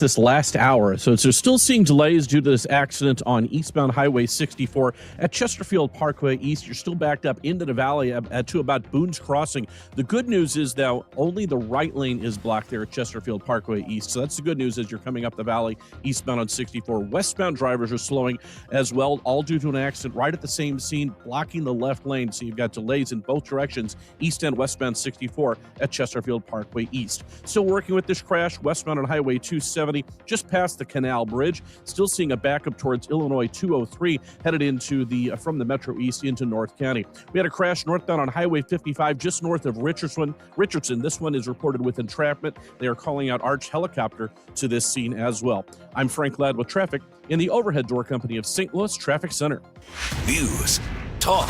this last hour. So they're still seeing delays due to this accident on eastbound Highway 64 at Chesterfield Parkway East. You're still backed up into the valley to about Boone's Crossing. The good news is, though, only the right lane is blocked there at Chesterfield Parkway East. So that's the good news as you're coming up the valley eastbound on 64. Westbound drivers are slowing as well, all due to an accident right at the same scene, blocking the left lane. So you've got delays in both directions, east and westbound 64 at Chesterfield Parkway East. Still working with this crash, westbound on Highway 270, just past the Canal Bridge. Still seeing a backup towards Illinois 203, headed into from the Metro East into North County. We had a crash northbound on Highway 55, just north of Richardson. This one is reported with entrapment. They are calling out Arch Helicopter to this scene as well. I'm Frank Ladd with traffic in the Overhead Door Company of St. Louis Traffic Center. News, talk,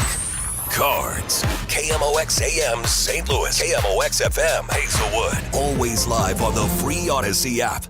cards. KMOX AM St. Louis, KMOX FM Hazelwood. Always live on the free Odyssey app.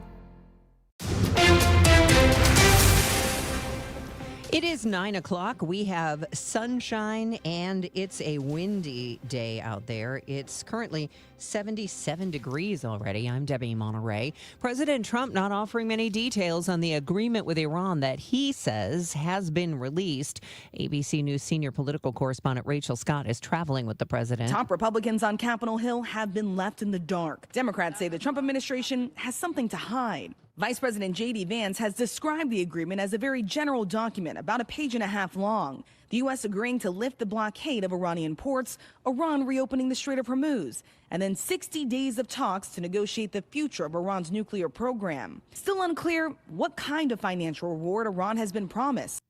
It is 9 o'clock. We have sunshine and it's a windy day out there. It's currently 77 degrees already. I'm Debbie Monterey. President Trump not offering many details on the agreement with Iran that he says has been released. ABC News senior political correspondent Rachel Scott is traveling with the president. Top Republicans on Capitol Hill have been left in the dark. Democrats say the Trump administration has something to hide. Vice President J.D. Vance has described the agreement as a very general document, about a page and a half long. The U.S. agreeing to lift the blockade of Iranian ports, Iran reopening the Strait of Hormuz, and then 60 days of talks to negotiate the future of Iran's nuclear program. Still unclear what kind of financial reward Iran has been promised.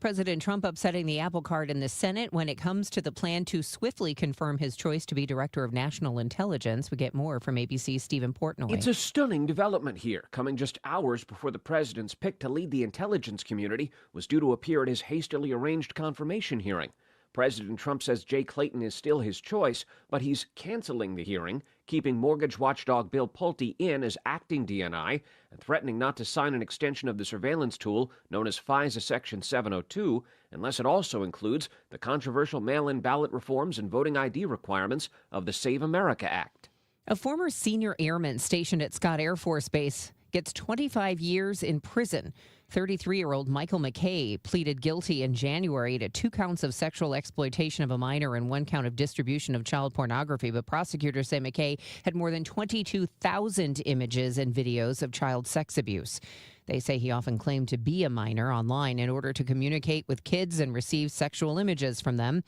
President Trump upsetting the apple cart in the Senate when it comes to the plan to swiftly confirm his choice to be Director of National Intelligence. We get more from ABC's Stephen Portnoy. It's a stunning development here, coming just hours before the president's pick to lead the intelligence community was due to appear at his hastily arranged confirmation hearing. President Trump says Jay Clayton is still his choice, but he's canceling the hearing, keeping mortgage watchdog Bill Pulte in as acting DNI, and threatening not to sign an extension of the surveillance tool known as FISA Section 702 unless it also includes the controversial mail-in ballot reforms and voting ID requirements of the Save America Act. A former senior airman stationed at Scott Air Force Base gets 25 years in prison. 33-year-old Michael McKay pleaded guilty in January to 2 counts of sexual exploitation of a minor and 1 count of distribution of child pornography. But prosecutors say McKay had more than 22,000 images and videos of child sex abuse. They say he often claimed to be a minor online in order to communicate with kids and receive sexual images from them.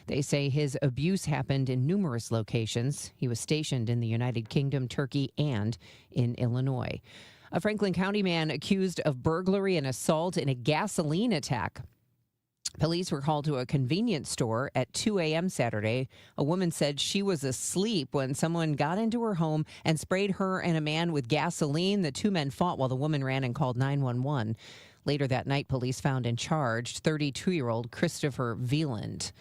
They say his abuse happened in numerous locations. He was stationed in the United Kingdom, Turkey, and in Illinois. A Franklin County man accused of burglary and assault in a gasoline attack. Police were called to a convenience store at 2 a.m. Saturday. A woman said she was asleep when someone got into her home and sprayed her and a man with gasoline. The 2 men fought while the woman ran and called 911. Later that night, police found and charged 32-year-old Christopher Veland.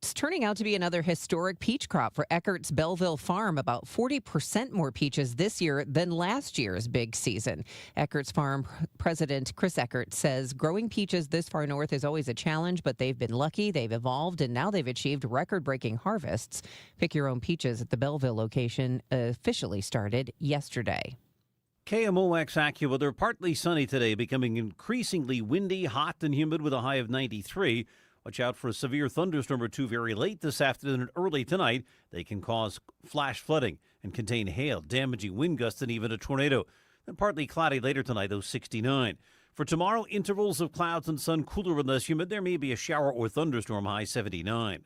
It's turning out to be another historic peach crop for Eckert's Belleville Farm. About 40% more peaches this year than last year's big season. Eckert's Farm President Chris Eckert says growing peaches this far north is always a challenge, but they've been lucky, they've evolved, and now they've achieved record-breaking harvests. Pick Your Own Peaches at the Belleville location officially started yesterday. KMOX AccuWeather, partly sunny today, becoming increasingly windy, hot, and humid with a high of 93. Watch out for a severe thunderstorm or 2 very late this afternoon and early tonight. They can cause flash flooding and contain hail, damaging wind gusts, and even a tornado. Then partly cloudy later tonight, though 69. For tomorrow, intervals of clouds and sun, cooler and less humid. There may be a shower or thunderstorm, high 79.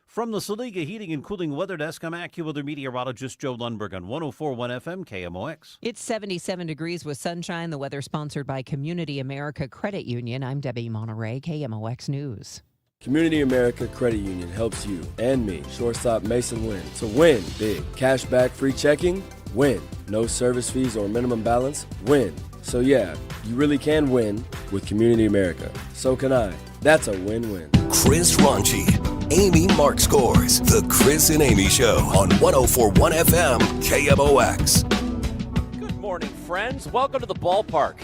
From the Saliga Heating and Cooling Weather Desk, I'm AccuWeather meteorologist Joe Lundberg on 104.1 FM KMOX. It's 77 degrees with sunshine. The weather sponsored by Community America Credit Union. I'm Debbie Monterey, KMOX News. Community America Credit Union helps you and me, shortstop Mason win. To win big. Cash back, free checking, win. No service fees or minimum balance, win. So yeah, you really can win with Community America. So can I. That's a win-win. Chris Ronchi, Amy Mark Scores. The Chris and Amy Show on 104.1 FM KMOX. Good morning, friends. Welcome to the ballpark.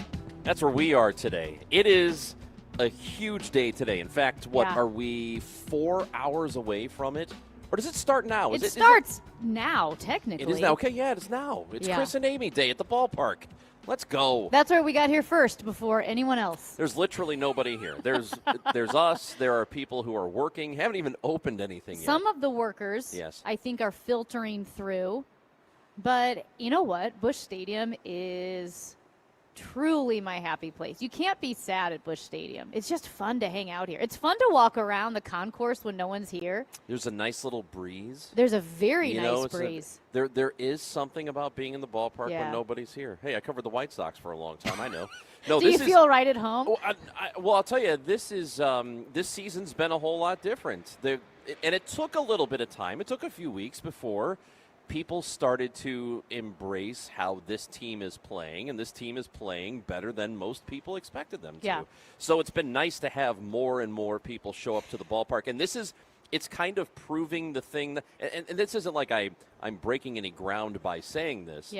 That's where we are today. It is a huge day today. In fact, are we 4 hours away from it? Or does it start now? It starts now, technically. It is now. Okay, yeah, it is now. It's Chris and Amy Day at the ballpark. Let's go. That's where we got here first before anyone else. There's literally nobody here. There's us. There are people who are working, haven't even opened anything yet. Some of the workers, yes, I think, are filtering through. But you know what? Busch Stadium is truly my happy place. You can't be sad at Busch Stadium. It's just fun to hang out here. It's fun to walk around the concourse when no one's here. There's a nice little breeze. There's a very nice breeze. There is something about being in the ballpark when nobody's here. Hey, I covered the White Sox for a long time. I know. No, Do you feel right at home? Well, I'll tell you, this season's been a whole lot different. And it took a little bit of time. It took a few weeks before people started to embrace how this team is playing, and this team is playing better than most people expected them to. Yeah. So it's been nice to have more and more people show up to the ballpark, and it's kind of proving the thing that, and this isn't like I'm breaking any ground by saying this,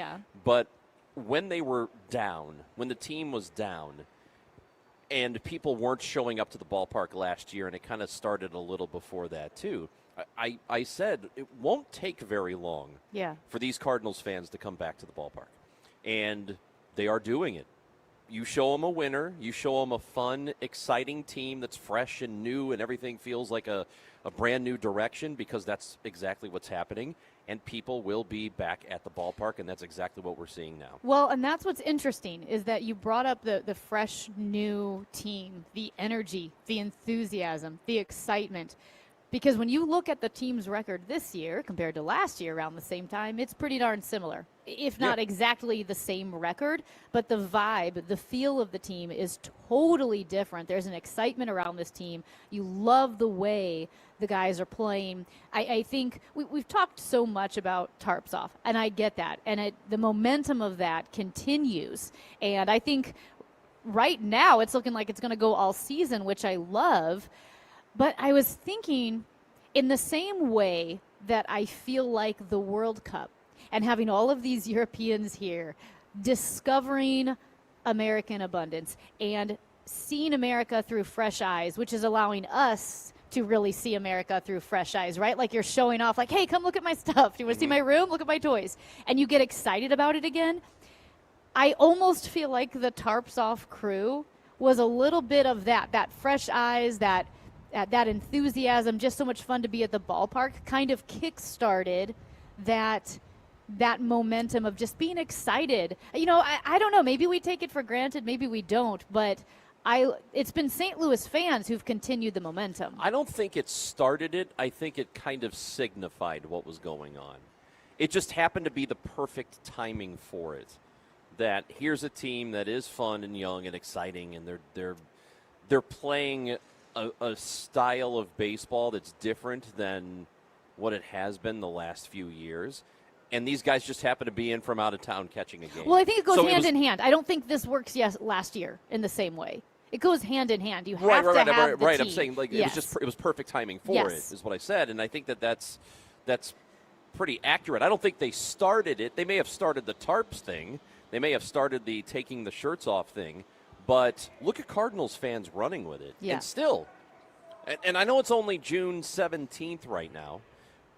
but when they were down, when the team was down, and people weren't showing up to the ballpark last year, and it kind of started a little before that too, I said it won't take very long for these Cardinals fans to come back to the ballpark. And they are doing it. You show them a winner. You show them a fun, exciting team that's fresh and new, and everything feels like a brand new direction, because that's exactly what's happening. And people will be back at the ballpark, and that's exactly what we're seeing now. Well, and that's what's interesting, is that you brought up the fresh, new team, the energy, the enthusiasm, the excitement. Because when you look at the team's record this year compared to last year around the same time, it's pretty darn similar. If not exactly the same record, but the vibe, the feel of the team is totally different. There's an excitement around this team. You love the way the guys are playing. I think we've talked so much about tarps off, and I get that. And the momentum of that continues. And I think right now it's looking like it's going to go all season, which I love. But I was thinking, in the same way that I feel like the World Cup and having all of these Europeans here, discovering American abundance and seeing America through fresh eyes, which is allowing us to really see America through fresh eyes, right? Like you're showing off, like, hey, come look at my stuff. Do you want to see my room? Look at my toys. And you get excited about it again. I almost feel like the Tarps Off crew was a little bit of that fresh eyes, that enthusiasm, just so much fun to be at the ballpark, kind of kick-started that momentum of just being excited. You know, I don't know, maybe we take it for granted, maybe we don't, but it's been St. Louis fans who've continued the momentum. I don't think it started it. I think it kind of signified what was going on. It just happened to be the perfect timing for it. That here's a team that is fun and young and exciting, and they're playing a style of baseball that's different than what it has been the last few years. And these guys just happen to be in from out of town catching a game. Well, I think it goes hand in hand. I don't think this works last year in the same way. It goes hand in hand. You have to have the team. I'm saying it was perfect timing for it, is what I said. And I think that's pretty accurate. I don't think they started it. They may have started the tarps thing. They may have started the taking the shirts off thing. But look at Cardinals fans running with it. Yeah. And still, and I know it's only June 17th right now,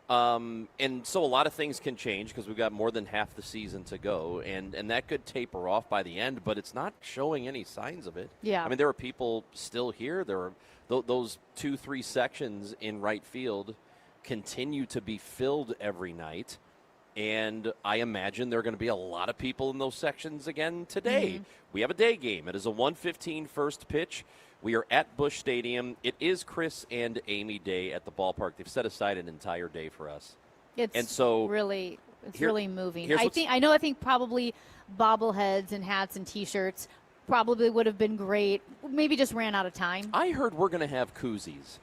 and so a lot of things can change because we've got more than half the season to go, and that could taper off by the end, but it's not showing any signs of it. Yeah. I mean, there are people still here. There are those 2-3 sections in right field continue to be filled every night. And I imagine there are going to be a lot of people in those sections again today. Mm-hmm. We have a day game. It is a 1:15 first pitch. We are at Busch Stadium. It is Chris and Amy Day at the ballpark. They've set aside an entire day for us. It's really moving. I think probably bobbleheads and hats and T-shirts probably would have been great. Maybe just ran out of time. I heard we're going to have koozies.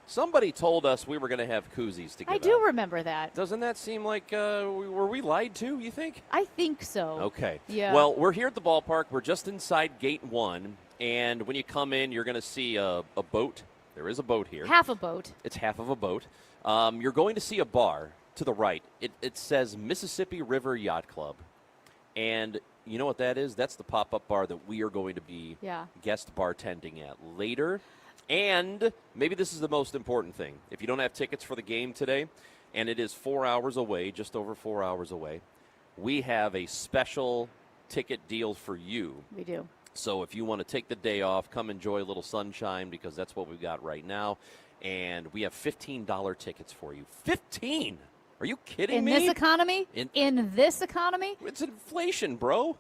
Somebody told us we were going to have koozies to give I do out. remember that. Doesn't that seem like were we lied to, you think? I think so. Okay. Yeah. Well, we're here at the ballpark. We're just inside Gate 1, and when you come in, you're going to see a boat. There is a boat here. Half a boat. It's half of a boat. You're going to see a bar to the right. It says Mississippi River Yacht Club, and you know what that is? That's the pop-up bar that we are going to be guest bartending at later. And maybe this is the most important thing. If you don't have tickets for the game today, and it is 4 hours away, just over 4 hours away, we have a special ticket deal for you. We do. So if you want to take the day off, come enjoy a little sunshine, because that's what we've got right now. And we have $15 tickets for you. 15? Are you kidding me? In this economy? In this economy? It's inflation, bro.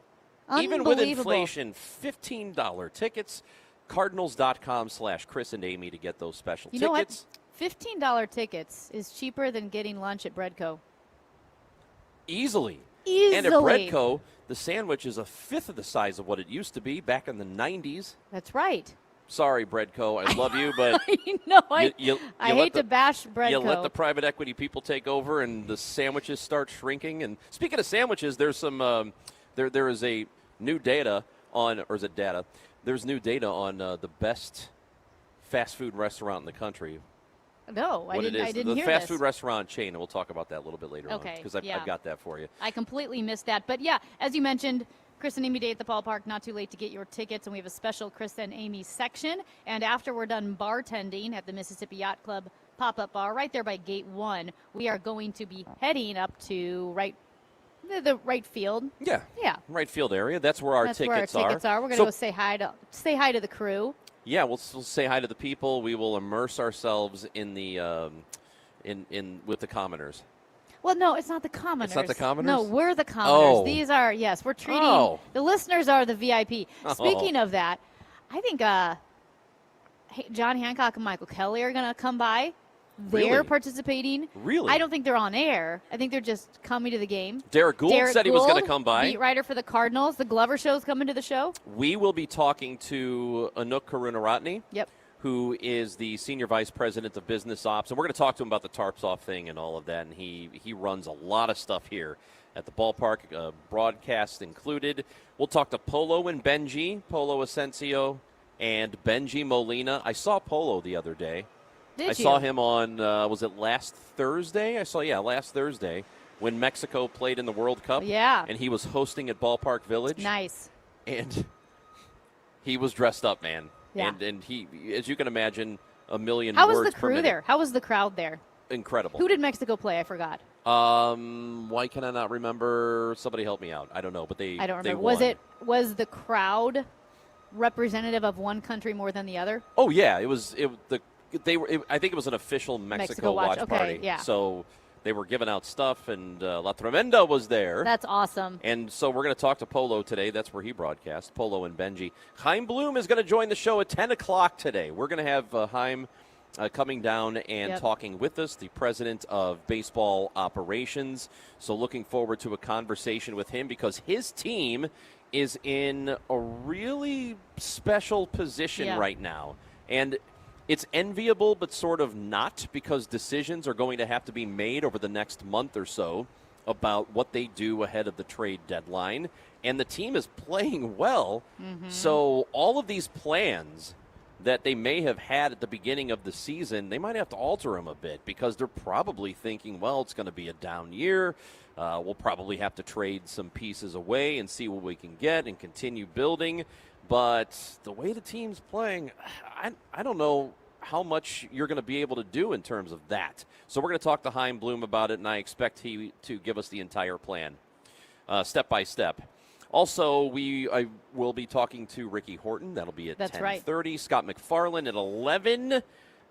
Even Unbelievable. with inflation, $15 tickets. Cardinals.com/Chris and Amy to get those special You know tickets. what? $15 tickets is cheaper than getting lunch at Breadco. Easily. Easily. And at Breadco, the sandwich is a fifth of the size of what it used to be back in the 90s. That's right. Sorry, Breadco, I love you, but I hate to bash Breadco. You let the private equity people take over, and the sandwiches start shrinking. And speaking of sandwiches, there's some there is a new data on, or is it data? There's new data on the best fast food restaurant in the country. No, I didn't hear this. The fast food restaurant chain, and we'll talk about that a little bit later on, because I've got that for you. I completely missed that. But, yeah, as you mentioned, Chris and Amy Day at the ballpark, not too late to get your tickets, and we have a special Chris and Amy section. And after we're done bartending at the Mississippi Yacht Club pop-up bar right there by Gate 1, we are going to be heading up to the right field. Yeah. Right field area. That's where That's where our tickets are. We're going to go say hi to the crew. Yeah, we'll say hi to the people. We will immerse ourselves in the with the commoners. Well, no, it's not the commoners. It's not the commoners? No, we're the commoners. Oh. These are, yes, we're treating, the listeners are the VIP. Oh. Speaking of that, I think John Hancock and Michael Kelly are going to come by. They're Really? participating. Really? I don't think they're on air. I think they're just coming to the game. Derek Gould said he was going to come by. Beat writer for the Cardinals. The Glover Show's coming to the show. We will be talking to Anouk Karunaratne. Yep. Who is the Senior Vice President of Business Ops. And we're going to talk to him about the Tarps Off thing and all of that. And he runs a lot of stuff here at the ballpark, broadcast included. We'll talk to Polo and Benji, Polo Asensio and Benji Molina. I saw Polo the other day. I saw him on, was it last Thursday? Last Thursday when Mexico played in the World Cup. Yeah. And he was hosting at Ballpark Village. Nice. And he was dressed up, man. Yeah. And he, as you can imagine, a million How words was the per crew minute. there? How was the crowd there? Incredible. Who did Mexico play? I forgot. Why can I not remember? Somebody help me out. I don't know, but they I don't they remember. won. Was the crowd representative of one country more than the other? Oh yeah, I think it was an official Mexico watch okay, party. Yeah. So they were giving out stuff, and La Tremenda was there. That's awesome. And so we're going to talk to Polo today. That's where he broadcasts, Polo and Benji. Chaim Bloom is going to join the show at 10 o'clock today. We're going to have Chaim coming down and talking with us, the president of baseball operations. So looking forward to a conversation with him, because his team is in a really special position right now. And it's enviable, but sort of not, because decisions are going to have to be made over the next month or so about what they do ahead of the trade deadline. And the team is playing well. Mm-hmm. So all of these plans that they may have had at the beginning of the season, they might have to alter them a bit, because they're probably thinking, well, it's going to be a down year. We'll probably have to trade some pieces away and see what we can get and continue building. But the way the team's playing, I don't know how much you're going to be able to do in terms of that. So we're going to talk to Chaim Bloom about it, and I expect he to give us the entire plan, step by step. Also, I will be talking to Ricky Horton. That'll be at 10:30. Scott McFarland at 11.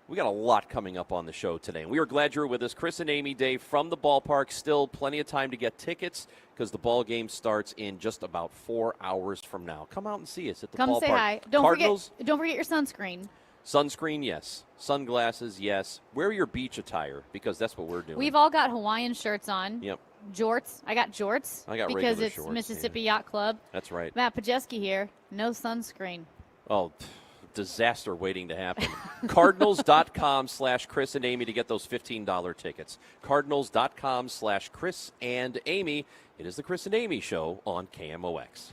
We got a lot coming up on the show today. And we are glad you're with us. Chris and Amy Day from the ballpark. Still plenty of time to get tickets, because the ball game starts in just about 4 hours from now. Come out and see us at the ballpark. Come say hi. Don't forget your sunscreen. Sunscreen, yes. Sunglasses, yes. Wear your beach attire, because that's what we're doing. We've all got Hawaiian shirts on. Yep. Jorts. I got jorts. I got because regular it's shorts, Mississippi Yacht Club. That's right. Matt Pajeski here. No sunscreen. Oh, disaster waiting to happen. Cardinals.com/Chris and Amy to get those $15 tickets. Cardinals.com/Chris and Amy. It is the Chris and Amy Show on KMOX.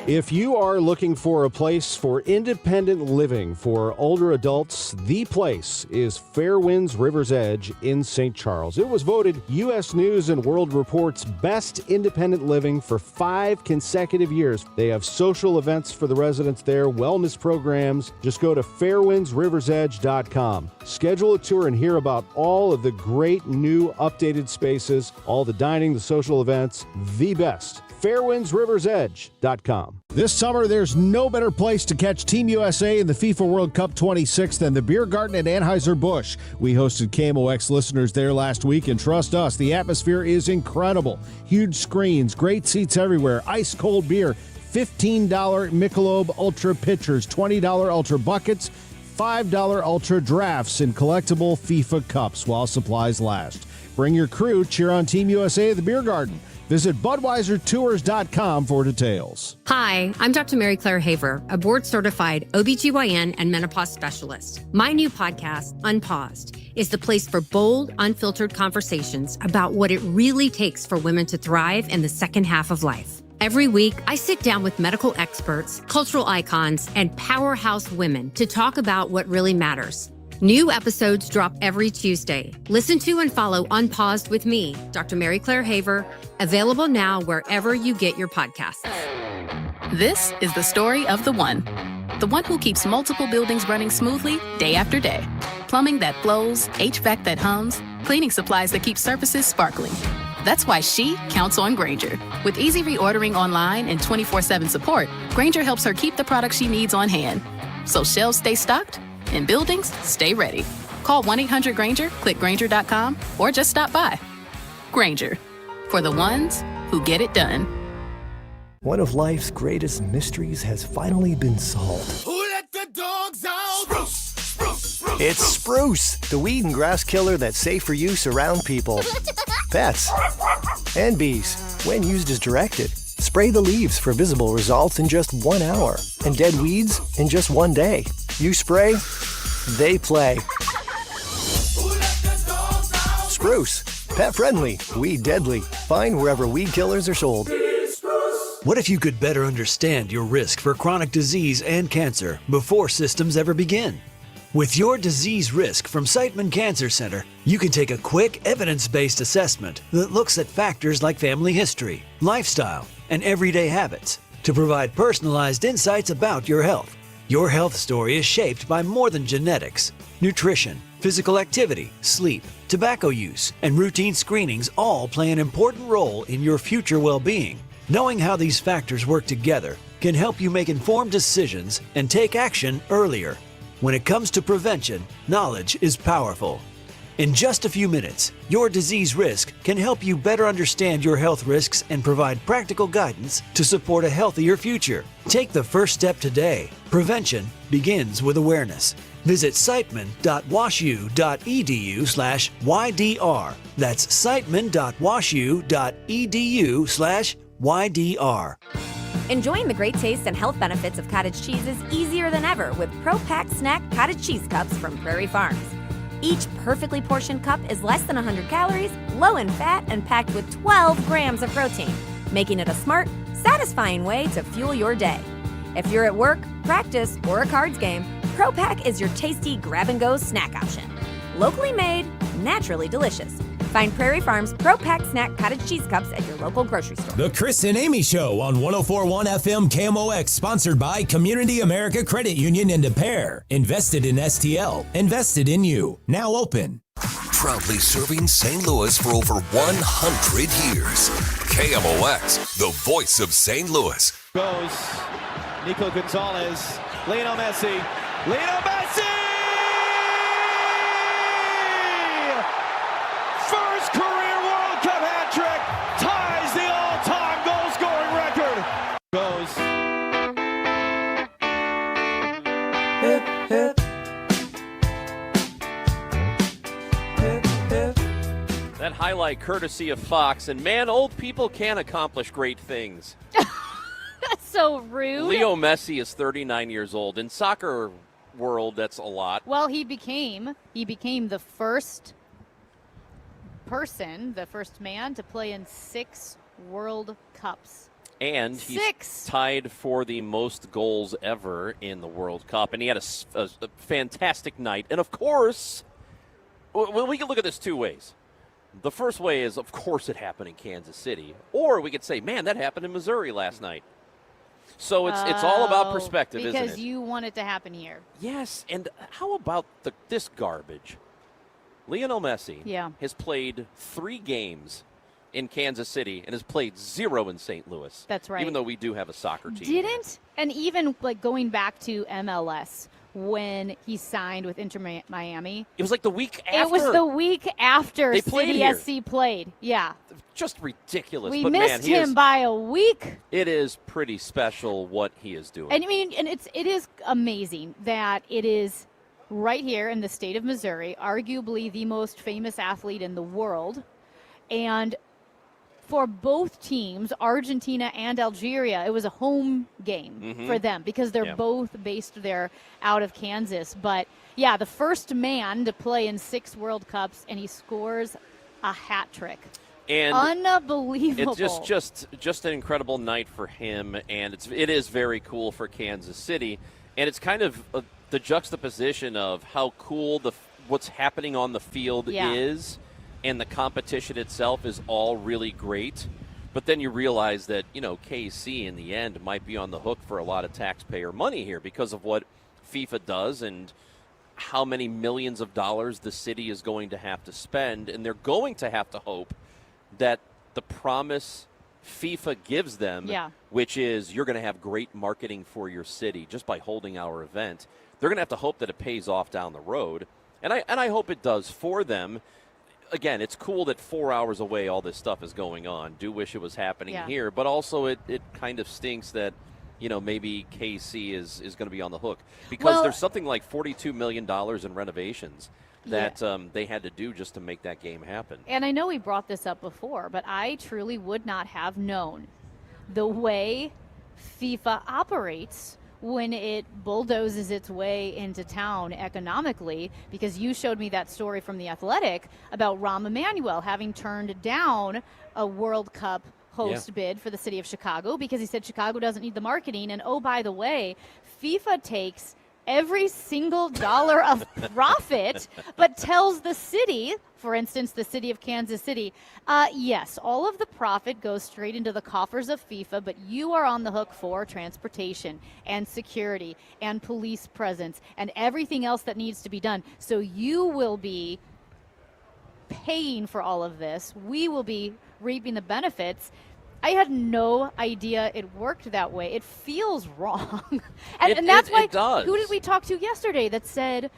If you are looking for a place for independent living for older adults, the place is Fairwinds River's Edge in St. Charles. It was voted U.S. News and World Report's best independent living for 5 consecutive years. They have social events for the residents there, wellness programs. Just go to fairwindsriversedge.com. Schedule a tour and hear about all of the great new updated spaces, all the dining, the social events, the best. fairwindsriversedge.com. This summer, there's no better place to catch Team USA in the FIFA World Cup 26 than the Beer Garden at Anheuser-Busch. We hosted KMOX listeners there last week, and trust us, the atmosphere is incredible. Huge screens, great seats everywhere, ice-cold beer, $15 Michelob Ultra pitchers, $20 Ultra buckets, $5 Ultra drafts, and collectible FIFA cups while supplies last. Bring your crew, cheer on Team USA at the Beer Garden. Visit BudweiserTours.com for details. Hi, I'm Dr. Mary Claire Haver, a board-certified OBGYN and menopause specialist. My new podcast, Unpaused, is the place for bold, unfiltered conversations about what it really takes for women to thrive in the second half of life. Every week, I sit down with medical experts, cultural icons, and powerhouse women to talk about what really matters. New episodes drop every Tuesday. Listen to and follow Unpaused with me, Dr. Mary Claire Haver, available now wherever you get your podcasts. This is the story of the one who keeps multiple buildings running smoothly day after day. Plumbing that flows, HVAC that hums, cleaning supplies that keep surfaces sparkling. That's why she counts on Grainger. With easy reordering online and 24/7 support, Grainger helps her keep the products she needs on hand. So shelves stay stocked and buildings stay ready. Call 1-800-GRAINGER, click Grainger.com, or just stop by. Grainger, for the ones who get it done. One of life's greatest mysteries has finally been solved. Who let the dogs out? Spruce, spruce, spruce. It's Spruce, the weed and grass killer that's safe for use around people, pets, and bees when used as directed. Spray the leaves for visible results in just 1 hour, and dead weeds in just 1 day. You spray, they play. Spruce, pet friendly, weed deadly. Find wherever weed killers are sold. What if you could better understand your risk for chronic disease and cancer before symptoms ever begin? With your disease risk from Siteman Cancer Center, you can take a quick, evidence-based assessment that looks at factors like family history, lifestyle, and everyday habits to provide personalized insights about your health. Your health story is shaped by more than genetics. Nutrition, physical activity, sleep, tobacco use, and routine screenings all play an important role in your future well-being. Knowing how these factors work together can help you make informed decisions and take action earlier. When it comes to prevention, knowledge is powerful. In just a few minutes, your disease risk can help you better understand your health risks and provide practical guidance to support a healthier future. Take the first step today. Prevention begins with awareness. Visit siteman.washu.edu/YDR. That's siteman.washu.edu/YDR. Enjoying the great taste and health benefits of cottage cheese is easier than ever with Pro Pack Snack Cottage Cheese Cups from Prairie Farms. Each perfectly portioned cup is less than 100 calories, low in fat, and packed with 12 grams of protein, making it a smart, satisfying way to fuel your day. If you're at work, practice, or a cards game, Pro Pack is your tasty grab-and-go snack option. Locally made, naturally delicious. Find Prairie Farms Pro Pack Snack Cottage Cheese Cups at your local grocery store. The Chris and Amy Show on 104.1 FM KMOX, sponsored by Community America Credit Union in Des Peres. Invested in STL. Invested in you. Now open. Proudly serving St. Louis for over 100 years. KMOX, the voice of St. Louis. Goes Nico Gonzalez, Lionel Messi. Lionel Messi! First career World Cup hat trick, ties the all-time goal scoring record. Goes. Hip, hip. Hip, hip. That highlight courtesy of Fox, and man, old people can accomplish great things. That's so rude. Leo Messi is 39 years old. In soccer world, that's a lot. Well, he became the first person, the first man to play in 6 World Cups. And he's tied for the most goals ever in the World Cup. And he had a fantastic night. And, of course, we can look at this two ways. The first way is, of course, it happened in Kansas City. Or we could say, man, that happened in Missouri last night. So it's all about perspective, isn't it? Because you want it to happen here. Yes, and how about this garbage? Lionel Messi has played 3 games in Kansas City and has played 0 in St. Louis. That's right. Even though we do have a soccer team. Didn't? And even like going back to MLS when he signed with Inter Miami. It was like the week after. It was the week after they played City here. SC played. Yeah. Just ridiculous. We but missed man, him by a week. It is pretty special what he is doing. And I mean, and it is amazing that it is right here in the state of Missouri, arguably the most famous athlete in the world. And for both teams, Argentina and Algeria, it was a home game for them because they're both based there out of Kansas. But, yeah, the first man to play in 6 World Cups, and he scores a hat trick. And unbelievable. It's just an incredible night for him, and it is very cool for Kansas City. And it's kind of the juxtaposition of how cool what's happening on the field is, and the competition itself is all really great. But then you realize that, KC in the end might be on the hook for a lot of taxpayer money here because of what FIFA does and how many millions of dollars the city is going to have to spend. And they're going to have to hope that the promise FIFA gives them, which is you're going to have great marketing for your city just by holding our event, they're going to have to hope that it pays off down the road. And I hope it does for them. Again, it's cool that 4 hours away all this stuff is going on. Do wish it was happening here, but also it kind of stinks that, maybe KC is going to be on the hook because there's something like $42 million in renovations that they had to do just to make that game happen. And I know we brought this up before, but I truly would not have known the way FIFA operates when it bulldozes its way into town economically, because you showed me that story from The Athletic about Rahm Emanuel having turned down a World Cup host bid for the city of Chicago because he said Chicago doesn't need the marketing. And oh, by the way, FIFA takes every single dollar of profit, but tells the city, for instance, the city of Kansas City, yes, all of the profit goes straight into the coffers of FIFA, but you are on the hook for transportation and security and police presence and everything else that needs to be done. So you will be paying for all of this. We will be reaping the benefits. I had no idea it worked that way. It feels wrong. and that's why, it does. Who did we talk to yesterday that said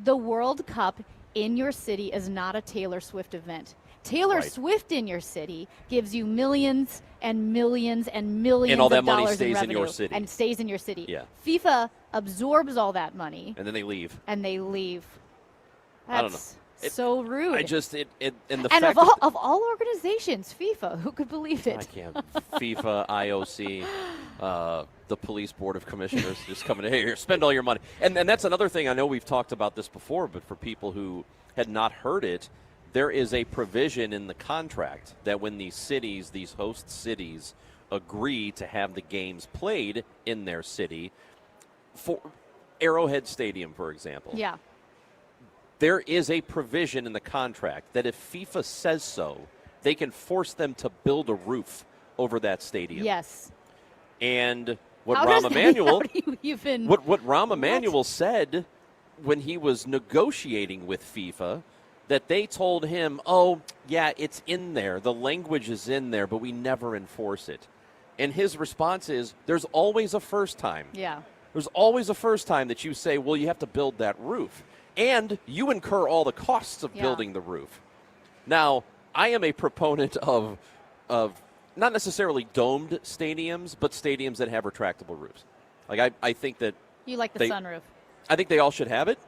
the World Cup in your city is not a Taylor Swift event? Taylor Swift in your city gives you millions and millions and millions and all that of money dollars stays in revenue in your city. and stays in your city. Yeah. FIFA absorbs all that money. And then they leave. That's I don't know. So rude. And of all organizations, FIFA, who could believe it? I can't. FIFA, IOC, the police board of commissioners just coming in here, spend all your money. And that's another thing. I know we've talked about this before, but for people who had not heard it, there is a provision in the contract that when these host cities agree to have the games played in their city, for Arrowhead Stadium, for example. Yeah. There is a provision in the contract that if FIFA says so, they can force them to build a roof over that stadium. Yes. And what Rahm Emanuel said when he was negotiating with FIFA, that they told him, oh, yeah, it's in there. The language is in there, but we never enforce it. And his response is, there's always a first time. Yeah. There's always a first time that you say, well, you have to build that roof. And you incur all the costs of building the roof. Now, I am a proponent of not necessarily domed stadiums, but stadiums that have retractable roofs. Like I think that you like the sunroof. I think they all should have it.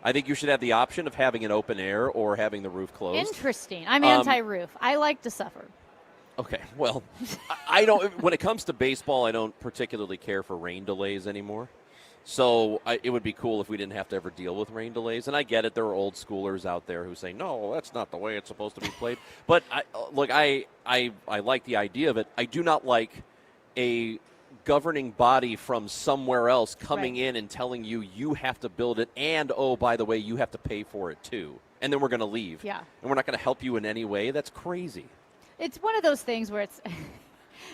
I think you should have the option of having it open air or having the roof closed. Interesting. I'm anti-roof. I like to suffer. Okay, well, I don't. When it comes to baseball, I don't particularly care for rain delays anymore. So it would be cool if we didn't have to ever deal with rain delays. And I get it. There are old schoolers out there who say, no, that's not the way it's supposed to be played. But I like the idea of it. I do not like a governing body from somewhere else coming in and telling you have to build it, and oh, by the way, you have to pay for it too. And then we're going to leave. Yeah. And we're not going to help you in any way. That's crazy. It's one of those things where it's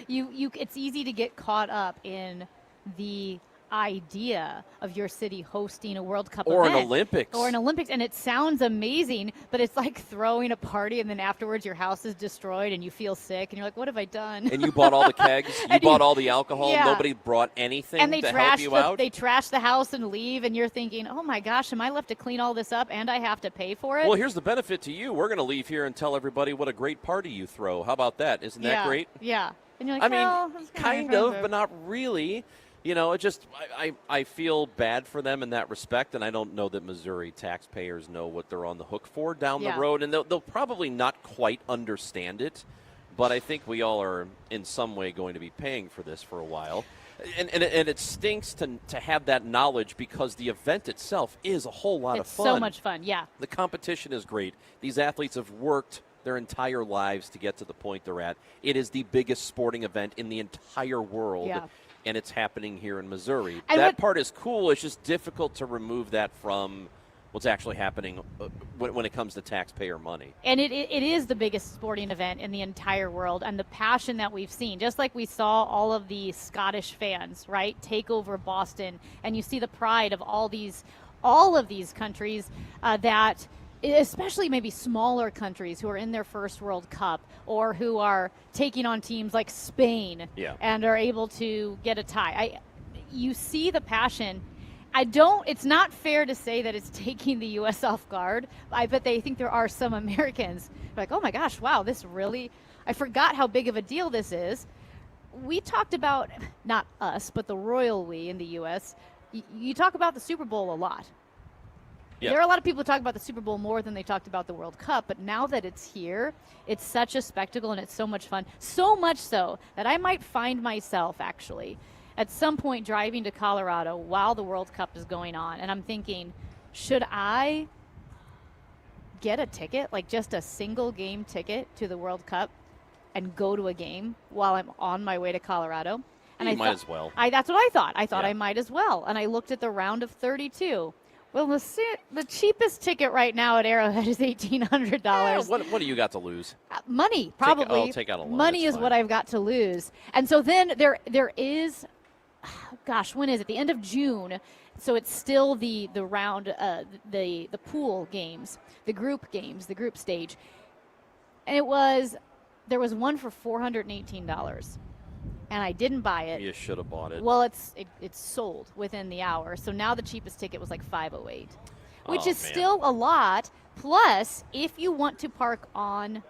it's easy to get caught up in the idea of your city hosting a World Cup or event. an Olympics. Or an Olympics, and it sounds amazing, but it's like throwing a party and then afterwards your house is destroyed and you feel sick and you're like, what have I done? And you bought all the kegs, you bought all the alcohol, Yeah. nobody brought anything and they to help you out. They trash the house and leave, and you're thinking, oh my gosh, am I left to clean all this up and I have to pay for it? Well, here's the benefit to you. We're going to leave here and tell everybody what a great party you throw. How about that? Isn't that great? Yeah. And you're like, I mean, kind of, but not really. You know, it just I feel bad for them in that respect, and I don't know that Missouri taxpayers know what they're on the hook for down the road, and they'll probably not quite understand it, but I think we all are in some way going to be paying for this for a while. And it stinks to have that knowledge because the event itself is a whole lot of fun. It's so much fun, yeah. The competition is great. These athletes have worked their entire lives to get to the point they're at. It is the biggest sporting event in the entire world. Yeah. And it's happening here in Missouri. And that part is cool. It's just difficult to remove that from what's actually happening when it comes to taxpayer money. And it is the biggest sporting event in the entire world, and the passion that we've seen, just like we saw all of the Scottish fans, right, take over Boston, and you see the pride of all of these countries that, especially maybe smaller countries who are in their first World Cup or who are taking on teams like Spain and are able to get a tie. You see the passion. It's not fair to say that it's taking the U.S. off guard. I bet they think there are some Americans like, oh my gosh, wow, I forgot how big of a deal this is. We talked about, not us, but the royal we in the U.S., you talk about the Super Bowl a lot. Yeah. There are a lot of people who talk about the Super Bowl more than they talked about the World Cup, but now that it's here, it's such a spectacle and it's so much fun. So much so that I might find myself actually at some point driving to Colorado while the World Cup is going on, and I'm thinking, should I get a ticket, like just a single game ticket to the World Cup and go to a game while I'm on my way to Colorado? And you might as well. That's what I thought. I thought I might as well. And I looked at the round of 32. Well, the cheapest ticket right now at Arrowhead is $1,800. Yeah, what do you got to lose? Money, probably. Take out a loan. Money is what I've got to lose. And so then there is, gosh, when is it? The end of June. So it's still the round, the pool games, the group games, the group stage. And there was one for $418. And I didn't buy it. You should have bought it. Well, it's sold within the hour. So now the cheapest ticket was like $508, which is still a lot. Plus, if you want to park on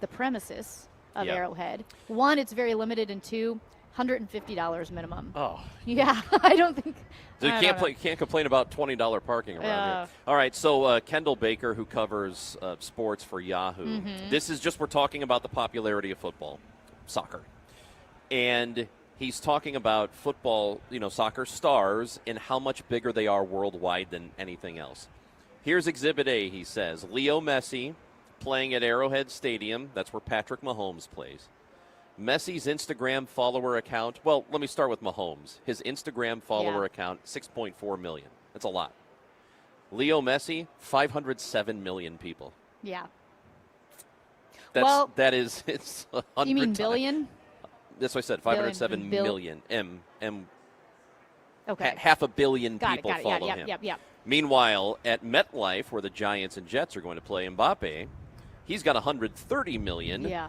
the premises of Arrowhead, one, it's very limited, and two, $150 minimum. Oh. Yeah, I don't think. So you can't complain about $20 parking around here. All right, so Kendall Baker, who covers sports for Yahoo, this is just, we're talking about the popularity of football, soccer. And he's talking about football, soccer stars and how much bigger they are worldwide than anything else. Here's Exhibit A, he says. Leo Messi playing at Arrowhead Stadium. That's where Patrick Mahomes plays. Messi's Instagram follower account. Well, let me start with Mahomes. His Instagram follower account, 6.4 million. That's a lot. Leo Messi, 507 million people. Yeah. It's 100 You mean times. billion? That's what I said, 507 million. Okay. Half a billion people follow him. Yep. Meanwhile, at MetLife, where the Giants and Jets are going to play, Mbappe, he's got 130 million. Yeah.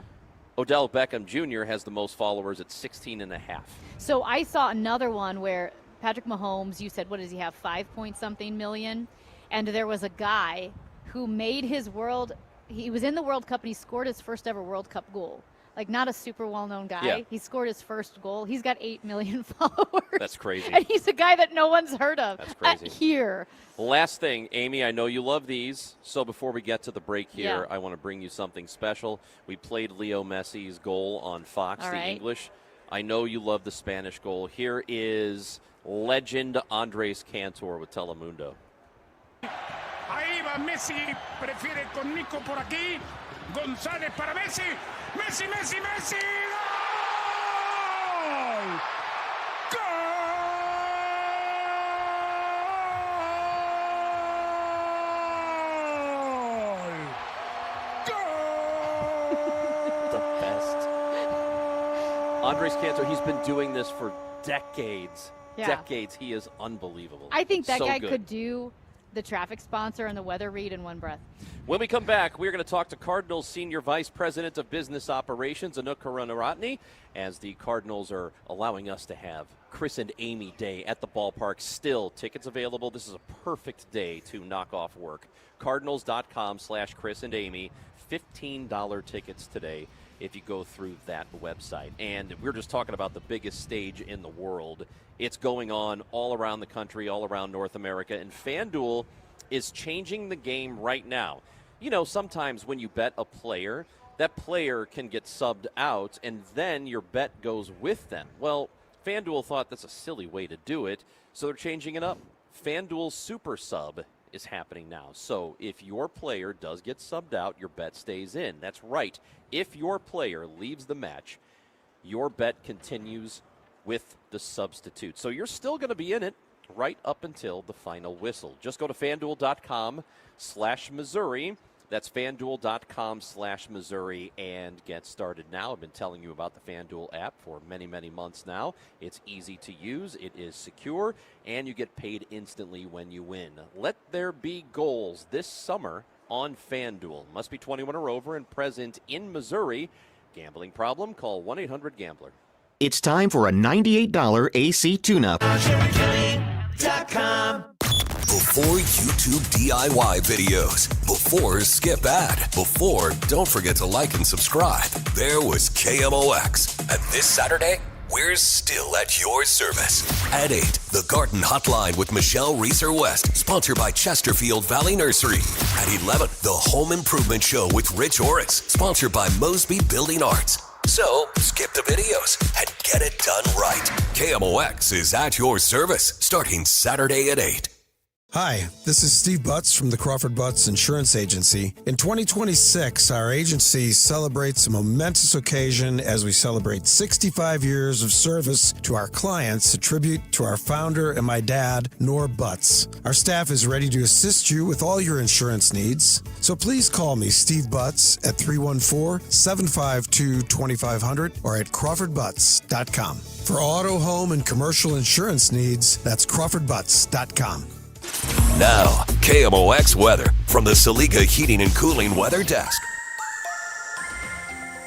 Odell Beckham Jr. has the most followers at 16.5. So I saw another one where Patrick Mahomes, you said, what does he have, 5-point-something million? And there was a guy who made he was in the World Cup and he scored his first ever World Cup goal. Like, not a super well-known guy. Yeah. He scored his first goal. He's got 8 million followers. That's crazy. And he's a guy that no one's heard of. That's crazy. Here. Last thing, Amy, I know you love these. So before we get to the break here, Yeah. I want to bring you something special. We played Leo Messi's goal on Fox, All the right. English. I know you love the Spanish goal. Here is legend Andres Cantor with Telemundo. Ahí va Messi, prefiere con Nico por aquí. González para Messi. Messi. Andres Cantor, he's been doing this for decades. Yeah. Decades. He is unbelievable. I think that So guy good. could do the traffic sponsor and the weather read in one breath. When we come back, we're going to talk to Cardinals Senior Vice President of Business Operations, Anuk Karunaratne, as the Cardinals are allowing us to have Chris and Amy Day at the ballpark. Still, tickets available. This is a perfect day to knock off work. Cardinals.com/Chris and Amy. $15 tickets today if you go through that website. And we're just talking about the biggest stage in the world. It's going on all around the country, all around North America, and FanDuel is changing the game right now. You know, sometimes when you bet a player, that player can get subbed out, and then your bet goes with them. Well, FanDuel thought that's a silly way to do it, so they're changing it up. FanDuel Super Sub is happening now. So if your player does get subbed out, your bet stays in. That's right. If your player leaves the match, your bet continues with the substitute. So you're still going to be in it right up until the final whistle. Just go to FanDuel.com/Missouri. That's FanDuel.com/Missouri and get started now. I've been telling you about the FanDuel app for many, many months now. It's easy to use, it is secure, and you get paid instantly when you win. Let there be goals this summer on FanDuel. Must be 21 or over and present in Missouri. Gambling problem? Call 1-800-GAMBLER. It's time for a $98 AC tune-up. Before YouTube DIY videos, before skip ad, before don't forget to like and subscribe, there was KMOX. And this Saturday, we're still at your service. At 8, the Garden Hotline with Michelle Reeser-West, sponsored by Chesterfield Valley Nursery. At 11, the Home Improvement Show with Rich Orris, sponsored by Mosby Building Arts. So, skip the videos and get it done right. KMOX is at your service, starting Saturday at 8. Hi, this is Steve Butts from the Crawford Butts Insurance Agency. In 2026, our agency celebrates a momentous occasion as we celebrate 65 years of service to our clients, a tribute to our founder and my dad, Nor Butts. Our staff is ready to assist you with all your insurance needs. So please call me, Steve Butts, at 314-752-2500 or at crawfordbutts.com. For auto, home, and commercial insurance needs, that's crawfordbutts.com. Now, KMOX weather from the Saliga Heating and Cooling Weather Desk.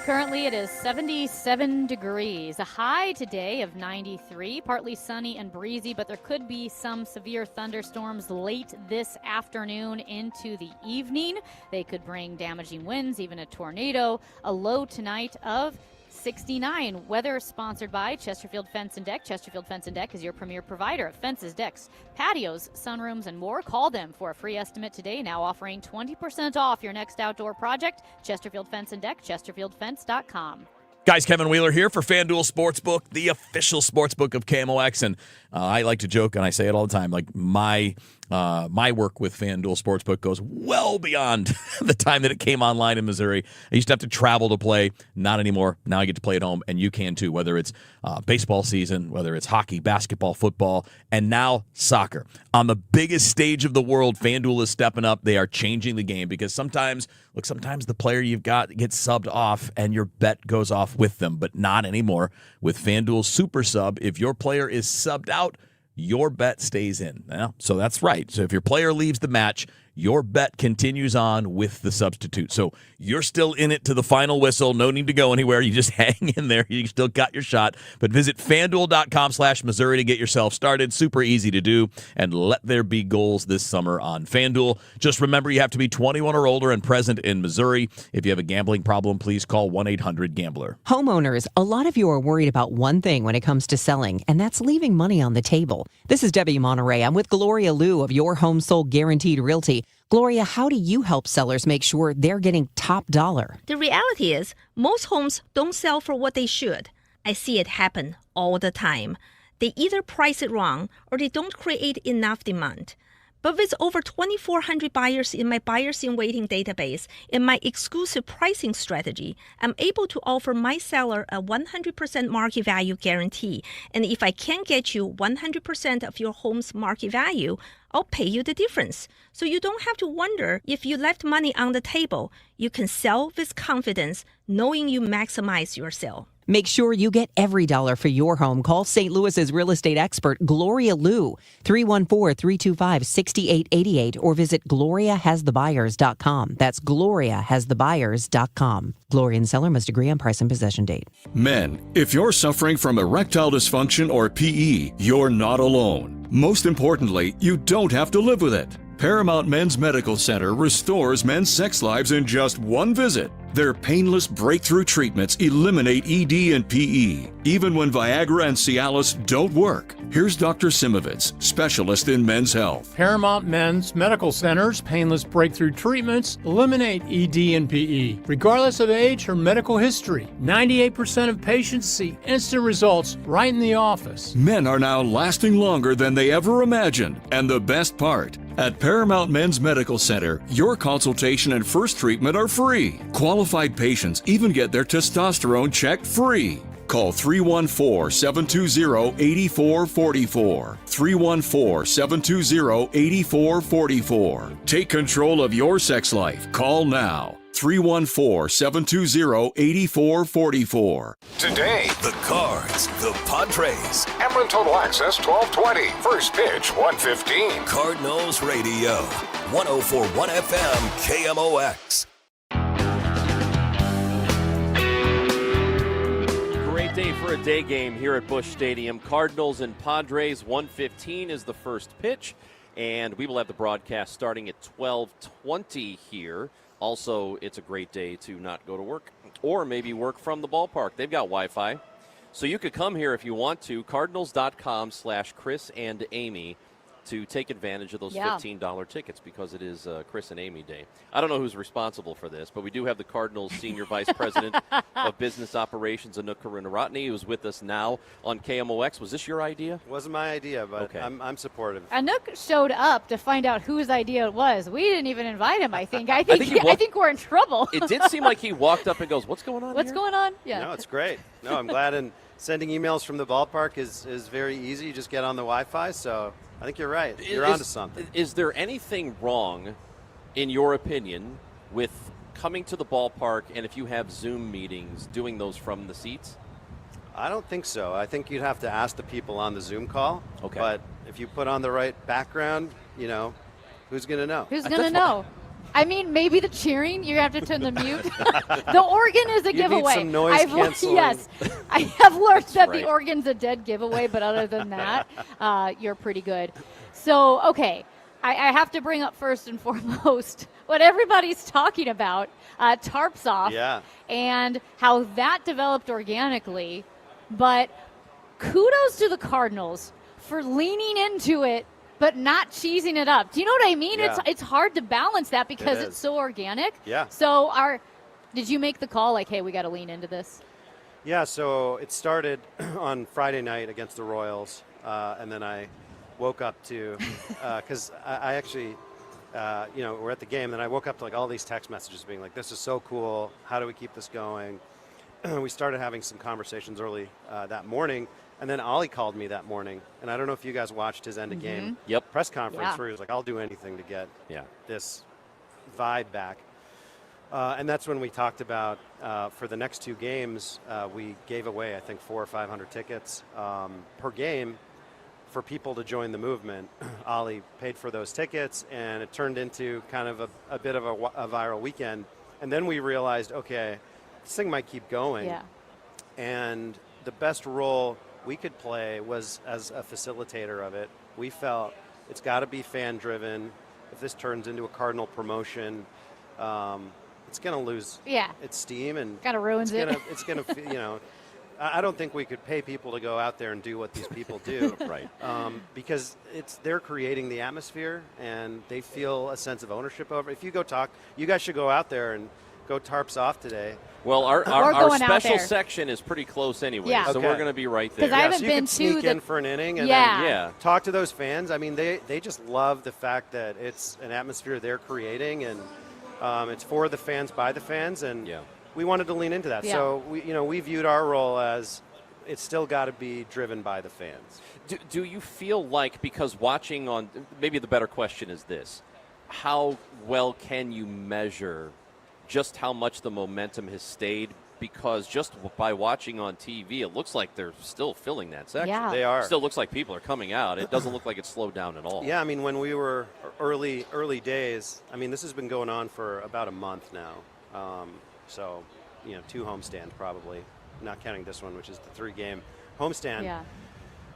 Currently, it is 77 degrees. A high today of 93, partly sunny and breezy, but there could be some severe thunderstorms late this afternoon into the evening. They could bring damaging winds, even a tornado. A low tonight of 69. Weather sponsored by Chesterfield Fence and Deck. Chesterfield Fence and Deck is your premier provider of fences, decks, patios, sunrooms, and more. Call them for a free estimate today. Now offering 20% off your next outdoor project. Chesterfield Fence and Deck, chesterfieldfence.com. Guys, Kevin Wheeler here for FanDuel Sportsbook, the official sportsbook of KMOX. And I like to joke, and I say it all the time, like my work with FanDuel Sportsbook goes well beyond the time that it came online in Missouri. I used to have to travel to play. Not anymore. Now I get to play at home, and you can too, whether it's baseball season, whether it's hockey, basketball, football, and now soccer. On the biggest stage of the world, FanDuel is stepping up. They are changing the game because sometimes the player you've got gets subbed off, and your bet goes off with them, but not anymore. With FanDuel Super Sub, if your player is subbed out, your bet stays in. So that's right. So if your player leaves the match, your bet continues on with the substitute. So you're still in it to the final whistle. No need to go anywhere. You just hang in there. You still got your shot. But visit FanDuel.com/Missouri to get yourself started. Super easy to do. And let there be goals this summer on FanDuel. Just remember, you have to be 21 or older and present in Missouri. If you have a gambling problem, please call 1-800-GAMBLER. Homeowners, a lot of you are worried about one thing when it comes to selling, and that's leaving money on the table. This is Debbie Monterey. I'm with Gloria Liu of Your Home Sold Guaranteed Realty. Gloria, how do you help sellers make sure they're getting top dollar? The reality is, most homes don't sell for what they should. I see it happen all the time. They either price it wrong or they don't create enough demand. But with over 2,400 buyers in my Buyers in Waiting database and my exclusive pricing strategy, I'm able to offer my seller a 100% market value guarantee. And if I can't get you 100% of your home's market value, I'll pay you the difference. So you don't have to wonder if you left money on the table. You can sell with confidence, knowing you maximize your sale. Make sure you get every dollar for your home. Call St. Louis's real estate expert, Gloria Liu, 314-325-6888, or visit gloriahasthebuyers.com. That's gloriahasthebuyers.com. Gloria and seller must agree on price and possession date. Men, if you're suffering from erectile dysfunction or PE, you're not alone. Most importantly, you don't have to live with it. Paramount Men's Medical Center restores men's sex lives in just one visit. Their painless breakthrough treatments eliminate ED and PE, even when Viagra and Cialis don't work. Here's Dr. Simovitz, specialist in men's health. Paramount Men's Medical Center's painless breakthrough treatments eliminate ED and PE, regardless of age or medical history. 98% of patients see instant results right in the office. Men are now lasting longer than they ever imagined. And the best part, at Paramount Men's Medical Center, your consultation and first treatment are free. Qualified patients even get their testosterone checked free. Call 314-720-8444. 314-720-8444. Take control of your sex life. Call now. 314-720-8444. Today, the Cards, the Padres. Emlyn Total Access 1220. First pitch 1:15. Cardinals Radio. 104.1 FM KMOX. Great day for a day game here at Busch Stadium. Cardinals and Padres. 1:15 is the first pitch, and we will have the broadcast starting at 12:20 here. Also, it's a great day to not go to work or maybe work from the ballpark. They've got Wi-Fi, so you could come here if you want to. Cardinals.com/Chris and Amy to take advantage of those $15 tickets because it is Chris and Amy Day. I don't know who's responsible for this, but we do have the Cardinals Senior Vice President of Business Operations, Anouk Karunaratne, who's with us now on KMOX. Was this your idea? It wasn't my idea, but okay. I'm supportive. Anouk showed up to find out whose idea it was. We didn't even invite him, I think. I think we're in trouble. It did seem like he walked up and goes, what's going on What's going on? Yeah. No, it's great. No, I'm glad. And sending emails from the ballpark is very easy. You just get on the Wi-Fi, so I think you're right. You're onto something. Is there anything wrong, in your opinion, with coming to the ballpark and if you have Zoom meetings, doing those from the seats? I don't think so. I think you'd have to ask the people on the Zoom call. Okay. But if you put on the right background, you know, who's going to know? Who's going to know? I mean, maybe the cheering, you have to turn the mute. The organ is a giveaway. Need some noise canceling. Yes, I have learned that the organ's a dead giveaway, but other than that, you're pretty good. So, okay, I have to bring up first and foremost what everybody's talking about, tarps off, and how that developed organically. But kudos to the Cardinals for leaning into it but not cheesing it up. Do you know what I mean? Yeah. It's hard to balance that because it's so organic. Yeah. So did you make the call like, hey, we got to lean into this? Yeah, so it started on Friday night against the Royals, and then I woke up to, because I actually, we're at the game, and then I woke up to like all these text messages being like, this is so cool. How do we keep this going? We started having some conversations early that morning. And then Ollie called me that morning, and I don't know if you guys watched his end-of-game press conference where he was like, I'll do anything to get this vibe back. And that's when we talked about, for the next 2 games, we gave away, I think, 400 or 500 tickets per game for people to join the movement. Ollie paid for those tickets, and it turned into kind of a bit of a viral weekend. And then we realized, okay, this thing might keep going. Yeah. And the best role we could play was as a facilitator of it. We felt it's got to be fan-driven. If this turns into a Cardinal promotion, it's going to lose its steam and kind of ruins it. It's going to, I don't think we could pay people to go out there and do what these people do, right? Because they're creating the atmosphere and they feel a sense of ownership over it. If you go talk, you guys should go out there and go tarps off today. Well, our special section is pretty close anyway, so we're going to be right there. Because I haven't so been to sneak in for an inning and then talk to those fans. I mean, they just love the fact that it's an atmosphere they're creating, and it's for the fans, by the fans, and we wanted to lean into that. Yeah. So we viewed our role as it's still got to be driven by the fans. Do you feel like, because watching on, maybe the better question is this, how well can you measure just how much the momentum has stayed because just by watching on TV, it looks like they're still filling that section. Yeah. They are. Still looks like people are coming out. It doesn't look like it's slowed down at all. Yeah, I mean, when we were early days, I mean, this has been going on for about a month now. So, 2 homestands probably, not counting this one, which is the 3-game homestand. Yeah.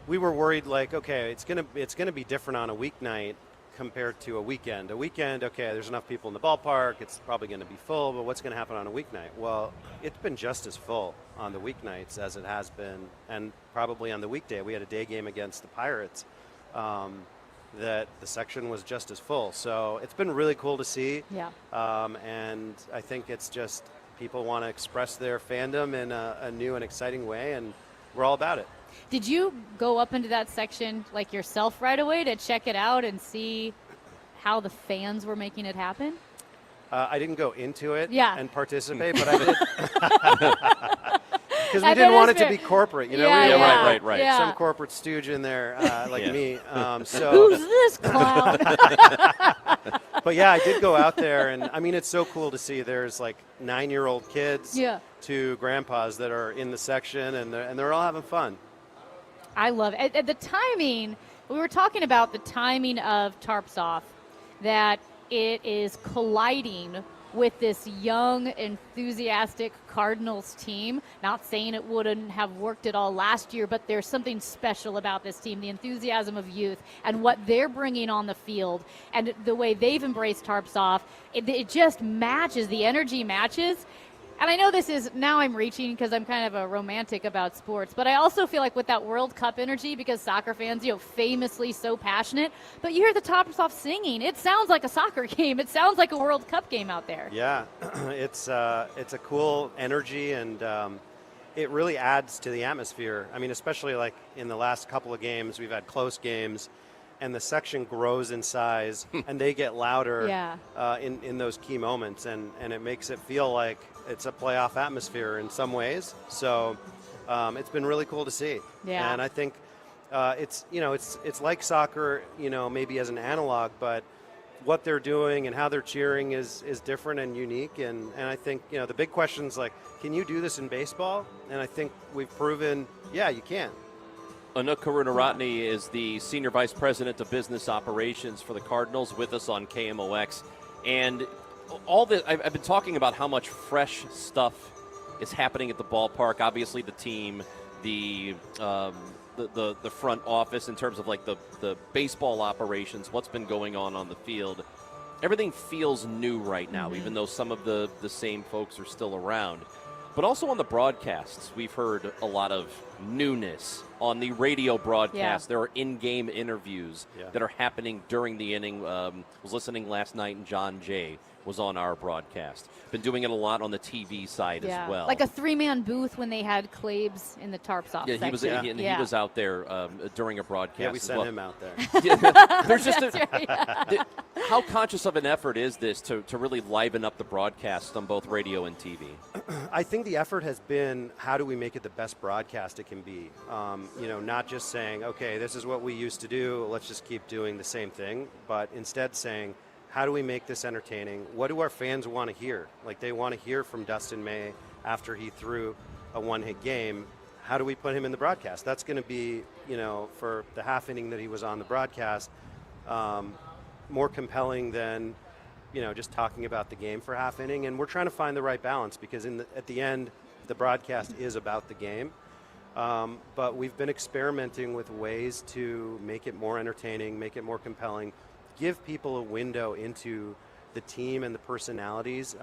We were worried, like, okay, it's gonna be different on a weeknight compared to a weekend. A weekend, okay, there's enough people in the ballpark, it's probably going to be full, but what's going to happen on a weeknight? Well, it's been just as full on the weeknights as it has been, and probably on the weekday. We had a day game against the Pirates that the section was just as full. So it's been really cool to see. Yeah. And I think it's just people want to express their fandom in a new and exciting way, and we're all about it. Did you go up into that section like yourself right away to check it out and see how the fans were making it happen? I didn't go into it Yeah. and participate, but I did. Because we didn't want it to be corporate, Yeah, right. Yeah. Some corporate stooge in there like me. Who's this clown? But yeah, I did go out there, and I mean, it's so cool to see. There's like 9-year-old kids to grandpas that are in the section, and they're all having fun. I love it. At the timing, we were talking about the timing of Tarps Off, that it is colliding with this young, enthusiastic Cardinals team. Not saying it wouldn't have worked at all last year, but there's something special about this team, the enthusiasm of youth and what they're bringing on the field and the way they've embraced Tarps Off. It just matches, the energy matches. And I know this is, now I'm reaching because I'm kind of a romantic about sports, but I also feel like with that World Cup energy, because soccer fans, famously so passionate, but you hear the Tarps Off singing, it sounds like a soccer game. It sounds like a World Cup game out there. Yeah, it's a cool energy, and it really adds to the atmosphere. I mean, especially like in the last couple of games, we've had close games, and the section grows in size, and they get louder in those key moments, and it makes it feel like it's a playoff atmosphere in some ways. So it's been really cool to see. Yeah. And I think it's like soccer, maybe as an analog, but what they're doing and how they're cheering is different and unique. And I think, the big question is like, can you do this in baseball? And I think we've proven, yeah, you can. Anouk Karunaratne is the Senior Vice President of Business Operations for the Cardinals with us on KMOX. And all this, I've been talking about how much fresh stuff is happening at the ballpark. Obviously, the team, the front office in terms of like the baseball operations, what's been going on the field. Everything feels new right now, even though some of the same folks are still around. But also on the broadcasts, we've heard a lot of newness. On the radio broadcast, there are in-game interviews that are happening during the inning. Was listening last night, and John Jay was on our broadcast. Been doing it a lot on the TV side as well. Like a 3-man booth when they had Klebs in the Tarps Off section. He was out there during a broadcast. Yeah, we sent him out there. There's just how conscious of an effort is this to really liven up the broadcast on both radio and TV? I think the effort has been, how do we make it the best broadcast it can be? Not just saying, okay, this is what we used to do, let's just keep doing the same thing, but instead saying, how do we make this entertaining? What do our fans want to hear? Like, they want to hear from Dustin May after he threw a one-hit game. How do we put him in the broadcast? That's going to be, for the half inning that he was on the broadcast, more compelling than, just talking about the game for half inning. And we're trying to find the right balance, because at the end, the broadcast is about the game. But we've been experimenting with ways to make it more entertaining, make it more compelling, give people a window into the team and the personalities,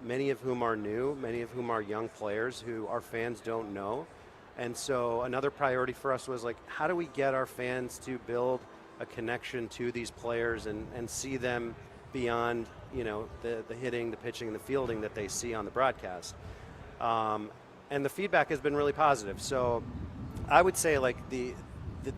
many of whom are new, many of whom are young players who our fans don't know. And so another priority for us was like, how do we get our fans to build a connection to these players and see them beyond, the hitting, the pitching, and the fielding that they see on the broadcast. And the feedback has been really positive. So I would say like the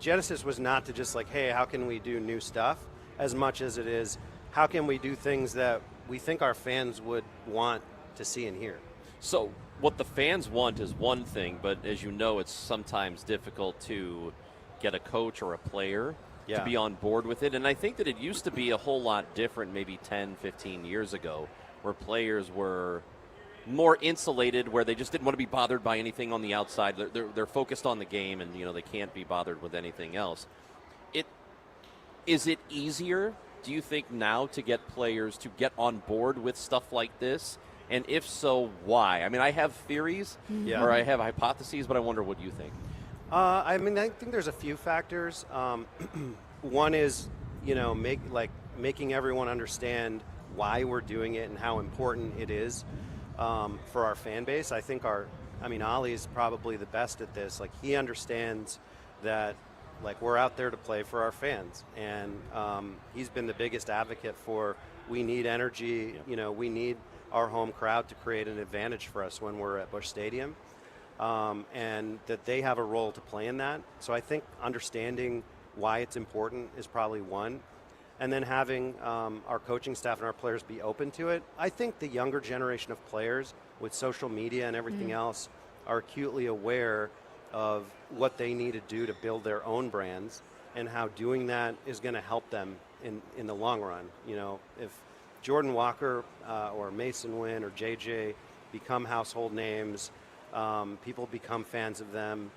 genesis was not to just like, hey, how can we do new stuff, as much as it is, how can we do things that we think our fans would want to see and hear? So what the fans want is one thing, but as you know, it's sometimes difficult to get a coach or a player to be on board with it. And I think that it used to be a whole lot different maybe 10, 15 years ago, where players were more insulated, where they just didn't want to be bothered by anything on the outside. They're focused on the game, and they can't be bothered with anything else. Is it easier, do you think, now to get players to get on board with stuff like this? And if so, why? I mean, I have theories or I have hypotheses, but I wonder what you think. I think there's a few factors. One is, making everyone understand why we're doing it and how important it is for our fan base. I think Ali is probably the best at this. Like, he understands that, we're out there to play for our fans, and he's been the biggest advocate for, we need energy. We need our home crowd to create an advantage for us when we're at Busch Stadium, and that they have a role to play in that. So I think understanding why it's important is probably one. And then having our coaching staff and our players be open to it. I think the younger generation of players with social media and everything else are acutely aware of what they need to do to build their own brands and how doing that is going to help them in the long run. If Jordan Walker or Mason Wynn or JJ become household names, people become fans of them,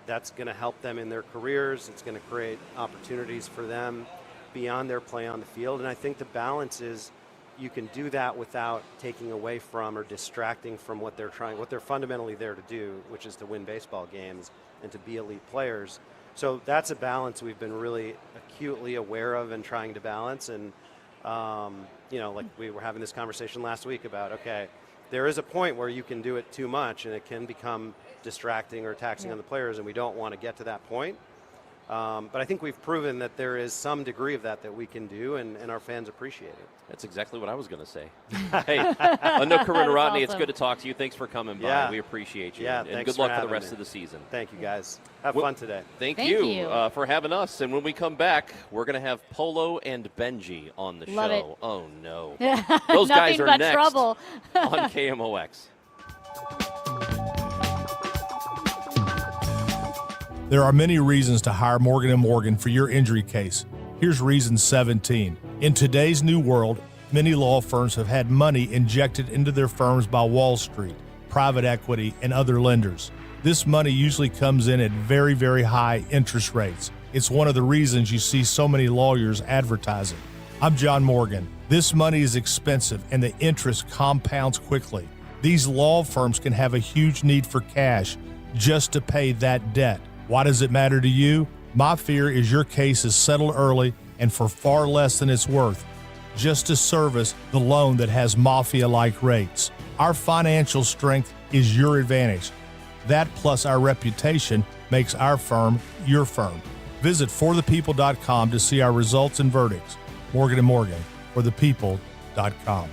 that's going to help them in their careers. It's going to create opportunities for them beyond their play on the field. And I think the balance is you can do that without taking away from or distracting from what they're fundamentally there to do, which is to win baseball games and to be elite players. So that's a balance we've been really acutely aware of and trying to balance. And, we were having this conversation last week about, okay, there is a point where you can do it too much and it can become distracting or taxing on the players, and we don't want to get to that point. But I think we've proven that there is some degree of that we can do, and our fans appreciate it. That's exactly what I was going to say. Hey, Anouk, Corinne, Rodney, It's good to talk to you. Thanks for coming by. Yeah. We appreciate you. Yeah, and good luck for the rest of the season. Thank you, guys. Have fun today. Thank you. For having us. And when we come back, we're going to have Polo and Benji on the Love show. it. Oh, no. Those guys are next trouble. on KMOX. There are many reasons to hire Morgan & Morgan for your injury case. Here's reason 17. In today's new world, many law firms have had money injected into their firms by Wall Street, private equity, and other lenders. This money usually comes in at very, very high interest rates. It's one of the reasons you see so many lawyers advertising. I'm John Morgan. This money is expensive and the interest compounds quickly. These law firms can have a huge need for cash just to pay that debt. Why does it matter to you? My fear is your case is settled early and for far less than it's worth, just to service the loan that has mafia-like rates. Our financial strength is your advantage. That plus our reputation makes our firm your firm. Visit forthepeople.com to see our results and verdicts. Morgan & Morgan, forthepeople.com.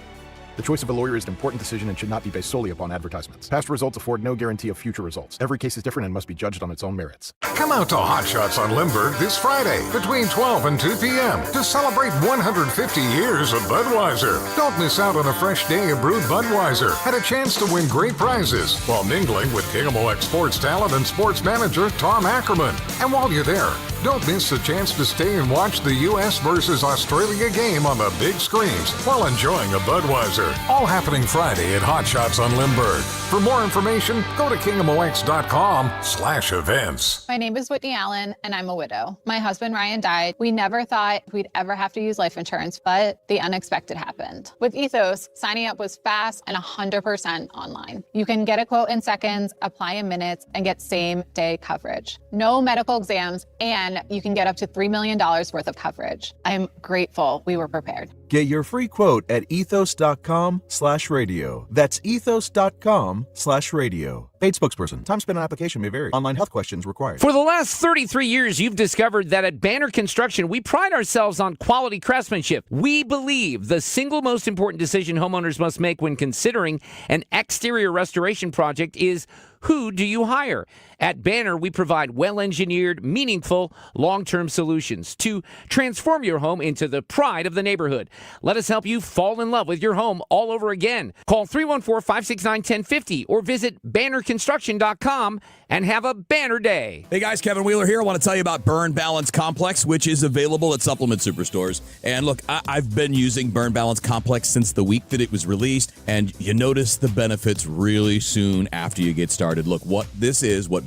The choice of a lawyer is an important decision and should not be based solely upon advertisements. Past results afford no guarantee of future results. Every case is different and must be judged on its own merits. Come out to Hot Shots on Lindbergh this Friday between 12 and 2 p.m. to celebrate 150 years of Budweiser. Don't miss out on a fresh day of brewed Budweiser and a chance to win great prizes while mingling with KMOX sports talent and sports manager Tom Ackerman. And while you're there, don't miss the chance to stay and watch the U.S. versus Australia game on the big screens while enjoying a Budweiser. All happening Friday at Hot Shots on Lindbergh. For more information, go to KMOX.com/events. My name is Whitney Allen, and I'm a widow. My husband, Ryan, died. We never thought we'd ever have to use life insurance, but the unexpected happened. With Ethos, signing up was fast and 100% online. You can get a quote in seconds, apply in minutes, and get same-day coverage. No medical exams, and you can get up to $3 million worth of coverage. I'm grateful we were prepared. Get your free quote at ethos.com/radio. That's ethos.com/radio. Paid spokesperson. Time spent on application may vary. Online health questions required. For the last 33 years, you've discovered that at Banner Construction, we pride ourselves on quality craftsmanship. We believe the single most important decision homeowners must make when considering an exterior restoration project is, who do you hire? At Banner, we provide well-engineered, meaningful, long-term solutions to transform your home into the pride of the neighborhood. Let us help you fall in love with your home all over again. Call 314-569-1050 or visit bannerconstruction.com and have a banner day. Hey guys, Kevin Wheeler here. I want to tell you about Burn Balance Complex, which is available at supplement superstores. And look, I've been using Burn Balance Complex since the week that it was released, and you notice the benefits really soon after you get started. Look, what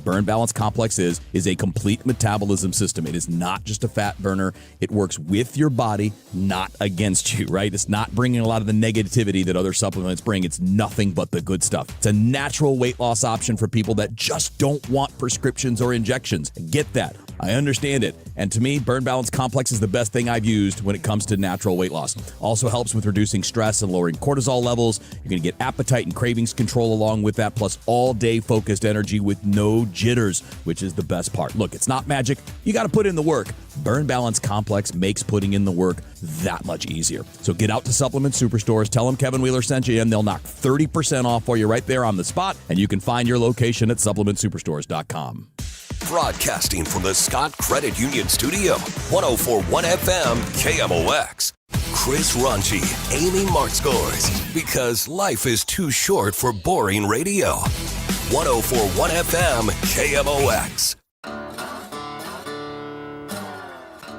Burn Balance Complex is a complete metabolism system. It is not just a fat burner. It works with your body, not against you, right? It's not bringing a lot of the negativity that other supplements bring. It's nothing but the good stuff. It's a natural weight loss option for people that just don't want prescriptions or injections. Get that. I understand it. And to me, Burn Balance Complex is the best thing I've used when it comes to natural weight loss. Also helps with reducing stress and lowering cortisol levels. You're going to get appetite and cravings control along with that, plus all-day focused energy with no jitters, which is the best part. Look, it's not magic. You got to put in the work. Burn Balance Complex makes putting in the work that much easier. So get out to supplement superstores, tell them Kevin Wheeler sent you, and they'll knock 30% off for you right there on the spot, and you can find your location at supplementsuperstores.com. Broadcasting from the Scott Credit Union Studio, 104.1 FM KMOX. Chris Ranchi, Amy Marksgores, because life is too short for boring radio. 104.1 FM KMOX.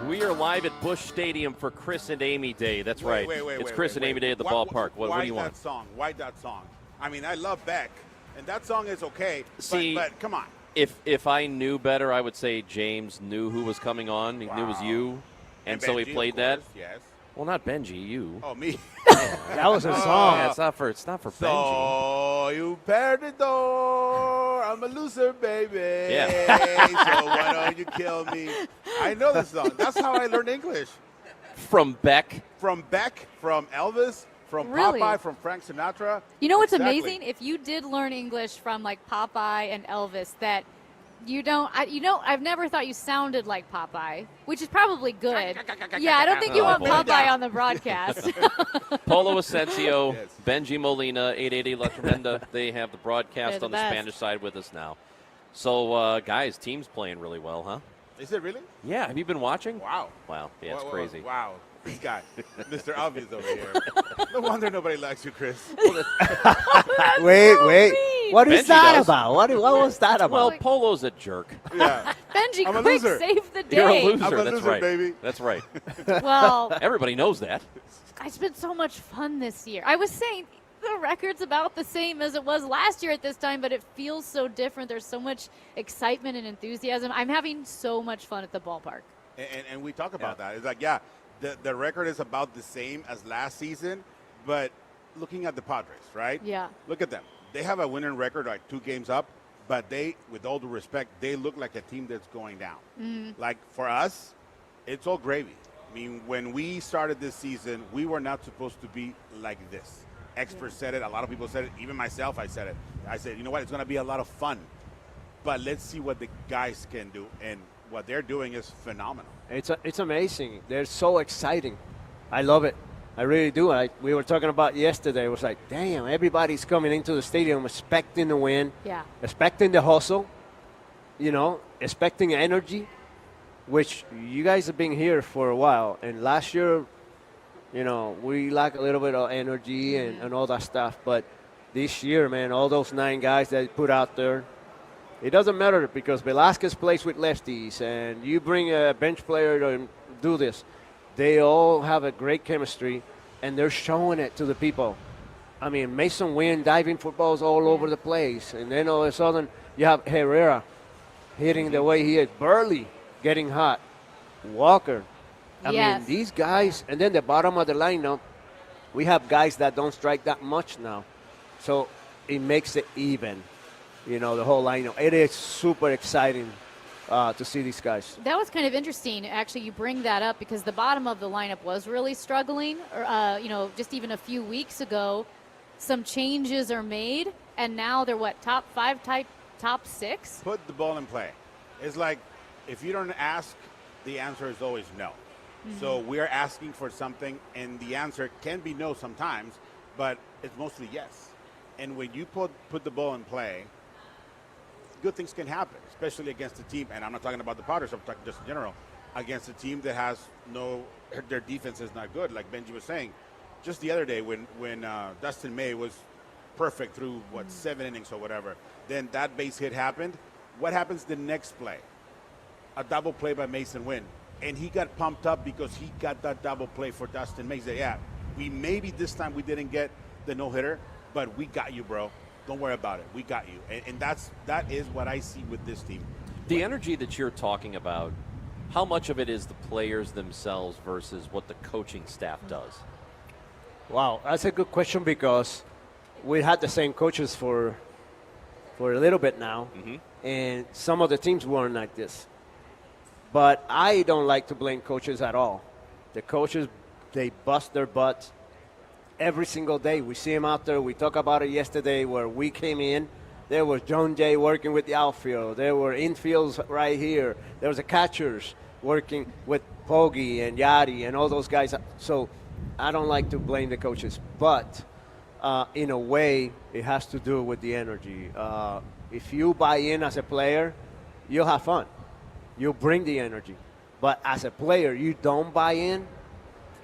We are live at Busch Stadium for Chris and Amy Day. That's right. It's Chris and Amy Day at the ballpark. What do you want? Why that song? I mean, I love Beck, and that song is okay. See, but come on. If I knew better, I would say James knew who was coming on. He knew it was you, and so he Benji, played that. Yes. Well, not Benji, you. Oh, me. That was a song. Yeah, it's not for Benji. So you pared the door. I'm a loser, baby. Yeah. So why don't you kill me? I know this song. That's how I learned English. From Beck. From Elvis. From Really? Popeye, from Frank Sinatra. You know what's Exactly. amazing? If you did learn English from like Popeye and Elvis, that you don't. I've never thought you sounded like Popeye, which is probably good. Yeah, I don't think you Oh, want boy. Popeye on the broadcast. Polo Asensio, Benji Molina, 880 La Tremenda. They have the broadcast They're the on the best. Spanish side with us now. So, guys, team's playing really well, huh? Is it really? Yeah. Have you been watching? Wow. Wow. Yeah, it's Whoa, crazy. Wow. This guy, Mr. Obvious over here. No wonder nobody likes you, Chris. Wait. What is Benji that does. about? What was that about? Well, Polo's a jerk. Yeah. Benji, I'm a quick, loser. save the day. You're a loser. I'm a That's loser, right. baby. That's right. Well, Everybody knows that. it's been so much fun this year. I was saying the record's about the same as it was last year at this time, but it feels so different. There's so much excitement and enthusiasm. I'm having so much fun at the ballpark. And we talk about that. It's like, the record is about the same as last season, but looking at the Padres, right? Yeah. Look at them. They have a winning record, like 2 games up, but they, with all due respect, they look like a team that's going down. Mhm. Like, for us, it's all gravy. I mean, when we started this season, we were not supposed to be like this. Experts said it. A lot of people said it. Even myself, I said it. I said, you know what? It's going to be a lot of fun. But let's see what the guys can do. And what they're doing is phenomenal. It's amazing. They're so exciting. I love it. I really do. We were talking about yesterday. It was like, damn, everybody's coming into the stadium expecting to win, Yeah. expecting the hustle, expecting energy, which you guys have been here for a while. And last year, we lack a little bit of energy and all that stuff. But this year, man, all those 9 guys that you put out there, it doesn't matter because Velasquez plays with lefties, and you bring a bench player to do this. They all have a great chemistry, and they're showing it to the people. I mean, Mason Wynn diving footballs all over the place, and then all of a sudden you have Herrera hitting the way he is, Burley getting hot, Walker. I mean, these guys, and then the bottom of the lineup, we have guys that don't strike that much now. So it makes it even, the whole lineup. It is super exciting to see these guys. That was kind of interesting. Actually, you bring that up because the bottom of the lineup was really struggling. Just even a few weeks ago, some changes are made, and now they're top 5, top 6? Put the ball in play. It's like if you don't ask, the answer is always no. Mm-hmm. So we're asking for something, and the answer can be no sometimes, but it's mostly yes. And when you put the ball in play, good things can happen, especially against a team, and I'm not talking about the Padres, I'm talking just in general, against a team that has their defense is not good, like Benji was saying. Just the other day when Dustin May was perfect through, 7 innings or whatever, then that base hit happened. What happens the next play? A double play by Mason Wynn. And he got pumped up because he got that double play for Dustin May. He said, yeah, maybe this time we didn't get the no-hitter, but we got you, bro. Don't worry about it. We got you. And that is what I see with this team. The energy that you're talking about, how much of it is the players themselves versus what the coaching staff does? Wow, that's a good question because we had the same coaches for a little bit now, and some of the teams weren't like this. But I don't like to blame coaches at all. The coaches, they bust their butts every single day. We see them out there. We talked about it yesterday where we came in. There was John Jay working with the outfield. There were infields right here. There was the catchers working with Poggi and Yadi and all those guys. So I don't like to blame the coaches. But in a way, it has to do with the energy. If you buy in as a player, you'll have fun. You bring the energy. But as a player, you don't buy in,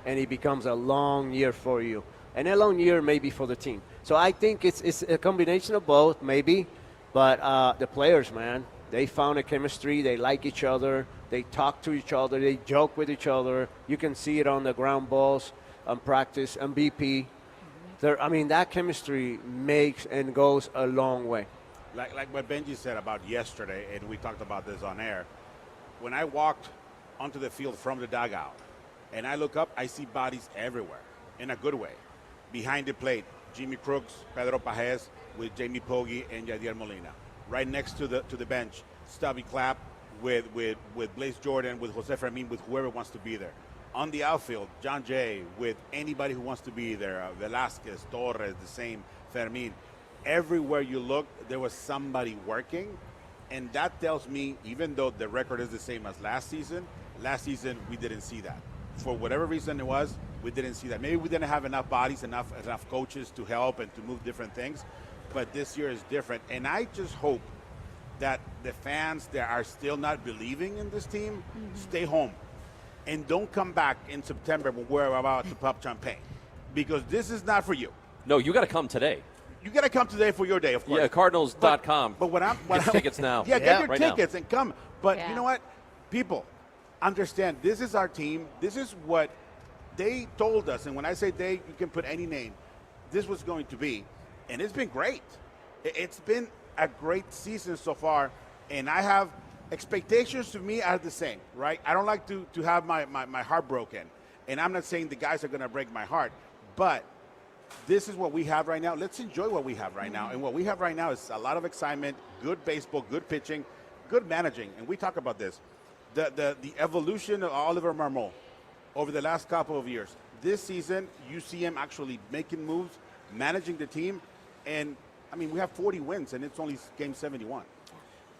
and it becomes a long year for you. And a long year maybe for the team. So I think it's a combination of both, maybe. But the players, man, they found a chemistry. They like each other. They talk to each other. They joke with each other. You can see it on the ground balls, on practice, on BP. That chemistry makes and goes a long way. Like what Benji said about yesterday, and we talked about this on air. When I walked onto the field from the dugout and I look up, I see bodies everywhere in a good way. Behind the plate, Jimmy Crooks, Pedro Pajes with Jamie Poggi and Yadier Molina. Right next to the bench, Stubby Clapp with Blaze Jordan, with Jose Fermin, with whoever wants to be there. On the outfield, John Jay with anybody who wants to be there. Velasquez, Torres, the same, Fermin. Everywhere you look, there was somebody working. And that tells me, even though the record is the same as last season we didn't see that. For whatever reason it was, we didn't see that. Maybe we didn't have enough bodies, enough coaches to help and to move different things. But this year is different. And I just hope that the fans that are still not believing in this team stay home. And don't come back in September when we're about to pop champagne. Because this is not for you. No, you got to come today. You got to come today for your day, of course. Yeah, Cardinals.com. But get tickets now. Yeah, get your right tickets now. and come. But you know what? People, understand, this is our team. This is what they told us. And when I say they, you can put any name. This was going to be. And it's been great. It's been a great season so far. And I have expectations to me are the same, right? I don't like to have my heart broken. And I'm not saying the guys are going to break my heart. But this is what we have right now. Let's enjoy what we have right now. And what we have right now is a lot of excitement, good baseball, good pitching, good managing. And we talk about this. The evolution of Oliver Marmol over the last couple of years. This season, you see him actually making moves, managing the team. And, we have 40 wins, and it's only game 71.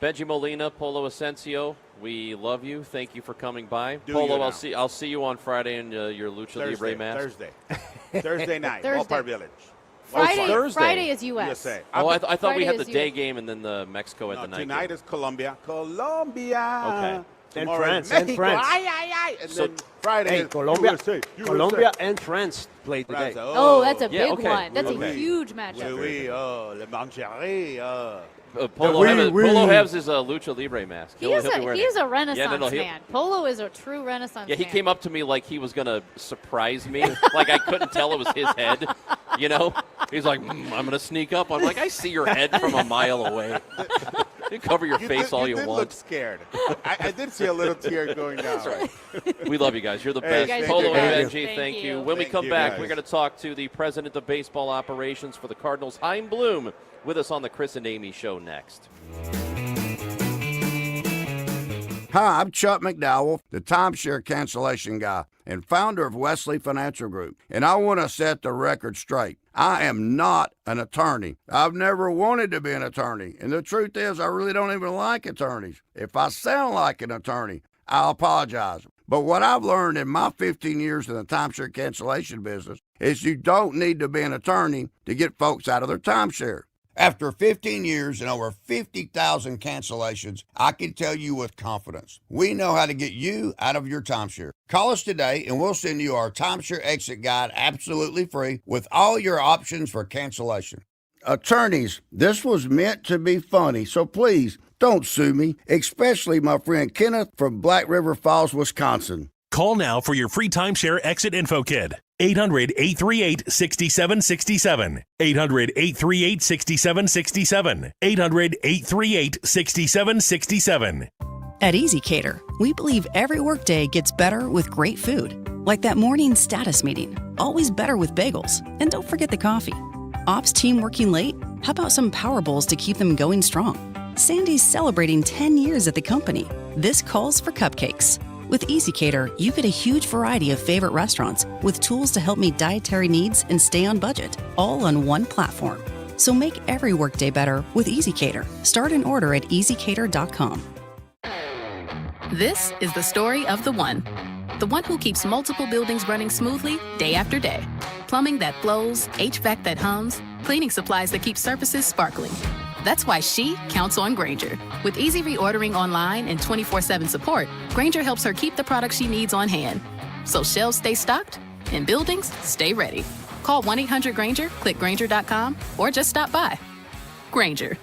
Benji Molina, Polo Asensio, we love you. Thank you for coming by. Polo, I'll see you on Friday in your Lucha Libre mask. Thursday night, Ballpark Village. Friday is U.S. USA. Oh, I thought we had the Friday day is game and then the Mexico at the night tonight game. is Colombia. Okay. And Tomorrow France. is Mexico. And then Friday is Colombia. USA. Colombia and France played today. Oh, that's a big one. That's a huge matchup. Le Mancherie. Polo has his Lucha Libre mask. He is a Renaissance man. Polo is a true Renaissance man. Yeah, he came up to me like he was going to surprise me. Like I couldn't tell it was his head, He's like, I'm going to sneak up. I'm like, I see your head from a mile away. You cover your face all you want. You look scared. I did see a little tear going down. That's right. We love you guys. You're the best. Polo and Benji, thank you. When we come back, we're going to talk to the president of baseball operations for the Cardinals, Chaim Bloom, with us on the Chris and Amy Show next. Hi, I'm Chuck McDowell, the timeshare cancellation guy and founder of Wesley Financial Group, and I want to set the record straight. I am not an attorney. I've never wanted to be an attorney, and the truth is I really don't even like attorneys. If I sound like an attorney, I'll apologize. But what I've learned in my 15 years in the timeshare cancellation business is you don't need to be an attorney to get folks out of their timeshare. After 15 years and over 50,000 cancellations, I can tell you with confidence, we know how to get you out of your timeshare. Call us today and we'll send you our timeshare exit guide absolutely free with all your options for cancellation. Attorneys, this was meant to be funny, so please don't sue me, especially my friend Kenneth from Black River Falls, Wisconsin. Call now for your free timeshare exit info kit. 800-838-6767. 800-838-6767. 800-838-6767. At EasyCater, we believe every workday gets better with great food. Like that morning status meeting, always better with bagels. And don't forget the coffee. Ops team working late? How about some Power Bowls to keep them going strong? Sandy's celebrating 10 years at the company. This calls for cupcakes. With EasyCater, you get a huge variety of favorite restaurants with tools to help meet dietary needs and stay on budget, all on one platform. So make every workday better with EasyCater. Start an order at easycater.com. This is the story of the one who keeps multiple buildings running smoothly day after day. Plumbing that flows, HVAC that hums, cleaning supplies that keep surfaces sparkling. That's why she counts on Grainger. With easy reordering online and 24/7 support, Grainger helps her keep the products she needs on hand. So shelves stay stocked and buildings stay ready. Call 1-800-GRAINGER, click Grainger.com, or just stop by. Grainger,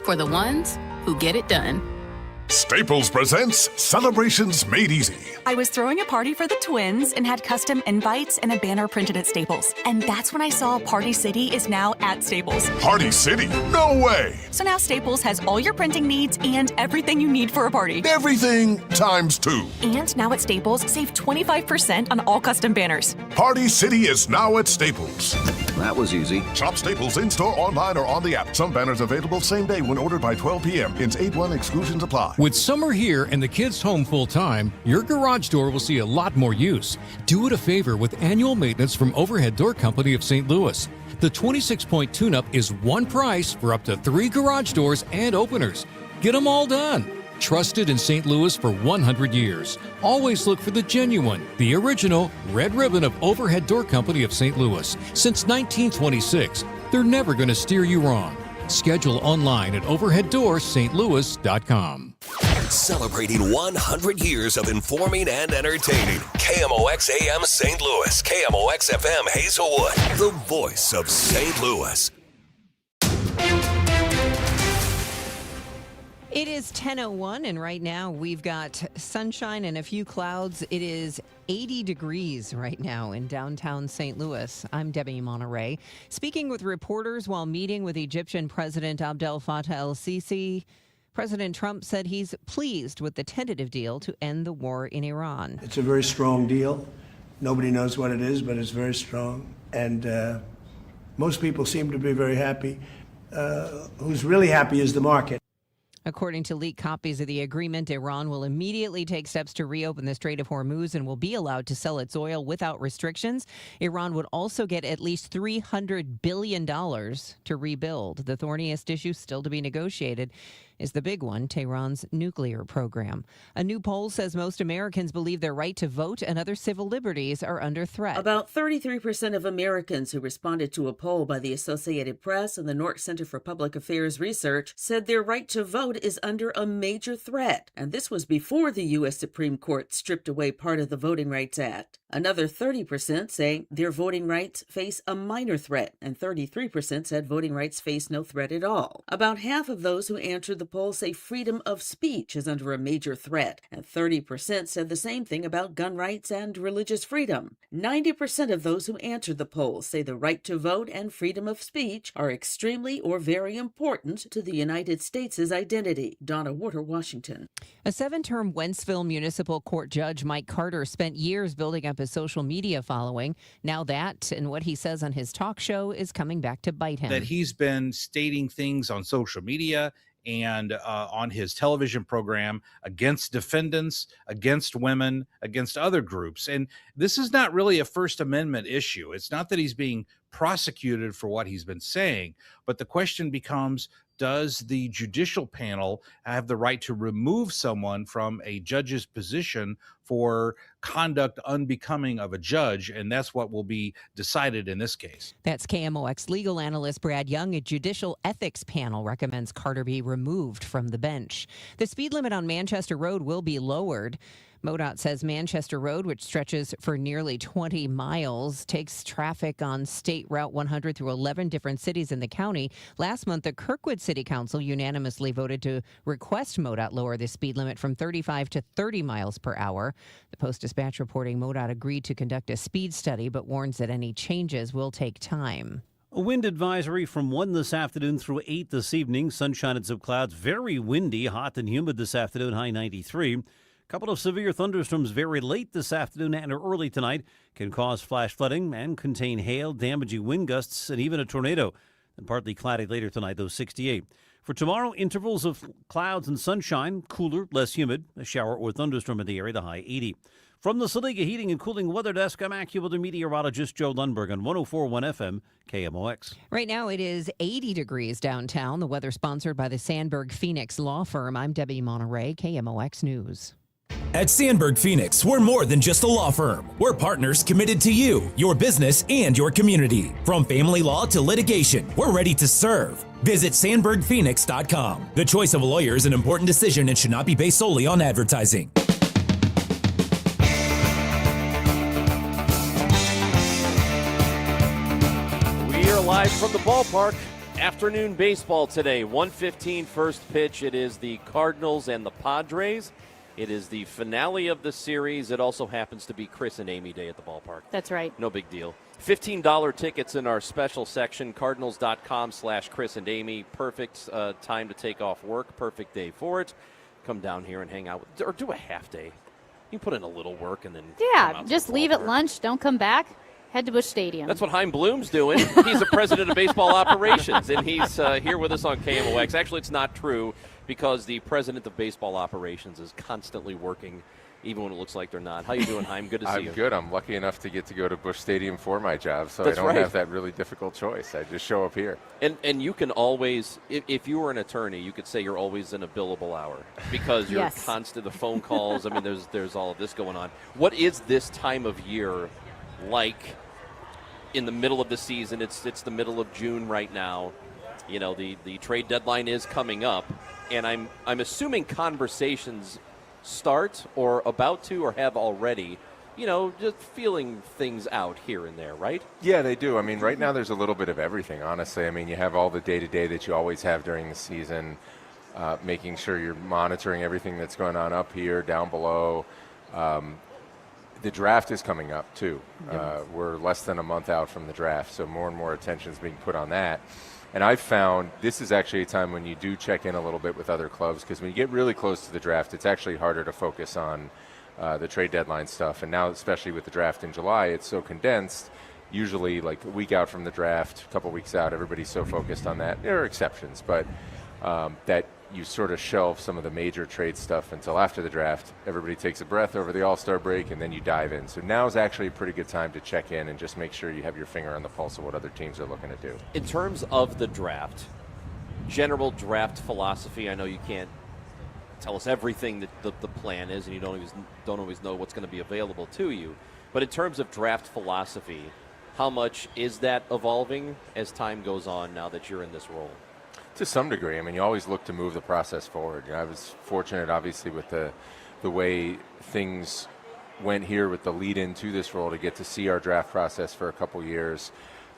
for the ones who get it done. Staples presents Celebrations Made Easy. I was throwing a party for the twins and had custom invites and a banner printed at Staples. And that's when I saw Party City is now at Staples. Party City? No way! So now Staples has all your printing needs and everything you need for a party. Everything times 2. And now at Staples, save 25% on all custom banners. Party City is now at Staples. That was easy. Shop Staples in-store, online, or on the app. Some banners available same day when ordered by 12 p.m. Hence 8-1 exclusions apply. With summer here and the kids home full-time, your garage door will see a lot more use. Do it a favor with annual maintenance from Overhead Door Company of St. Louis. The 26-point tune-up is one price for up to 3 garage doors and openers. Get them all done. Trusted in St. Louis for 100 years. Always look for the genuine, the original Red Ribbon of Overhead Door Company of St. Louis. Since 1926, they're never going to steer you wrong. Schedule online at overheaddoorsstlouis.com. Celebrating 100 years of informing and entertaining. KMOX AM St. Louis, KMOX FM Hazelwood, the voice of St. Louis. It is 10:01, and right now we've got sunshine and a few clouds. It is 80 degrees right now in downtown St. Louis. I'm Debbie Monterey. Speaking with reporters while meeting with Egyptian President Abdel Fattah el-Sisi, President Trump said he's pleased with the tentative deal to end the war in Iran. It's a very strong deal. Nobody knows what it is, but it's very strong. And most people seem to be very happy. Who's really happy is the market. According to leaked copies of the agreement, Iran will immediately take steps to reopen the Strait of Hormuz and will be allowed to sell its oil without restrictions. Iran would also get at least $300 billion to rebuild. The thorniest issue still to be negotiated is the big one, Tehran's nuclear program. A new poll says most Americans believe their right to vote and other civil liberties are under threat. About 33% of Americans who responded to a poll by the Associated Press and the North Center for Public Affairs Research said their right to vote is under a major threat. And this was before the U.S. Supreme Court stripped away part of the Voting Rights Act. Another 30% say their voting rights face a minor threat, and 33% said voting rights face no threat at all. About half of those who answered the poll say freedom of speech is under a major threat, and 30% said the same thing about gun rights and religious freedom. 90% of those who answered the poll say the right to vote and freedom of speech are extremely or very important to the United States' identity. Donna Warder, Washington. A 7-term Wentzville Municipal Court judge, Mike Carter, spent years building up his social media following. Now that and what he says on his talk show is coming back to bite him. That he's been stating things on social media and on his television program against defendants, against women, against other groups. And this is not really a First Amendment issue. It's not that he's being prosecuted for what he's been saying, but the question becomes, does the judicial panel have the right to remove someone from a judge's position for conduct unbecoming of a judge? And that's what will be decided in this case. That's KMOX legal analyst Brad Young. A judicial ethics panel recommends Carter be removed from the bench. The speed limit on Manchester Road will be lowered. MoDOT says Manchester Road, which stretches for nearly 20 miles, takes traffic on State Route 100 through 11 different cities in the county. Last month, the Kirkwood City Council unanimously voted to request MoDOT lower the speed limit from 35 to 30 miles per hour. The Post-Dispatch reporting MoDOT agreed to conduct a speed study, but warns that any changes will take time. A wind advisory from 1 this afternoon through 8 this evening. Sunshine and some clouds. Very windy, hot and humid this afternoon, high 93. Couple of severe thunderstorms very late this afternoon and early tonight can cause flash flooding and contain hail, damaging wind gusts, and even a tornado. And partly cloudy later tonight, though 68. For tomorrow, intervals of clouds and sunshine, cooler, less humid, a shower or thunderstorm in the area, the high 80. From the Saliga Heating and Cooling Weather Desk, I'm AccuWeather meteorologist Joe Lundberg on 104.1 FM KMOX. Right now it is 80 degrees downtown. The weather sponsored by the Sandberg Phoenix Law Firm. I'm Debbie Monterey, KMOX News. At Sandberg Phoenix, we're more than just a law firm. We're partners committed to you, your business, and your community. From family law to litigation, we're ready to serve. Visit sandbergphoenix.com. The choice of a lawyer is an important decision and should not be based solely on advertising. We are live from the ballpark. Afternoon baseball today. 1:15 first pitch. It is the Cardinals and the Padres. It is the finale of the series. It also happens to be Chris and Amy Day at the ballpark. That's right. No big deal. $15 tickets in our special section, cardinals.com/Chris and Amy. Perfect time to take off work. Perfect day for it. Come down here and hang out with, or do a half day. You can put in a little work and then Just leave at lunch. Don't come back. Head to Busch Stadium. That's what Chaim Bloom's doing. He's the president of baseball operations, and he's here with us on KMOX. Actually, it's not true, because the president of baseball operations is constantly working, even when it looks like they're not. How you doing, Chaim? Good to see you. I'm good. I'm lucky enough to get to go to Busch Stadium for my job, so That's I don't right. have that really difficult choice. I just show up here. And you can always, if you were an attorney, you could say you're always in a billable hour, because you're Yes. constant, the phone calls. I mean, there's all of this going on. What is this time of year like in the middle of the season? It's the middle of June right now. You know, the trade deadline is coming up, and I'm assuming conversations start or about to or have already, you know, just feeling things out here and there, right? Yeah, they do. I mean, right now there's a little bit of everything, honestly. I mean, you have all the day-to-day that you always have during the season, making sure you're monitoring everything that's going on up here, down below. The draft is coming up, too. We're less than a month out from the draft, so more and more attention is being put on that. And I've found this is actually a time when you do check in a little bit with other clubs, because when you get really close to the draft, it's actually harder to focus on the trade deadline stuff. And now, especially with the draft in July, it's so condensed. Usually, like a week out from the draft, a couple weeks out, everybody's so focused on that. There are exceptions, but that you sort of shelve some of the major trade stuff until after the draft. Everybody takes a breath over the All-Star break, and then you dive in. So now is actually a pretty good time to check in and just make sure you have your finger on the pulse of what other teams are looking to do. In terms of the draft, general draft philosophy, I know you can't tell us everything that the plan is, and you don't always know what's going to be available to you. But in terms of draft philosophy, how much is that evolving as time goes on now that you're in this role? To some degree. I mean, you always look to move the process forward. You know, I was fortunate, obviously, with the way things went here with the lead in to this role, to get to see our draft process for a couple years.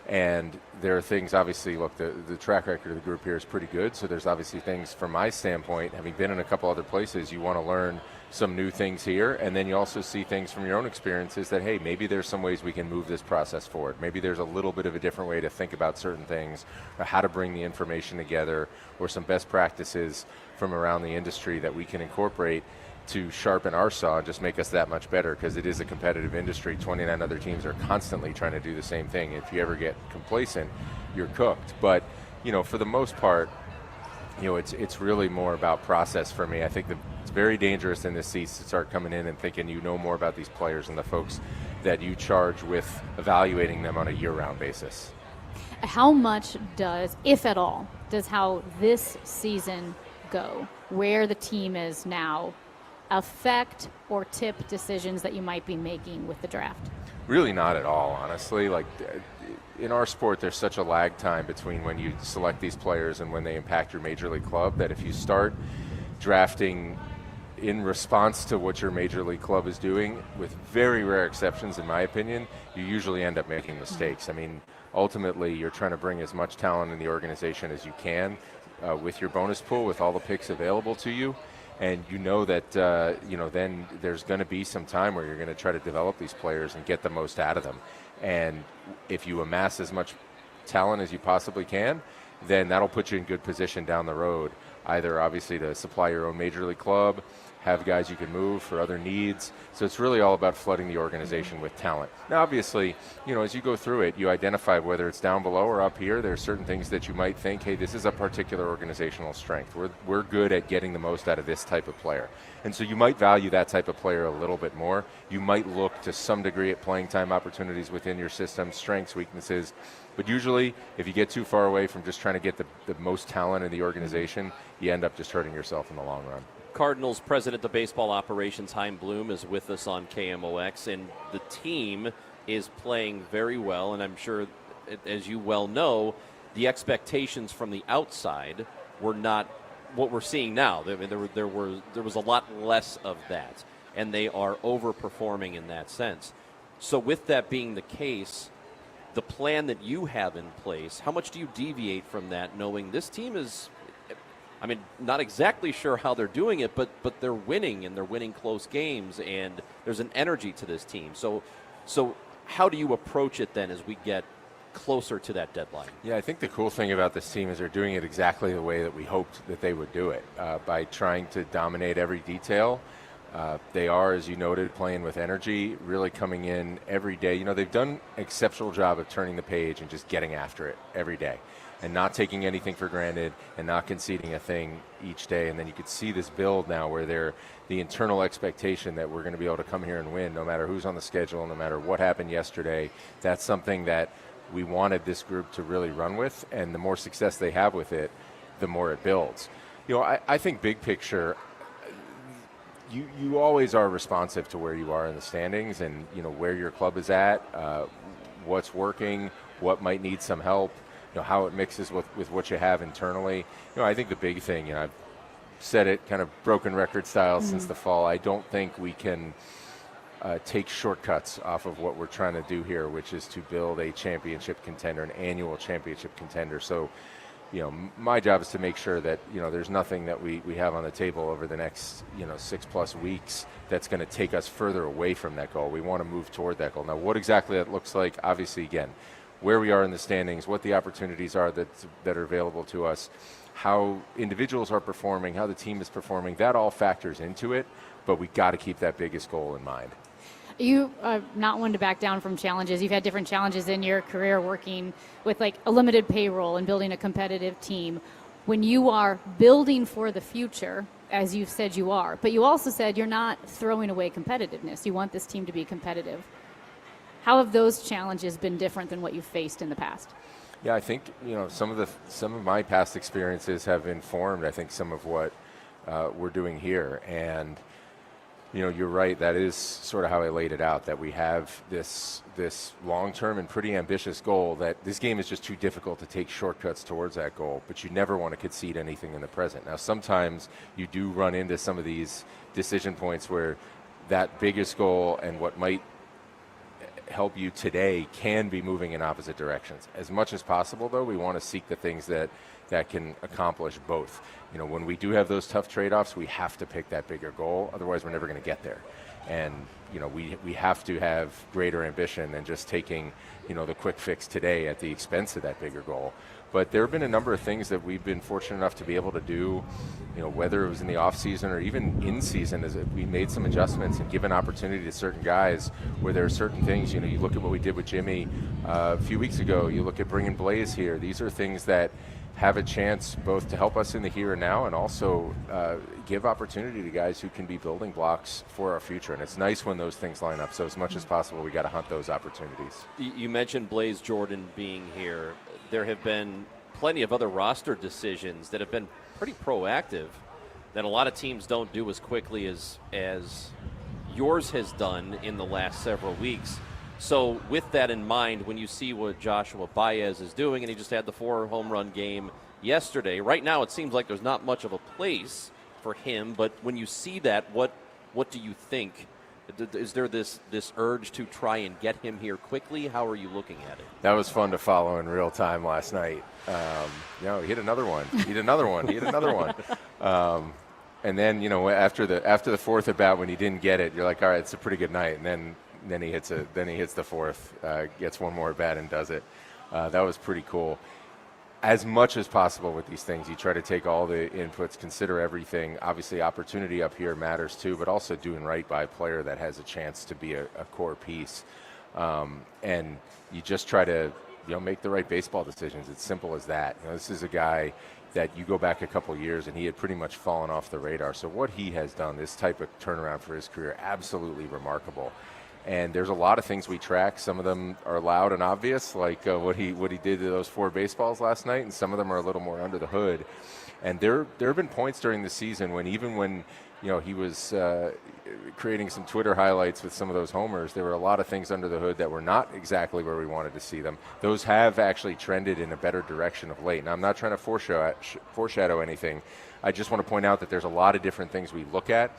And there are things, obviously, look, the track record of the group here is pretty good. So there's obviously things from my standpoint, having been in a couple other places, you want to learn some new things here. And then you also see things from your own experiences that, hey, maybe there's some ways we can move this process forward. Maybe there's a little bit of a different way to think about certain things, or how to bring the information together, or some best practices from around the industry that we can incorporate to sharpen our saw and just make us that much better, because it is a competitive industry. 29 other teams are constantly trying to do the same thing. If you ever get complacent, you're cooked. But, you know, for the most part, you know, it's really more about process for me. I think that it's very dangerous in this seat to start coming in and thinking you know more about these players and the folks that you charge with evaluating them on a year-round basis. How much does, if at all, does how this season go, where the team is now, affect or tip decisions that you might be making with the draft? Really not at all, honestly. Like, in our sport, there's such a lag time between when you select these players and when they impact your major league club that if you start drafting in response to what your major league club is doing, with very rare exceptions, in my opinion, you usually end up making mistakes. I mean, ultimately, you're trying to bring as much talent in the organization as you can with your bonus pool, with all the picks available to you. And you know that, then there's going to be some time where you're going to try to develop these players and get the most out of them. And if you amass as much talent as you possibly can, then that'll put you in good position down the road, either obviously to supply your own major league club, have guys you can move for other needs. So it's really all about flooding the organization with talent. Now, obviously, as you go through it, you identify whether it's down below or up here. There are certain things that you might think, hey, this is a particular organizational strength. We're good at getting the most out of this type of player. And so you might value that type of player a little bit more. You might look to some degree at playing time opportunities within your system, strengths, weaknesses. But usually, if you get too far away from just trying to get the most talent in the organization, you end up just hurting yourself in the long run. Cardinals president of baseball operations, Chaim Bloom, is with us on KMOX, and the team is playing very well. And I'm sure, as you well know, the expectations from the outside were not what we're seeing now. I mean, there was a lot less of that, and they are overperforming in that sense. So with that being the case, the plan that you have in place, how much do you deviate from that, knowing this team is, I mean, not exactly sure how they're doing it, but they're winning, and they're winning close games, and there's an energy to this team. So how do you approach it then as we get closer to that deadline? Yeah, I think the cool thing about this team is they're doing it exactly the way that we hoped that they would do it, by trying to dominate every detail. They are, as you noted, playing with energy, really coming in every day. They've done an exceptional job of turning the page and just getting after it every day and not taking anything for granted and not conceding a thing each day. And then you could see this build now where the internal expectation that we're going to be able to come here and win no matter who's on the schedule, no matter what happened yesterday. That's something that we wanted this group to really run with, and the more success they have with it, the more it builds. I think big picture, you always are responsive to where you are in the standings and where your club is at, what's working, what might need some help, how it mixes with what you have internally. I think the big thing, I've said it kind of broken record style since the fall, I don't think we can take shortcuts off of what we're trying to do here, which is to build a championship contender, an annual championship contender. So my job is to make sure that, there's nothing that we have on the table over the next, 6+ weeks that's going to take us further away from that goal. We want to move toward that goal. Now, what exactly that looks like, obviously, again, where we are in the standings, what the opportunities are that are available to us, how individuals are performing, how the team is performing, that all factors into it, but we got to keep that biggest goal in mind. You are not one to back down from challenges. You've had different challenges in your career working with like a limited payroll and building a competitive team. When you are building for the future, as you've said you are, but you also said you're not throwing away competitiveness. You want this team to be competitive. How have those challenges been different than what you've faced in the past? Yeah, I think, some of my past experiences have informed, I think, some of what we're doing here. And you're right. That is sort of how I laid it out, that we have this long-term and pretty ambitious goal, that this game is just too difficult to take shortcuts towards that goal, but you never want to concede anything in the present. Now, sometimes you do run into some of these decision points where that biggest goal and what might help you today can be moving in opposite directions. As much as possible, though, we want to seek the things that can accomplish both. When we do have those tough trade-offs, we have to pick that bigger goal. Otherwise, we're never going to get there. And, we have to have greater ambition than just taking, the quick fix today at the expense of that bigger goal. But there have been a number of things that we've been fortunate enough to be able to do, whether it was in the off season or even in season, as we made some adjustments and given opportunity to certain guys where there are certain things, you look at what we did with Jimmy a few weeks ago, you look at bringing Blaze here. These are things that have a chance both to help us in the here and now and also give opportunity to guys who can be building blocks for our future. And it's nice when those things line up. So as much as possible, we got to hunt those opportunities. You mentioned Blaze Jordan being here. there have been plenty of other roster decisions that have been pretty proactive that a lot of teams don't do as quickly as yours has done in the last several weeks. So with that in mind, when you see what Joshua Baez is doing, and he just had the 4-home-run game yesterday, right now it seems like there's not much of a place for him, but when you see that, what do you think? Is there this urge to try and get him here quickly? How are you looking at it? That was fun to follow in real time last night. He hit another one. He hit another one. He hit another one. And then, after the fourth at bat when he didn't get it, you're like, all right, it's a pretty good night. And then he hits the fourth, gets one more at bat and does it. That was pretty cool. As much as possible with these things, you try to take all the inputs, consider everything. Obviously, opportunity up here matters too, but also doing right by a player that has a chance to be a core piece. And you just try to, make the right baseball decisions. It's simple as that. This is a guy that you go back a couple years and he had pretty much fallen off the radar. So what he has done, this type of turnaround for his career, absolutely remarkable. And there's a lot of things we track. Some of them are loud and obvious, like what he did to those 4 baseballs last night, and some of them are a little more under the hood. And there have been points during the season when he was creating some Twitter highlights with some of those homers, there were a lot of things under the hood that were not exactly where we wanted to see them. Those have actually trended in a better direction of late. Now, I'm not trying to foreshadow anything. I just want to point out that there's a lot of different things we look at,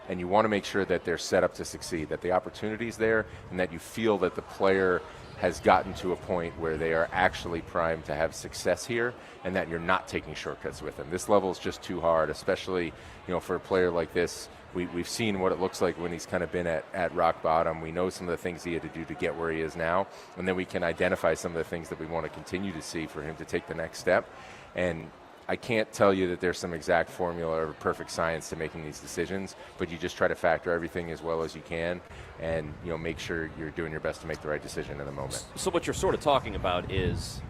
and you want to make sure that they're set up to succeed, that the opportunity's there, and that you feel that the player has gotten to a point where they are actually primed to have success here, and that you're not taking shortcuts with them. This level is just too hard, especially for a player like this. We've seen what it looks like when he's kind of been at rock bottom. We know some of the things he had to do to get where he is now, and then we can identify some of the things that we want to continue to see for him to take the next step. And I can't tell you that there's some exact formula or perfect science to making these decisions, but you just try to factor everything as well as you can and make sure you're doing your best to make the right decision in the moment. So what you're sort of talking about is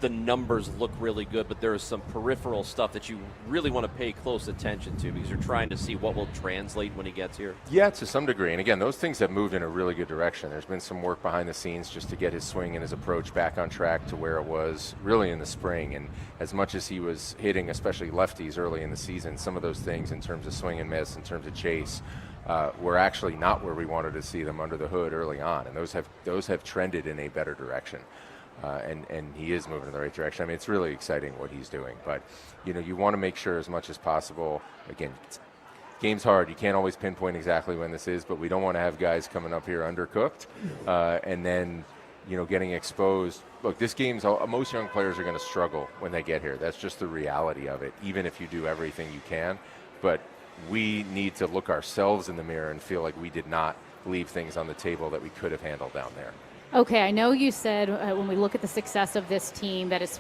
the numbers look really good, but there is some peripheral stuff that you really want to pay close attention to because you're trying to see what will translate when he gets here. Yeah, to some degree. And again, those things have moved in a really good direction. There's been some work behind the scenes just to get his swing and his approach back on track to where it was really in the spring. And as much as he was hitting, especially lefties early in the season, some of those things in terms of swing and miss, in terms of chase, were actually not where we wanted to see them under the hood early on. And those have trended in a better direction. And he is moving in the right direction. I mean, it's really exciting what he's doing. But, you want to make sure as much as possible. Again, game's hard. You can't always pinpoint exactly when this is, but we don't want to have guys coming up here undercooked and then, getting exposed. Look, this game's most young players are going to struggle when they get here. That's just the reality of it, even if you do everything you can. But we need to look ourselves in the mirror and feel like we did not leave things on the table that we could have handled down there. Okay, I know you said when we look at the success of this team that it's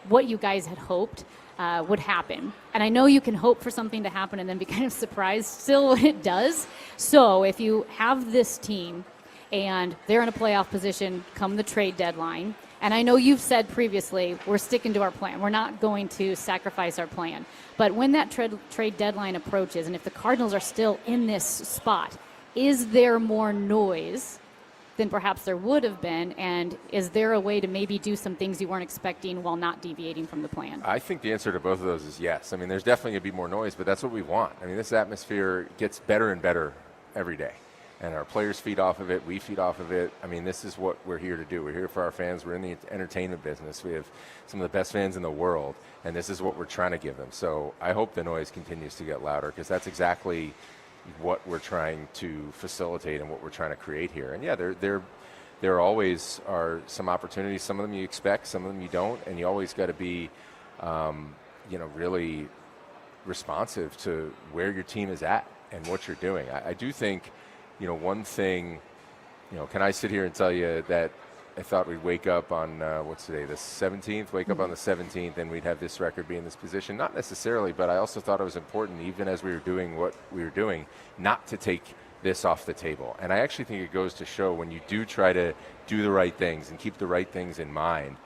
what you guys had hoped would happen. And I know you can hope for something to happen and then be kind of surprised still when it does. So if you have this team and they're in a playoff position come the trade deadline, and I know you've said previously we're sticking to our plan. We're not going to sacrifice our plan. But when that trade deadline approaches and if the Cardinals are still in this spot, is there more noise than perhaps there would have been, and is there a way to maybe do some things you weren't expecting while not deviating from the plan? I think the answer to both of those is yes. I mean, there's definitely going to be more noise, but that's what we want. I mean, this atmosphere gets better and better every day, and our players feed off of it, we feed off of it. I mean, this is what we're here to do. We're here for our fans. We're in the entertainment business. We have some of the best fans in the world, and this is what we're trying to give them. So I hope the noise continues to get louder, because that's exactly what we're trying to facilitate and what we're trying to create here. And yeah, there always are some opportunities. Some of them you expect, some of them you don't, and you always got to be, really responsive to where your team is at and what you're doing. I do think, one thing, can I sit here and tell you that I thought we'd wake up on, what's today, the 17th? Wake up on the 17th and we'd have this record be in this position? Not necessarily, but I also thought it was important, even as we were doing what we were doing, not to take this off the table. And I actually think it goes to show when you do try to do the right things and keep the right things in mind,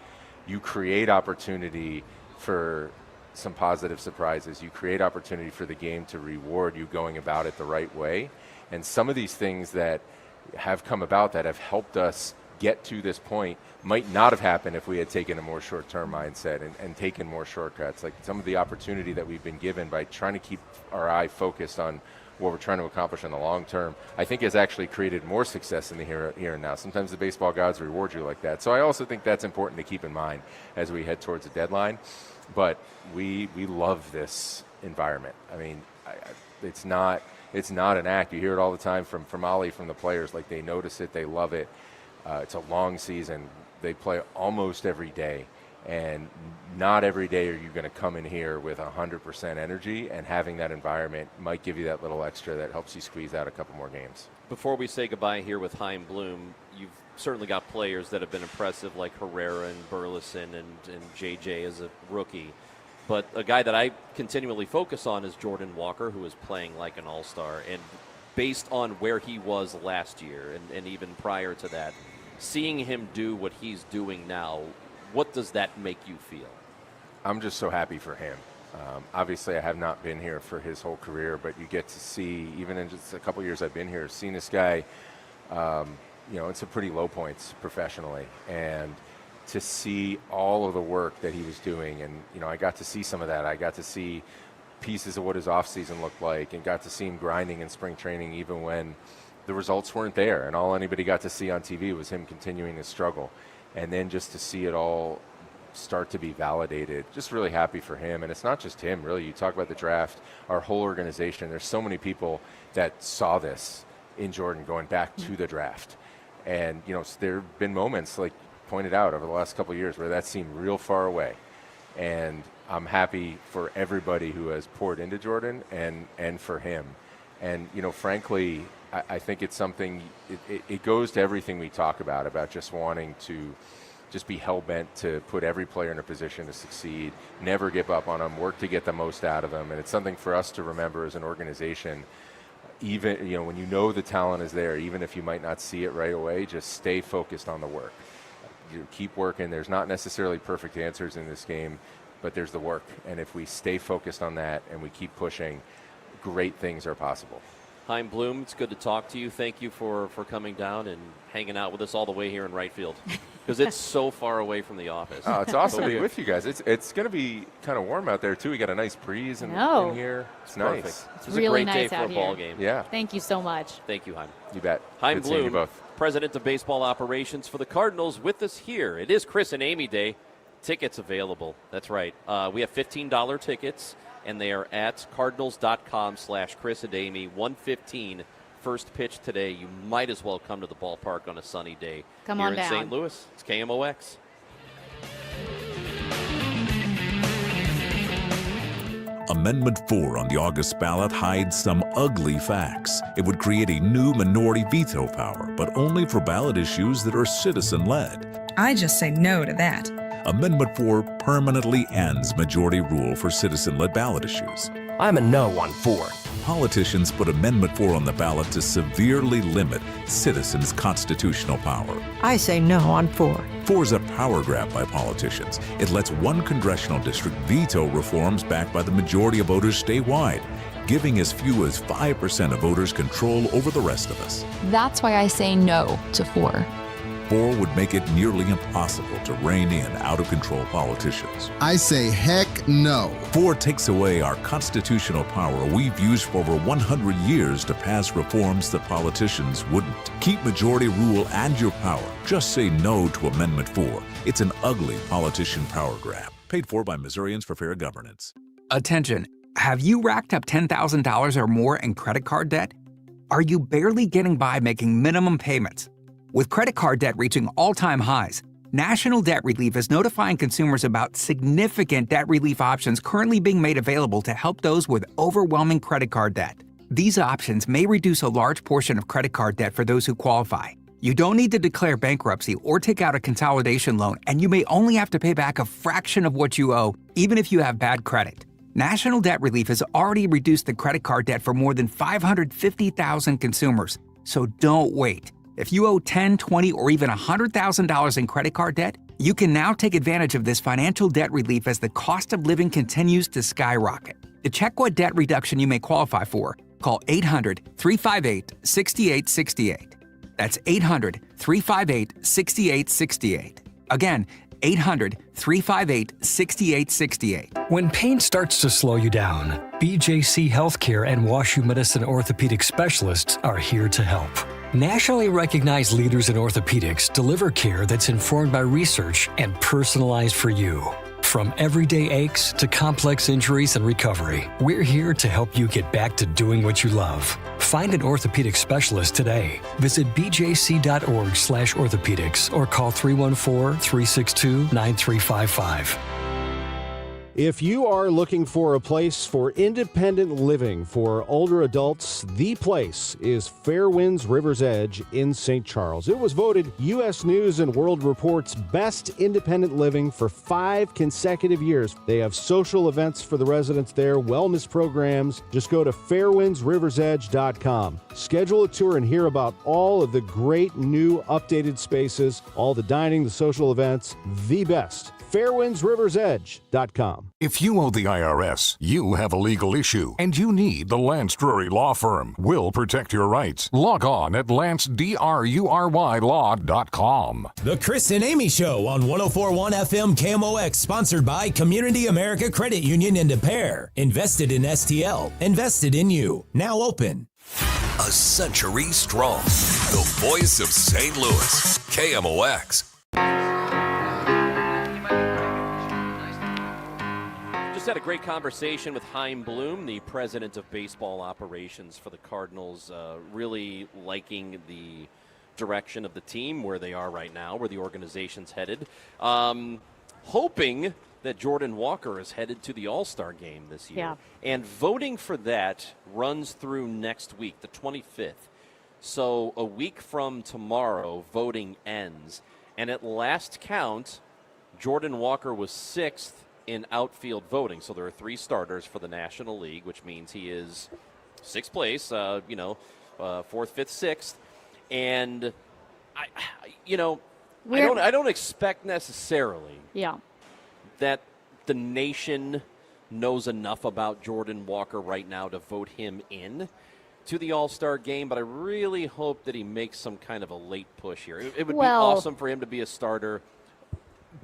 you create opportunity for some positive surprises. You create opportunity for the game to reward you going about it the right way. And some of these things that have come about that have helped us get to this point might not have happened if we had taken a more short-term mindset and taken more shortcuts. Like some of the opportunity that we've been given by trying to keep our eye focused on what we're trying to accomplish in the long term, I think has actually created more success in the here and now. Sometimes the baseball gods reward you like that. So I also think that's important to keep in mind as we head towards the deadline. But we love this environment. I mean, it's not an act. You hear it all the time from Ali, from the players. Like, they notice it, they love it. It's a long season. They play almost every day, and not every day are you going to come in here with 100% energy, and having that environment might give you that little extra that helps you squeeze out a couple more games. Before we say goodbye here with Chaim Bloom, you've certainly got players that have been impressive like Herrera and Burleson and JJ as a rookie. But a guy that I continually focus on is Jordan Walker, who is playing like an all-star. And based on where he was last year and even prior to that, seeing him do what he's doing now, what does that make you feel? I'm just so happy for him. Obviously, I have not been here for his whole career, but you get to see, even in just a couple years I've been here, seeing this guy, it's a pretty low points professionally. And to see all of the work that he was doing, and, I got to see some of that. I got to see pieces of what his offseason looked like, and got to see him grinding in spring training even when the results weren't there, and all anybody got to see on TV was him continuing to struggle. And then just to see it all start to be validated, just really happy for him. And it's not just him, really. You talk about the draft, our whole organization, there's so many people that saw this in Jordan going back to the draft. And, there have been moments, like pointed out, over the last couple of years where that seemed real far away. And I'm happy for everybody who has poured into Jordan and for him. And, frankly, I think it's something, it goes to everything we talk about just wanting to just be hell-bent to put every player in a position to succeed, never give up on them, work to get the most out of them. And it's something for us to remember as an organization. Even, when you know the talent is there, even if you might not see it right away, just stay focused on the work. You keep working. There's not necessarily perfect answers in this game, but there's the work. And if we stay focused on that and we keep pushing, great things are possible. Chaim Bloom, it's good to talk to you. Thank you for coming down and hanging out with us all the way here in right field, because it's so far away from the office. Oh, it's awesome to be with you guys. It's going to be kind of warm out there, too. We got a nice breeze in here. It's nice. Perfect. It's really a great nice day out for a here. ball game. Yeah. Thank you so much. Thank you, Chaim. You bet. Chaim Good seeing you Bloom, both. President of Baseball Operations for the Cardinals, with us here. It is Chris and Amy Day. Tickets available. That's right. We have $15 tickets, and they are at cardinals.com/Chris and Amy. 1:15 first pitch today. You might as well come to the ballpark on a sunny day. Come here on in down. St. Louis. It's KMOX. Amendment 4 on the August ballot hides some ugly facts. It would create a new minority veto power, but only for ballot issues that are citizen-led. I just say no to that. Amendment 4 permanently ends majority rule for citizen-led ballot issues. I'm a no on 4. Politicians put Amendment 4 on the ballot to severely limit citizens' constitutional power. I say no on 4. 4 is a power grab by politicians. It lets one congressional district veto reforms backed by the majority of voters statewide, giving as few as 5% of voters control over the rest of us. That's why I say no to 4. 4 would make it nearly impossible to rein in out-of-control politicians. I say heck no. 4 takes away our constitutional power we've used for over 100 years to pass reforms that politicians wouldn't. Keep majority rule and your power. Just say no to Amendment 4. It's an ugly politician power grab. Paid for by Missourians for Fair Governance. Attention. Have you racked up $10,000 or more in credit card debt? Are you barely getting by making minimum payments? With credit card debt reaching all-time highs, National Debt Relief is notifying consumers about significant debt relief options currently being made available to help those with overwhelming credit card debt. These options may reduce a large portion of credit card debt for those who qualify. You don't need to declare bankruptcy or take out a consolidation loan, and you may only have to pay back a fraction of what you owe, even if you have bad credit. National Debt Relief has already reduced the credit card debt for more than 550,000 consumers, so don't wait. If you owe $10,000, $20,000, or even $100,000 in credit card debt, you can now take advantage of this financial debt relief as the cost of living continues to skyrocket. To check what debt reduction you may qualify for, call 800-358-6868. That's 800-358-6868. Again, 800-358-6868. When pain starts to slow you down, BJC Healthcare and WashU Medicine orthopedic specialists are here to help. Nationally recognized leaders in orthopedics deliver care that's informed by research and personalized for you. From everyday aches to complex injuries and recovery, we're here to help you get back to doing what you love. Find an orthopedic specialist today. Visit bjc.org/orthopedics or call 314-362-9355. If you are looking for a place for independent living for older adults, the place is Fairwinds River's Edge in St. Charles. It was voted U.S. News and World Report's best independent living for 5 consecutive years. They have social events for the residents there, wellness programs. Just go to fairwindsriversedge.com. Schedule a tour and hear about all of the great new updated spaces, all the dining, the social events, the best. fairwindsriversedge.com. If you owe the IRS, you have a legal issue, and you need the Lance Drury Law Firm. We'll protect your rights. Log on at lancedrurylaw.com. The Chris and Amy Show on 104.1 FM KMOX, sponsored by Community America Credit Union in Des Peres. Invested in STL. Invested in you. Now open. A century strong. The voice of St. Louis. KMOX. Just had a great conversation with Chaim Bloom, the president of baseball operations for the Cardinals, really liking the direction of the team, where they are right now, where the organization's headed. Hoping that Jordan Walker is headed to the All-Star game this year. Yeah. And voting for that runs through next week, the 25th. So a week from tomorrow, voting ends. And at last count, Jordan Walker was 6th in outfield voting. So there are 3 starters for the National League, which means he is 6th place, 4th, 5th, 6th. And, I don't expect necessarily that the nation knows enough about Jordan Walker right now to vote him in to the All-Star game, but I really hope that he makes some kind of a late push here. It would be awesome for him to be a starter.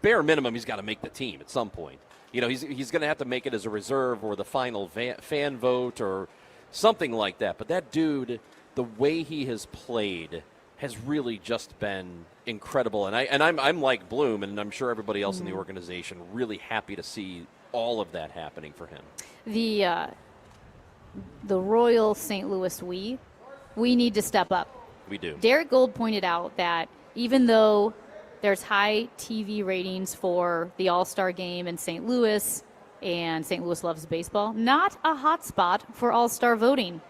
Bare minimum, he's got to make the team at some point. He's going to have to make it as a reserve or the final fan vote or something like that. But that dude, the way he has played, has really just been incredible. And I'm like Bloom, and I'm sure everybody else in the organization really happy to see all of that happening for him. The Royal St. Louis we need to step up. We do. Derek Gold pointed out that even though there's high TV ratings for the All-Star game in St. Louis, and St. Louis loves baseball, not a hot spot for All-Star voting,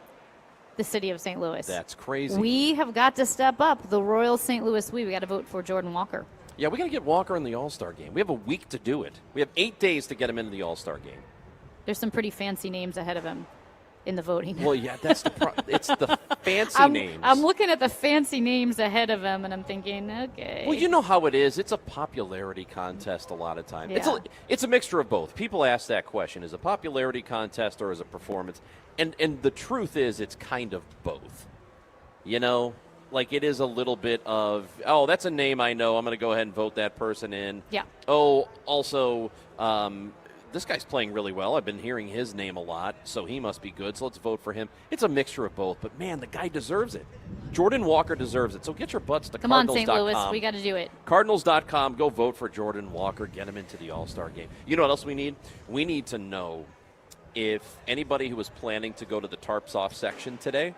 the city of St. Louis. That's crazy. We have got to step up. The Royal St. Louis we got to vote for Jordan Walker. Yeah, we got to get Walker in the All-Star game. We have a week to do it. We have 8 days to get him into the All-Star game. There's some pretty fancy names ahead of him in the voting. Well, yeah, that's it's the fancy names. I'm looking at the fancy names ahead of him, and I'm thinking, okay. Well, you know how it is. It's a popularity contest a lot of times. Yeah. It's a mixture of both. People ask that question, is it a popularity contest or is it performance? And the truth is it's kind of both. Like it is a little bit of, that's a name I know. I'm going to go ahead and vote that person in. Yeah. Oh, also, this guy's playing really well. I've been hearing his name a lot, so he must be good. So let's vote for him. It's a mixture of both, but man, the guy deserves it. Jordan Walker deserves it. So get your butts to Cardinals.com. Come on, St. Louis. We got to do it. Cardinals.com. Go vote for Jordan Walker. Get him into the All-Star game. You know what else we need? We need to know if anybody who was planning to go to the Tarps Off section today,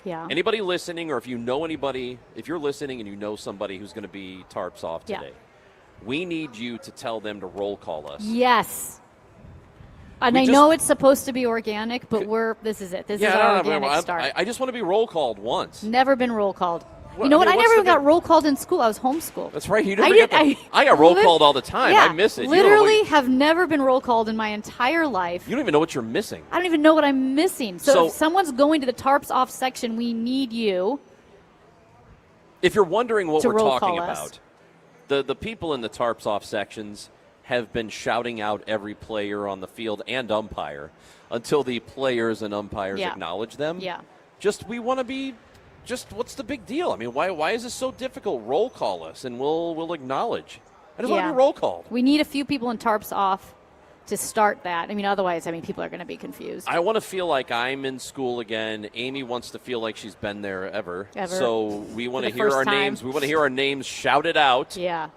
anybody listening, or if you know anybody, if you're listening and you know somebody who's going to be Tarps Off today, we need you to tell them to roll call us. Yes. And I know it's supposed to be organic, but this is it. This is our organic start. I just want to be roll called once. Never been roll called. You know what? I never even got roll called in school. I was homeschooled. That's right. I got roll called all the time. Yeah, I miss it. Literally have never been roll called in my entire life. You don't even know what you're missing. I don't even know what I'm missing. So if someone's going to the Tarps Off section, we need you. If you're wondering what we're talking about, the people in the Tarps Off sections have been shouting out every player on the field and umpire until the players and umpires acknowledge them. Yeah. We want to be just what's the big deal? I mean, why is this so difficult? Roll call us, and we'll acknowledge. I just want to be roll called. We need a few people in tarps off to start that. I mean, otherwise, people are going to be confused. I want to feel like I'm in school again. Amy wants to feel like she's been there ever. So we want to hear our names. We want to hear our names shouted out. Yeah.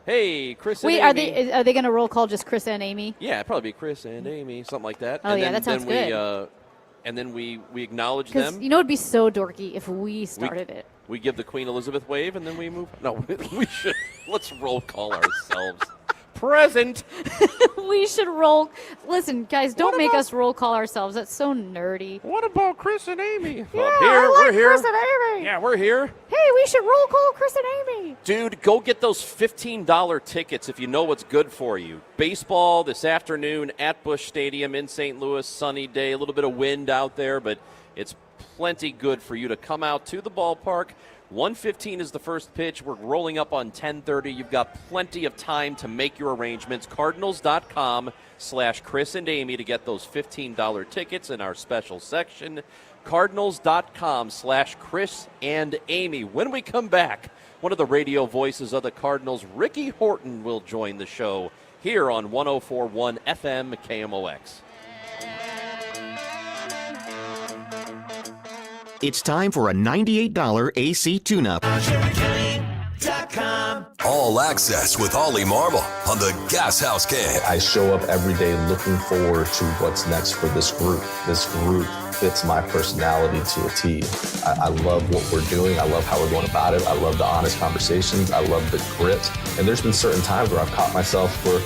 Hey, Chris Wait, and Amy. are they going to roll call just Chris and Amy? Yeah, it'd probably be Chris and Amy, something like that. Oh, and yeah, then, that sounds then good. And then we acknowledge Because them. you know it'd be so dorky if we started it. We give the Queen Elizabeth wave, and then we move. No, we should. Let's roll call ourselves. Present. We should roll. Listen, guys, don't make us roll call ourselves. That's so nerdy. What about Chris and Amy? Yeah, we're here. Chris and Amy. Yeah, we're here. Hey, we should roll call Chris and Amy. Dude, go get those $15 tickets if you know what's good for you. Baseball this afternoon at Busch Stadium in St. Louis. Sunny day, a little bit of wind out there, but it's plenty good for you to come out to the ballpark. 1:15 is the first pitch. We're rolling up on 10:30. You've got plenty of time to make your arrangements. Cardinals.com/Chris and Amy to get those $15 tickets in our special section. Cardinals.com/Chris and Amy. When we come back, one of the radio voices of the Cardinals, Ricky Horton, will join the show here on 104.1 FM KMOX. It's time for a $98 AC tune-up. All access with Ollie Marble on the Gas House Gang. I show up every day looking forward to what's next for this group. This group fits my personality to a T. I love what we're doing. I love how we're going about it. I love the honest conversations. I love the grit. And there's been certain times where I've caught myself where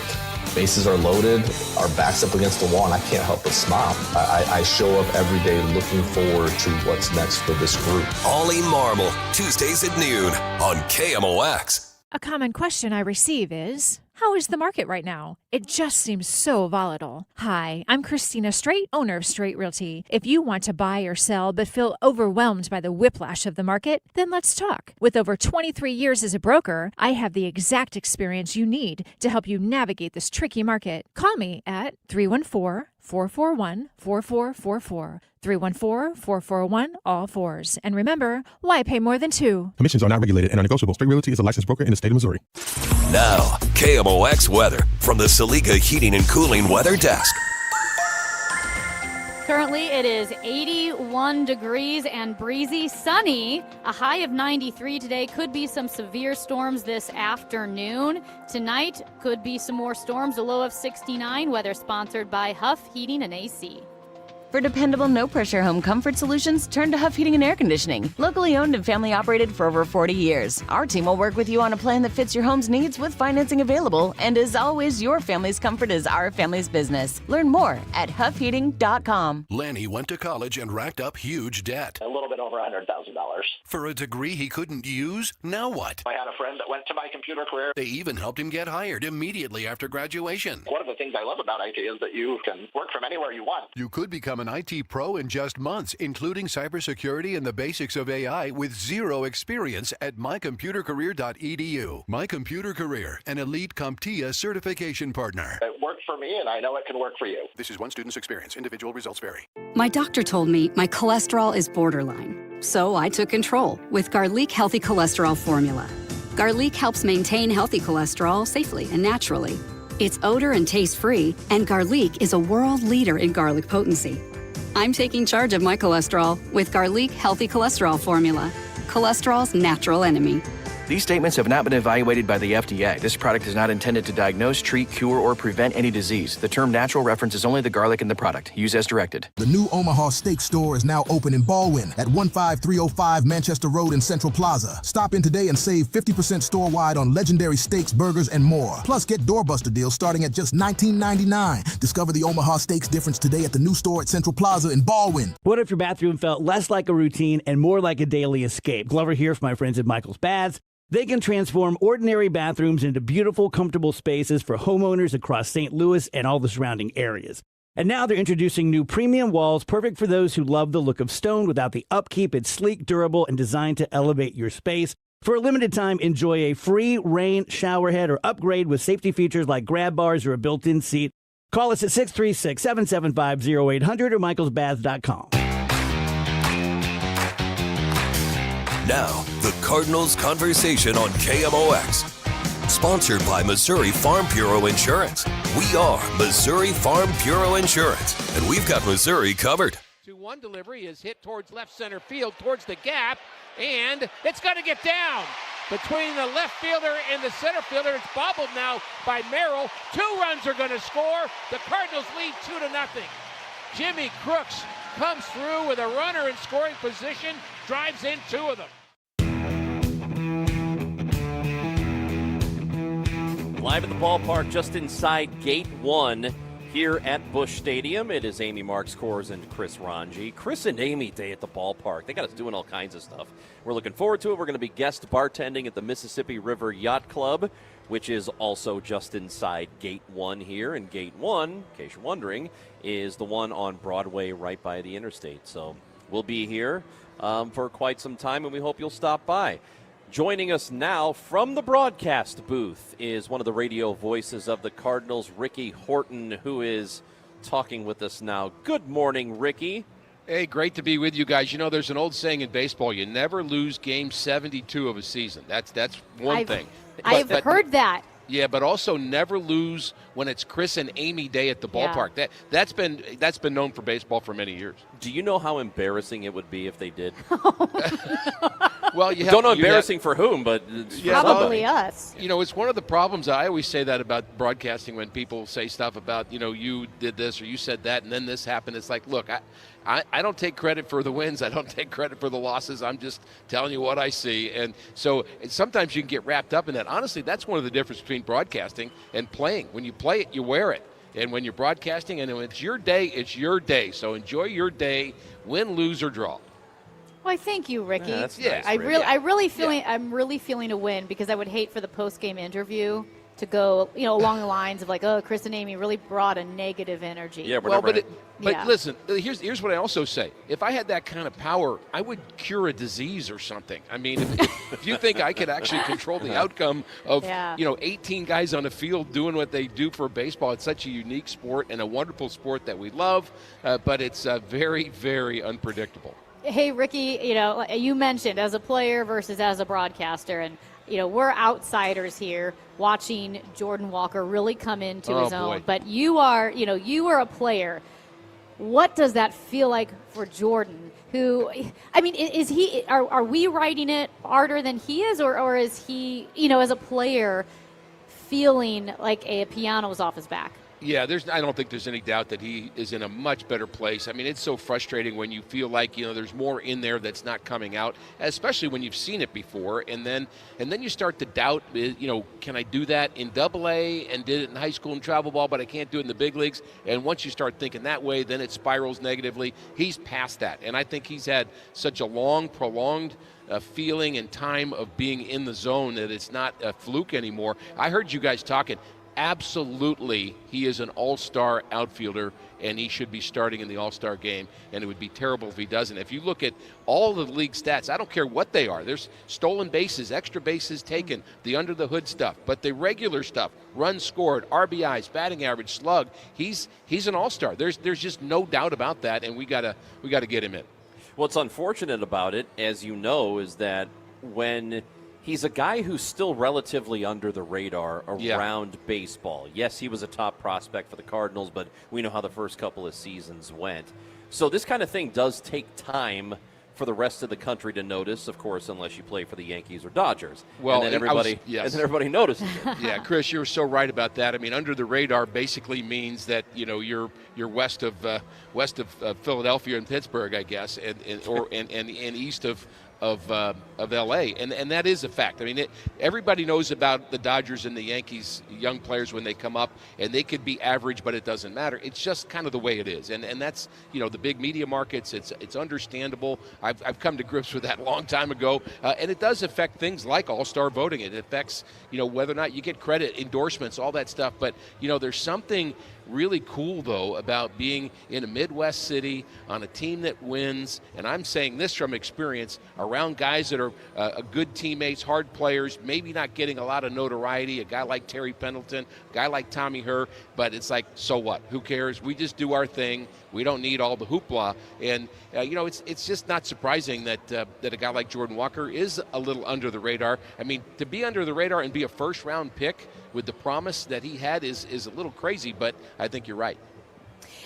bases are loaded, our back's up against the wall, and I can't help but smile. I show up every day looking forward to what's next for this group. Ollie Marble, Tuesdays at noon on KMOX. A common question I receive is, how is the market right now? It just seems so volatile. Hi, I'm Christina Straight, owner of Straight Realty. If you want to buy or sell but feel overwhelmed by the whiplash of the market, then let's talk. With over 23 years as a broker, I have the exact experience you need to help you navigate this tricky market. Call me at 314-441-4444. 314-441-all-4s. And remember, why pay more than two? Commissions are not regulated and are negotiable. Straight Realty is a licensed broker in the state of Missouri. Now, KMOX weather from the Saliga Heating and Cooling Weather Desk. Currently, it is 81 degrees and breezy, sunny. A high of 93 today. Could be some severe storms this afternoon. Tonight, could be some more storms. A low of 69. Weather sponsored by Huff Heating and AC. For dependable, no-pressure home comfort solutions, turn to Huff Heating and Air Conditioning. Locally owned and family-operated for over 40 years. Our team will work with you on a plan that fits your home's needs with financing available. And as always, your family's comfort is our family's business. Learn more at huffheating.com. Lanny went to college and racked up huge debt. A little bit over $100,000. For a degree he couldn't use, now what? I had a friend that went to my computer career. They even helped him get hired immediately after graduation. One of the things I love about IT is that you can work from anywhere you want. You could become an IT pro in just months, including cybersecurity and the basics of AI with zero experience at mycomputercareer.edu. My Computer Career, an elite CompTIA certification partner. It worked for me, and I know it can work for you. This is one student's experience. Individual results vary. My doctor told me my cholesterol is borderline, so I took control with Garlic Healthy Cholesterol Formula. Garlic helps maintain healthy cholesterol safely and naturally. It's odor and taste-free, and Garlic is a world leader in garlic potency. I'm taking charge of my cholesterol with Garlic Healthy Cholesterol Formula, cholesterol's natural enemy. These statements have not been evaluated by the FDA. This product is not intended to diagnose, treat, cure, or prevent any disease. The term natural references only the garlic in the product. Use as directed. The new Omaha Steak Store is now open in Baldwin at 15305 Manchester Road in Central Plaza. Stop in today and save 50% store-wide on legendary steaks, burgers, and more. Plus, get doorbuster deals starting at just $19.99. Discover the Omaha Steaks difference today at the new store at Central Plaza in Baldwin. What if your bathroom felt less like a routine and more like a daily escape? Glover here for my friends at Michael's Baths. They can transform ordinary bathrooms into beautiful, comfortable spaces for homeowners across St. Louis and all the surrounding areas. And now they're introducing new premium walls, perfect for those who love the look of stone without the upkeep. It's sleek, durable, and designed to elevate your space. For a limited time, enjoy a free rain shower head or upgrade with safety features like grab bars or a built-in seat. Call us at 636-775-0800 or michaelsbaths.com. Now, the Cardinals Conversation on KMOX. Sponsored by Missouri Farm Bureau Insurance. We are Missouri Farm Bureau Insurance, and we've got Missouri covered. 2-1 delivery is hit towards left center field, towards the gap, and it's going to get down. Between the left fielder and the center fielder, it's bobbled now by Merrill. 2 runs are going to score. The Cardinals lead 2-0. Jimmy Crooks comes through with a runner in scoring position, drives in 2 of them. Live at the ballpark just inside Gate 1 here at Busch Stadium. It is Amy Marks Kors and Chris Ranji. Chris and Amy Day at the ballpark. They got us doing all kinds of stuff. We're looking forward to it. We're going to be guest bartending at the Mississippi River Yacht Club, which is also just inside Gate 1 here. And Gate 1, in case you're wondering, is the one on Broadway right by the interstate. So we'll be here for quite some time, and we hope you'll stop by. Joining us now from the broadcast booth is one of the radio voices of the Cardinals, Ricky Horton, who is talking with us now. Good morning, Ricky. Hey, great to be with you guys. You know, there's an old saying in baseball, you never lose game 72 of a season. That's one thing. I've heard that. Yeah, but also never lose when it's Chris and Amy Day at the ballpark. Yeah. That's been known for baseball for many years. Do you know how embarrassing it would be if they did? Well, don't know embarrassing for whom, but probably us. You know, it's one of the problems. I always say that about broadcasting when people say stuff about, you know, you did this or you said that and then this happened. It's like, look, I don't take credit for the wins. I don't take credit for the losses. I'm just telling you what I see. And so sometimes you can get wrapped up in that. Honestly, that's one of the differences between broadcasting and playing. When you play it, you wear it. And when you're broadcasting and when it's your day, it's your day. So enjoy your day, win, lose, or draw. Why, thank you, Ricky. Yeah, that's nice, Ricky. I'm really feeling a win because I would hate for the post-game interview to go, you know, along the lines of like, oh, Chris and Amy really brought a negative energy. Yeah, but listen, here's what I also say. If I had that kind of power, I would cure a disease or something. I mean, if you think I could actually control the outcome of, 18 guys on the field doing what they do for baseball, it's such a unique sport and a wonderful sport that we love, but it's very, very unpredictable. Hey, Ricky, you know, you mentioned as a player versus as a broadcaster, and, you know, we're outsiders here watching Jordan Walker really come into his own. But you are a player. What does that feel like for Jordan? Who, I mean, is he? Are we writing it harder than he is, or is he, you know, as a player, feeling like a piano was off his back? Yeah, I don't think there's any doubt that he is in a much better place. I mean, it's so frustrating when you feel like, you know, there's more in there that's not coming out, especially when you've seen it before, and then you start to doubt, you know, can I do that in AA and did it in high school and travel ball, but I can't do it in the big leagues? And once you start thinking that way, then it spirals negatively. He's past that, and I think he's had such a long, prolonged feeling and time of being in the zone that it's not a fluke anymore. I heard you guys talking. Absolutely, he is an all-star outfielder, and he should be starting in the all-star game, and it would be terrible if he doesn't. If you look at all the league stats, I don't care what they are. There's stolen bases, extra bases taken, the under-the-hood stuff, but the regular stuff, runs scored, RBIs, batting average, slug, he's an all-star. There's just no doubt about that, and we gotta get him in. What's unfortunate about it, as you know, is that when he's a guy who's still relatively under the radar around baseball. Yes, he was a top prospect for the Cardinals, but we know how the first couple of seasons went. So this kind of thing does take time for the rest of the country to notice, of course, unless you play for the Yankees or Dodgers. Well, and then everybody notices it. Yeah, Chris, you're so right about that. I mean, under the radar basically means that, you know, you're west of Philadelphia and Pittsburgh, I guess, and east of L.A., and that is a fact. I mean, everybody knows about the Dodgers and the Yankees young players when they come up, and they could be average, but it doesn't matter. It's just kind of the way it is, and that's, you know, the big media markets. It's understandable. I've come to grips with that a long time ago, and it does affect things like all-star voting. It affects, you know, whether or not you get credit, endorsements, all that stuff. But, you know, there's something really cool, though, about being in a Midwest city on a team that wins, and I'm saying this from experience, a around guys that are good teammates, hard players, maybe not getting a lot of notoriety, a guy like Terry Pendleton, a guy like Tommy Herr, but it's like, so what? Who cares? We just do our thing. We don't need all the hoopla. And, it's just not surprising that a guy like Jordan Walker is a little under the radar. I mean, to be under the radar and be a first-round pick with the promise that he had is a little crazy, but I think you're right.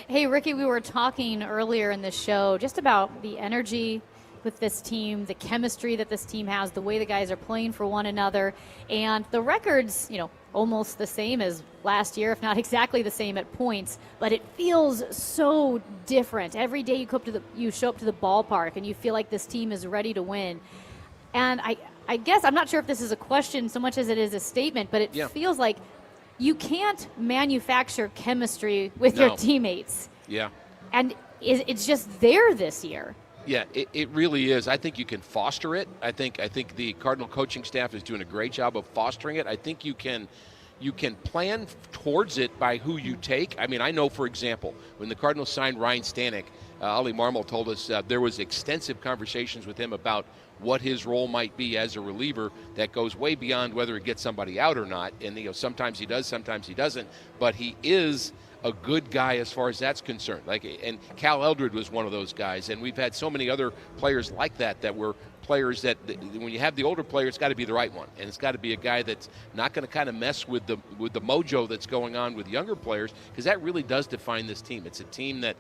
Hey, Ricky, we were talking earlier in the show just about the energy with this team, the chemistry that this team has, the way the guys are playing for one another, and the record's, almost the same as last year, if not exactly the same at points, but it feels so different. Every day you show up to the ballpark and you feel like this team is ready to win. And I guess I'm not sure if this is a question so much as it is a statement, but it feels like you can't manufacture chemistry with your teammates. Yeah. And it's just there this year. Yeah, it really is. I think you can foster it. I think the Cardinal coaching staff is doing a great job of fostering it. I think you can plan towards it by who you take. I mean, I know, for example, when the Cardinals signed Ryan Stanek, Ollie Marmol told us there was extensive conversations with him about what his role might be as a reliever that goes way beyond whether he gets somebody out or not. And, sometimes he does, sometimes he doesn't. But he is a good guy as far as that's concerned. And Cal Eldred was one of those guys. And we've had so many other players like that were players that when you have the older player, it's got to be the right one. And it's got to be a guy that's not going to kind of mess with the mojo that's going on with younger players, because that really does define this team. It's a team that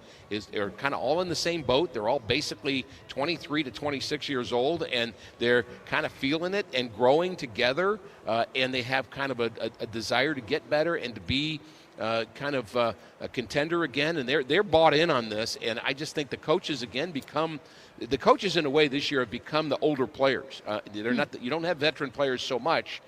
are kind of all in the same boat. They're all basically 23 to 26 years old, and they're kind of feeling it and growing together, and they have kind of a desire to get better and to be kind of a contender again, and they're bought in on this. And I just think the coaches in a way this year have become the older players. They're not. You don't have veteran players so much.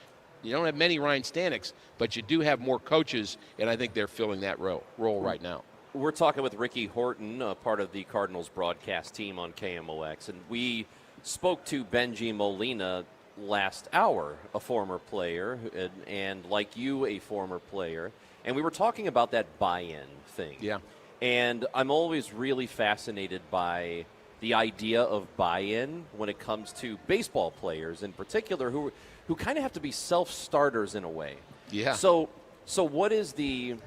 You don't have many Ryan Staneks, but you do have more coaches, and I think they're filling that role right now. We're talking with Ricky Horton, part of the Cardinals broadcast team on KMOX, and we spoke to Benji Molina last hour, a former player, and like you, a former player. And we were talking about that buy-in thing. Yeah. And I'm always really fascinated by the idea of buy-in when it comes to baseball players in particular who kind of have to be self-starters in a way. Yeah. So what is the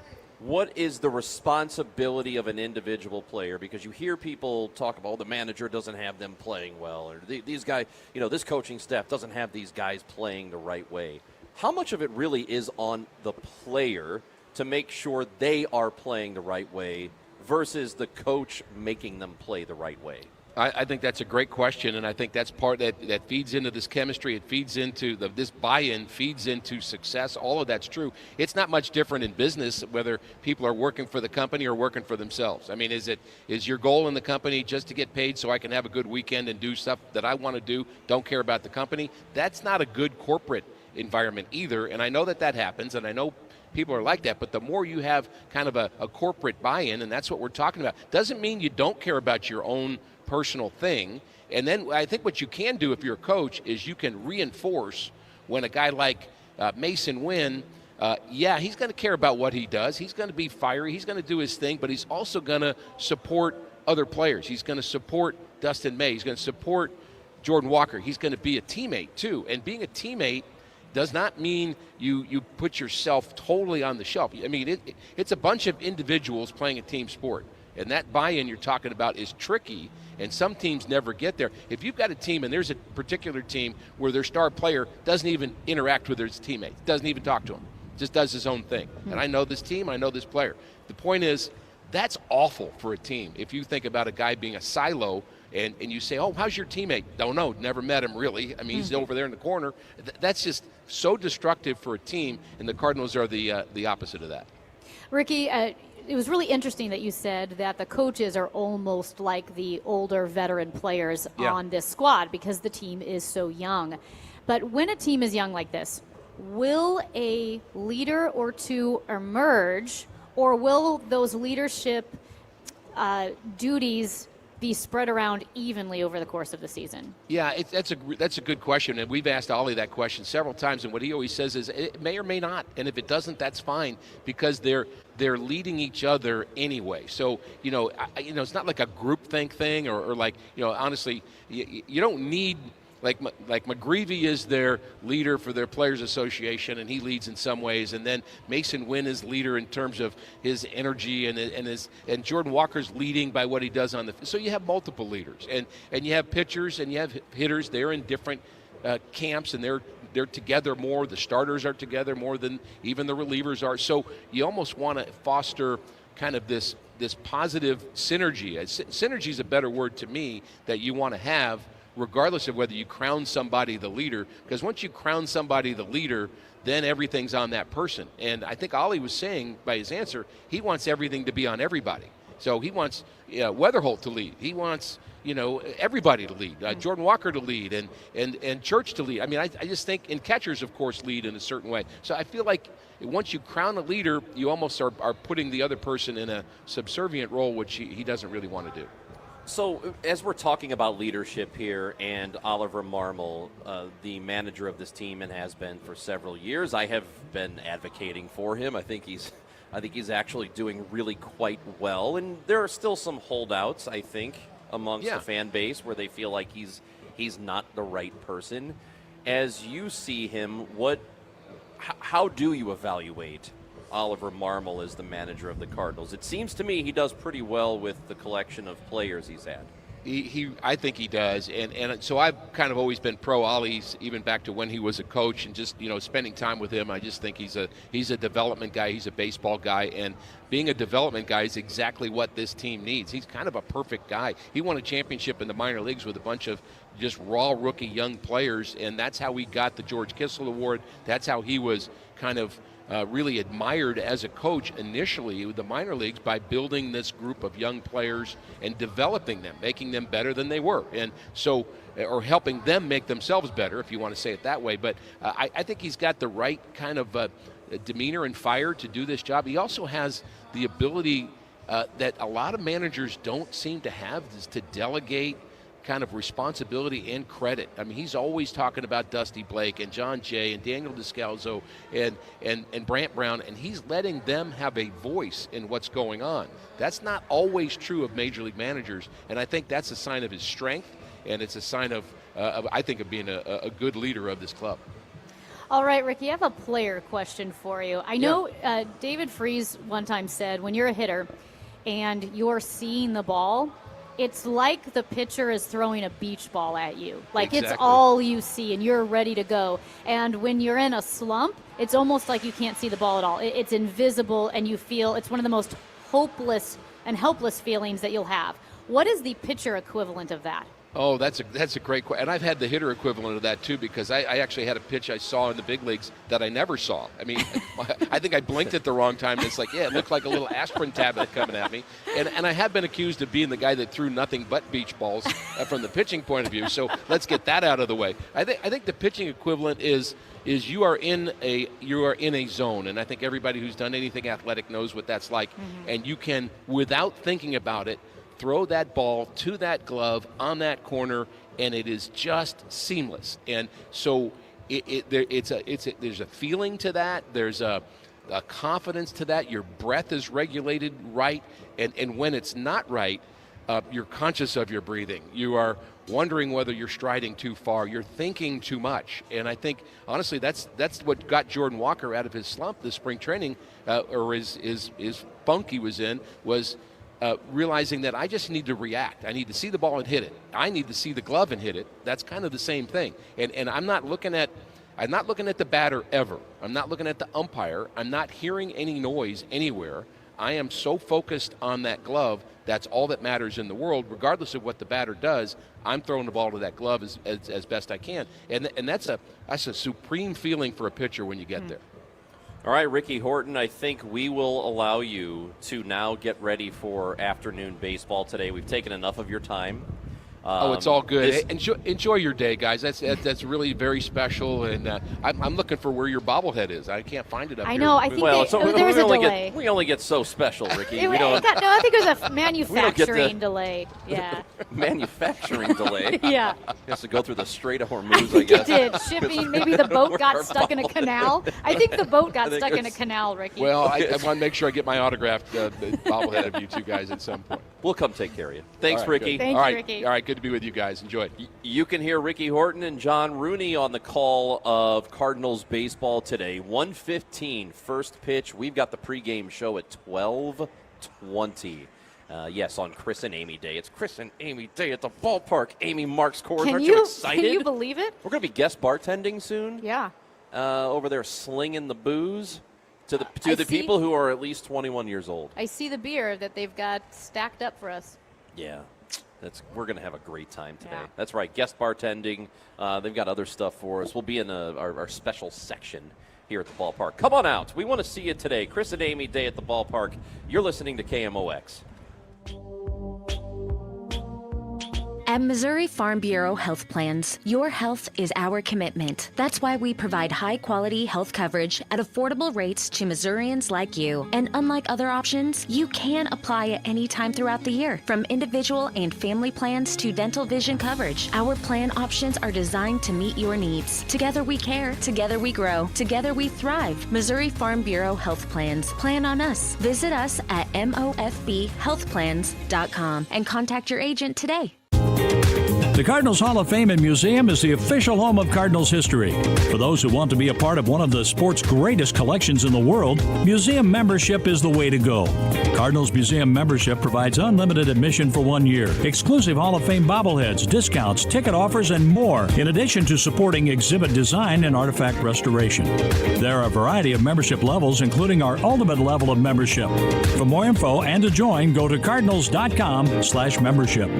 responsibility of an individual player? Because you hear people talk about, the manager doesn't have them playing well, or these guys, this coaching staff doesn't have these guys playing the right way. How much of it really is on the player to make sure they are playing the right way versus the coach making them play the right way? I think that's a great question, and I think that's part that feeds into this chemistry. It feeds into this buy-in, feeds into success. All of that's true. It's not much different in business whether people are working for the company or working for themselves. I mean, is your goal in the company just to get paid so I can have a good weekend and do stuff that I want to do, don't care about the company? That's not a good corporate environment either, and I know that happens, and I know people are like that, but the more you have kind of a corporate buy-in, and that's what we're talking about, doesn't mean you don't care about your own personal thing. And then I think what you can do if you're a coach is you can reinforce when a guy like Mason Wynn, he's going to care about what he does. He's going to be fiery. He's going to do his thing, but he's also going to support other players. He's going to support Dustin May. He's going to support Jordan Walker. He's going to be a teammate too. And being a teammate does not mean you put yourself totally on the shelf. I mean, it's a bunch of individuals playing a team sport. And that buy-in you're talking about is tricky, and some teams never get there. If you've got a team, and there's a particular team where their star player doesn't even interact with his teammates, doesn't even talk to them, just does his own thing. And I know this team, I know this player. The point is, that's awful for a team. If you think about a guy being a silo, and you say, oh, how's your teammate? Don't know, never met him really. I mean, he's over there in the corner. That's just so destructive for a team, and the Cardinals are the opposite of that. Ricky, it was really interesting that you said that the coaches are almost like the older veteran players on this squad because the team is so young. But when a team is young like this, will a leader or two emerge, or will those leadership duties be spread around evenly over the course of the season? Yeah, that's a good question, and we've asked Ollie that question several times, and what he always says is it may or may not, and if it doesn't, that's fine, because they're leading each other anyway. So it's not like a groupthink thing, or like honestly, you don't need. Like McGreevy is their leader for their Players Association, and he leads in some ways. And then Mason Wynn is leader in terms of his energy, and Jordan Walker's leading by what he does on the. So you have multiple leaders, and you have pitchers and you have hitters. They're in different camps, and they're together more. The starters are together more than even the relievers are. So you almost want to foster kind of this positive synergy. Synergy is a better word to me that you want to have, regardless of whether you crown somebody the leader, because once you crown somebody the leader, then everything's on that person. And I think Ollie was saying by his answer, he wants everything to be on everybody. So he wants Weatherholt to lead. He wants everybody to lead. Jordan Walker to lead, and Church to lead. I mean, I just think, and catchers, of course, lead in a certain way. So I feel like once you crown a leader, you almost are putting the other person in a subservient role, which he doesn't really want to do. So as we're talking about leadership here, and Oliver Marmol, the manager of this team and has been for several years, I have been advocating for him. I think he's actually doing really quite well, and there are still some holdouts, I think, amongst the fan base where they feel like he's not the right person. As you see him, how do you evaluate Oliver Marmol is the manager of the Cardinals? It seems to me he does pretty well with the collection of players he's had. I think he does, and so I've kind of always been pro Ollie's, even back to when he was a coach, and just spending time with him. I just think he's a development guy. He's a baseball guy, and being a development guy is exactly what this team needs. He's kind of a perfect guy. He won a championship in the minor leagues with a bunch of just raw rookie young players, and that's how he got the George Kissel Award. That's how he was kind of really admired as a coach initially with the minor leagues, by building this group of young players and developing them, making them better than they were, and so, or helping them make themselves better, if you want to say it that way. But I think he's got the right kind of demeanor and fire to do this job. He also has the ability that a lot of managers don't seem to have, is to delegate kind of responsibility and credit. I mean, he's always talking about Dusty Blake and John Jay and Daniel Descalzo and Brant Brown, and he's letting them have a voice in what's going on. That's not always true of major league managers, and I think that's a sign of his strength, and it's a sign of I think, of being a good leader of this club. All right, Ricky, I have a player question for you. I know David Freese one time said, when you're a hitter and you're seeing the ball, it's like the pitcher is throwing a beach ball at you. Like, exactly. It's all you see, and you're ready to go. And when you're in a slump, it's almost like you can't see the ball at all. It's invisible, and you feel it's one of the most hopeless and helpless feelings that you'll have. What is the pitcher equivalent of that? Oh, that's a great question. And I've had the hitter equivalent of that, too, because I actually had a pitch I saw in the big leagues that I never saw. I mean, I think I blinked at the wrong time, and it's like, it looked like a little aspirin tablet coming at me. And I have been accused of being the guy that threw nothing but beach balls from the pitching point of view, so let's get that out of the way. I think the pitching equivalent is you are in a zone, and I think everybody who's done anything athletic knows what that's like, and you can, without thinking about it, throw that ball to that glove on that corner, and it is just seamless. And so there's a feeling to that. There's a confidence to that. Your breath is regulated right, and when it's not right, you're conscious of your breathing. You are wondering whether you're striding too far. You're thinking too much. And I think, honestly, that's what got Jordan Walker out of his slump this spring training, or his funk he was in, was realizing that I just need to react. I need to see the ball and hit it. I need to see the glove and hit it. That's kind of the same thing. And I'm not looking at the batter ever. I'm not looking at the umpire. I'm not hearing any noise anywhere. I am so focused on that glove. That's all that matters in the world, regardless of what the batter does. I'm throwing the ball to that glove as best I can. And that's a supreme feeling for a pitcher when you get there. All right, Ricky Horton, I think we will allow you to now get ready for afternoon baseball today. We've taken enough of your time. It's all good. Enjoy your day, guys. That's really very special, and I'm looking for where your bobblehead is. I can't find it up here. I know. I think there was a delay. We only get so special, Ricky. I think it was a manufacturing delay. Yeah. Manufacturing delay? Yeah. He has to go through the Strait of Hormuz, I guess. It did. Shipping, maybe the boat got stuck in a canal. I think the boat got stuck in a canal, Ricky. Well, I want to make sure I get my autographed bobblehead of you two guys at some point. We'll come take care of you. Thanks, Ricky. Thank you, Ricky. All right, good to be with you guys. Enjoy. You can hear Ricky Horton and John Rooney on the call of Cardinals baseball today. 1:15 first pitch. We've got the pregame show at 12:20. Yes, on Chris and Amy Day. It's Chris and Amy Day at the ballpark. Amy Marks Coors. Aren't you excited? Can you believe it? We're going to be guest bartending soon. Yeah. Over there slinging the booze to the people who are at least 21 years old. I see the beer that they've got stacked up for us. Yeah. We're going to have a great time today. Yeah. That's right, guest bartending. They've got other stuff for us. We'll be in our special section here at the ballpark. Come on out. We want to see you today. Chris and Amy Day at the ballpark. You're listening to KMOX. At Missouri Farm Bureau Health Plans, your health is our commitment. That's why we provide high-quality health coverage at affordable rates to Missourians like you. And unlike other options, you can apply at any time throughout the year, from individual and family plans to dental vision coverage. Our plan options are designed to meet your needs. Together we care, together we grow, together we thrive. Missouri Farm Bureau Health Plans. Plan on us. Visit us at mofbhealthplans.com and contact your agent today. The Cardinals Hall of Fame and Museum is the official home of Cardinals history. For those who want to be a part of one of the sport's greatest collections in the world, museum membership is the way to go. Cardinals Museum membership provides unlimited admission for 1 year, exclusive Hall of Fame bobbleheads, discounts, ticket offers, and more, in addition to supporting exhibit design and artifact restoration. There are a variety of membership levels, including our ultimate level of membership. For more info and to join, go to cardinals.com/membership.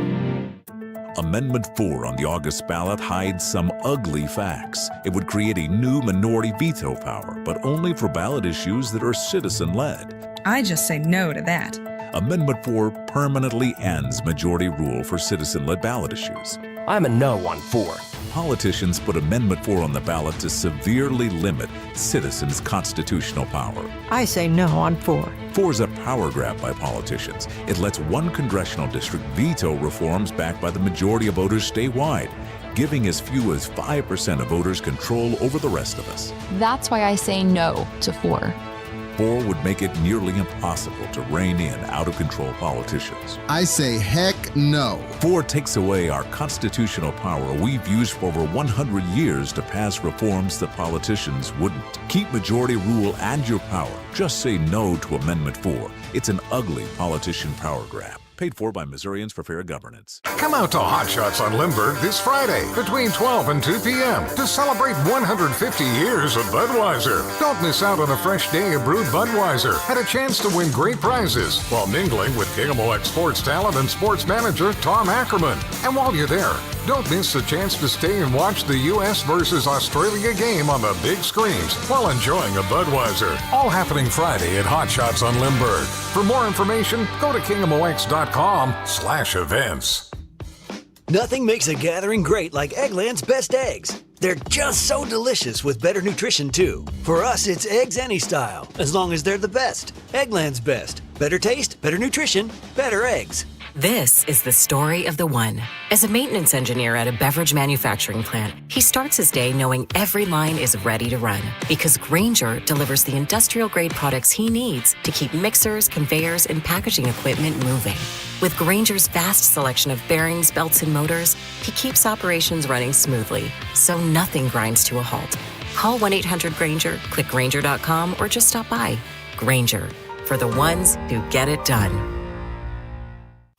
Amendment 4 on the August ballot hides some ugly facts. It would create a new minority veto power, but only for ballot issues that are citizen-led. I just say no to that. Amendment 4 permanently ends majority rule for citizen-led ballot issues. I'm a no on 4. Politicians put Amendment 4 on the ballot to severely limit citizens' constitutional power. I say no on 4. 4 is a power grab by politicians. It lets one congressional district veto reforms backed by the majority of voters statewide, giving as few as 5% of voters control over the rest of us. That's why I say no to 4. 4 would make it nearly impossible to rein in out-of-control politicians. I say heck no. 4 takes away our constitutional power we've used for over 100 years to pass reforms that politicians wouldn't. Keep majority rule and your power. Just say no to Amendment 4. It's an ugly politician power grab. Paid for by Missourians for Fair Governance. Come out to Hot Shots on Lindbergh this Friday between 12 and 2 p.m. to celebrate 150 years of Budweiser. Don't miss out on a fresh day of brewed Budweiser and a chance to win great prizes while mingling with KMOX sports talent and sports manager Tom Ackerman. And while you're there, don't miss the chance to stay and watch the U.S. versus Australia game on the big screens while enjoying a Budweiser. All happening Friday at Hot Shots on Lindbergh. For more information, go to KMOX.com/events. Nothing makes a gathering great like Eggland's Best Eggs. They're just so delicious with better nutrition, too. For us, it's eggs any style, as long as they're the best. Eggland's Best. Better taste, better nutrition, better eggs. This is the story of the one. As a maintenance engineer at a beverage manufacturing plant, he starts his day knowing every line is ready to run because Grainger delivers the industrial-grade products he needs to keep mixers, conveyors, and packaging equipment moving. With Grainger's vast selection of bearings, belts, and motors, he keeps operations running smoothly, so nothing grinds to a halt. Call 1-800-GRAINGER, click Grainger.com, or just stop by. Grainger, for the ones who get it done.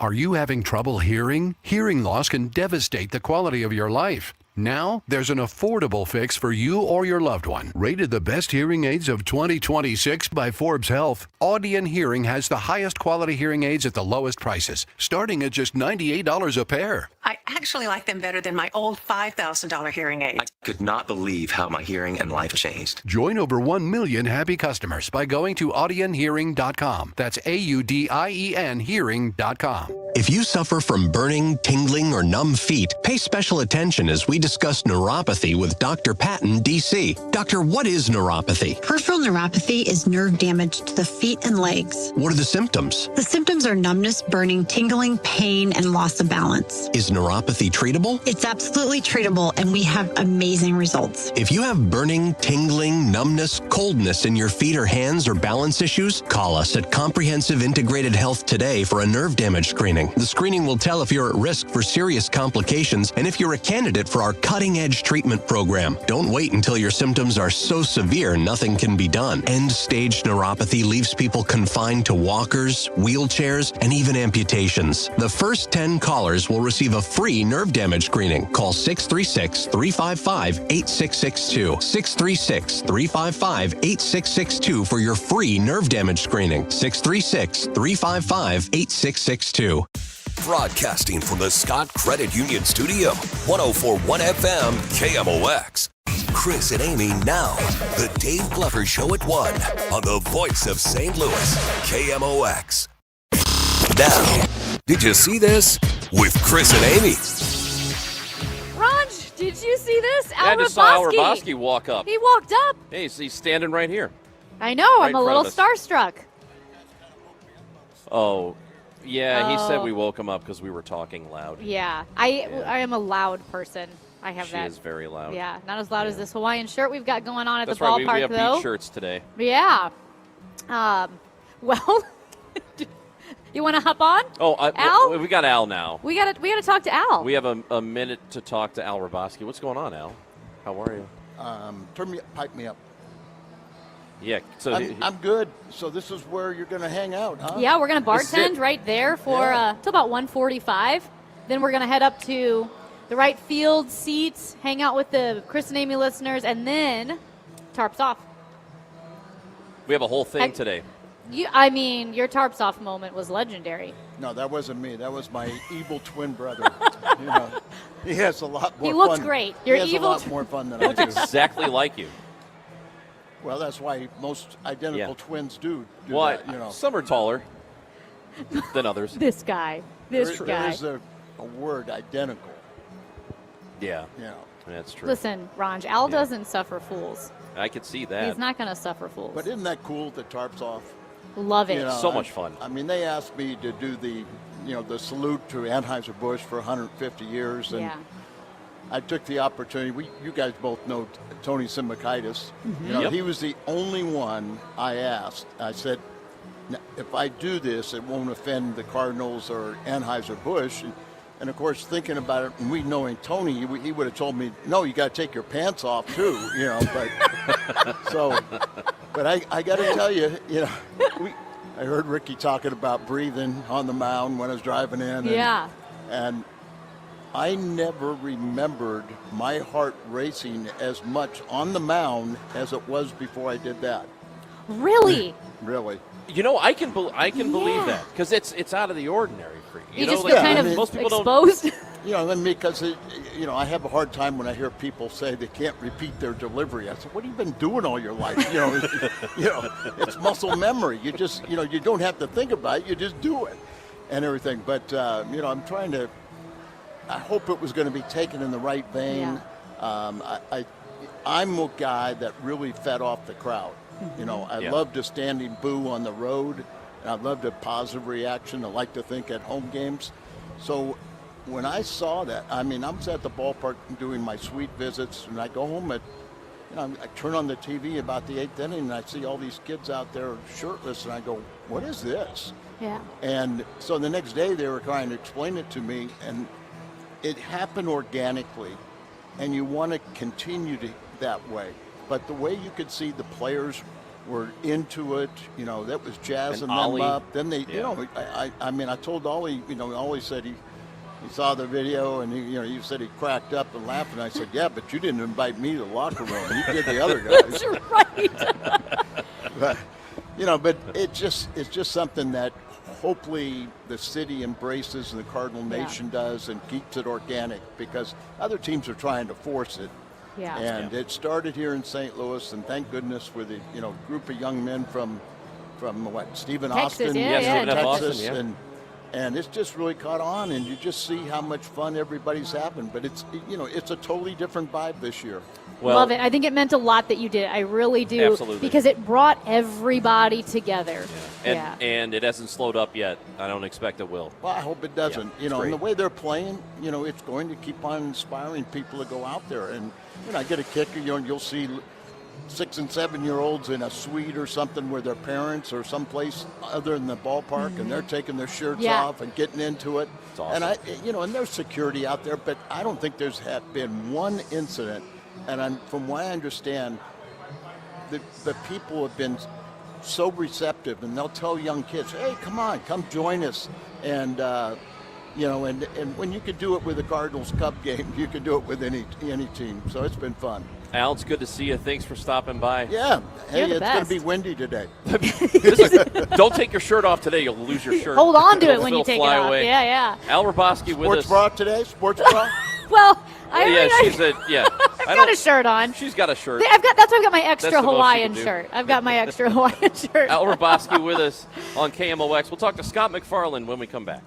Are you having trouble hearing? Hearing loss can devastate the quality of your life. Now, there's an affordable fix for you or your loved one. Rated the best hearing aids of 2026 by Forbes Health, Audion Hearing has the highest quality hearing aids at the lowest prices, starting at just $98 a pair. I actually like them better than my old $5,000 hearing aid. I could not believe how my hearing and life changed. Join over 1 million happy customers by going to audionhearing.com. That's AUDIEN hearing.com. If you suffer from burning, tingling, or numb feet, pay special attention as we discuss neuropathy with Dr. Patton, D.C. Doctor, what is neuropathy? Peripheral neuropathy is nerve damage to the feet and legs. What are the symptoms? The symptoms are numbness, burning, tingling, pain, and loss of balance. Is neuropathy treatable? It's absolutely treatable, and we have amazing results. If you have burning, tingling, numbness, coldness in your feet or hands or balance issues, call us at Comprehensive Integrated Health today for a nerve damage screening. The screening will tell if you're at risk for serious complications and if you're a candidate for our cutting-edge treatment program. Don't wait until your symptoms are so severe nothing can be done. End-stage neuropathy leaves people confined to walkers, wheelchairs, and even amputations. The first 10 callers will receive a free nerve damage screening. Call 636-355-8662. 636-355-8662 for your free nerve damage screening. 636-355-8662. Broadcasting from the Scott Credit Union Studio, 104.1 FM KMOX. Chris and Amy now. The Dave Glover Show at 1 on the voice of St. Louis, KMOX. Now, did you see this? With Chris and Amy. Raj, did you see this? I just saw Al Raboski walk up. He walked up. Hey, he's standing right here. I know. Right I'm a little starstruck. Oh, yeah, he said we woke him up because we were talking loud. Yeah. I am a loud person. I have that. She is very loud. Yeah, not as loud as this Hawaiian shirt we've got going on at That's the right. ballpark, We have though. beach shirts today. Yeah. Well, you want to hop on? Oh, Al? we got Al now. We got to talk to Al. We have a minute to talk to Al Raboski. What's going on, Al? How are you? Pipe me up. Yeah. So I'm good. So this is where you're going to hang out, huh? Yeah, we're going to bartend right there for till about 1:45. Then we're going to head up to the right field seats, hang out with the Chris and Amy listeners, and then tarps off. We have a whole thing today. Your tarps off moment was legendary. No, that wasn't me. That was my evil twin brother. He has a lot more fun. He looks great. Your he has evil a lot more fun than I looks do. exactly like you. Well, that's why most identical twins do well, that, some are taller than others. This guy. There is a word, identical. Yeah. That's true. Listen, Ranj, Al doesn't suffer fools. I could see that. He's not going to suffer fools. But isn't that cool, the tarps off? Love it. So much fun. I mean, they asked me to do the salute to Anheuser-Busch for 150 years. And I took the opportunity. You guys both know Tony Simakaitis. Mm-hmm. He was the only one I asked. I said, if I do this, it won't offend the Cardinals or Anheuser-Busch. And of course, thinking about it, and we knowing Tony, he would have told me, no, you got to take your pants off too, But I got to tell you, I heard Ricky talking about breathing on the mound when I was driving in. And I never remembered my heart racing as much on the mound as it was before I did that. Really? Really. I can believe that because it's out of the ordinary for you. You just feel kind of most people exposed. Because I have a hard time when I hear people say they can't repeat their delivery. I said, "What have you been doing all your life?" It's muscle memory. You just you don't have to think about it. You just do it, and everything. But I'm trying to. I hope it was going to be taken in the right vein. Yeah. I'm a guy that really fed off the crowd. I love to standing boo on the road, and I love the positive reaction. I like to think at home games. So when I saw that, I was at the ballpark doing my suite visits, and I go home I turn on the TV about the 8th inning, and I see all these kids out there shirtless, and I go, what is this? Yeah. And so the next day they were trying to explain it to me, and it happened organically, and you want to continue that way. But the way you could see the players were into it, that was jazzing them up. Then they, I told Ollie, Ollie said he saw the video and he said he cracked up and laughed, and I said, yeah, but you didn't invite me to the locker room. You did the other guys. That's right. but it's just something that hopefully the city embraces and the Cardinal Nation does and keeps it organic, because other teams are trying to force it. Yeah. And it started here in St. Louis, and thank goodness with the group of young men from Stephen Texas, Austin, Texas, and And it's just really caught on, and you just see how much fun everybody's having. But it's a totally different vibe this year. Well, love it. I think it meant a lot that you did. I really do. Absolutely. Because it brought everybody together. Yeah. And it hasn't slowed up yet. I don't expect it will. Well, I hope it doesn't. Yeah, And the way they're playing, it's going to keep on inspiring people to go out there. And I get a kick. You'll see 6 and 7-year-olds in a suite or something with their parents or someplace other than the ballpark, and they're taking their shirts off and getting into it. It's awesome. And and there's security out there, but I don't think there's been one incident. And from what I understand, the people have been so receptive, and they'll tell young kids, "Hey, come join us." And and when you could do it with a Cardinals-Cub game, you could do it with any team. So it's been fun. Al, it's good to see you. Thanks for stopping by. Yeah. Hey, it's going to be windy today. Don't take your shirt off today. You'll lose your shirt. Hold on to it when you take it off. Away. Yeah. Al Roboski with us. Sports bra today? Sports bra? Well, I've got a shirt on. She's got a shirt. That's why I've got my extra That's the most Hawaiian she can do. shirt. I've got my extra Hawaiian shirt. Al Roboski with us on KMOX. We'll talk to Scott McFarland when we come back.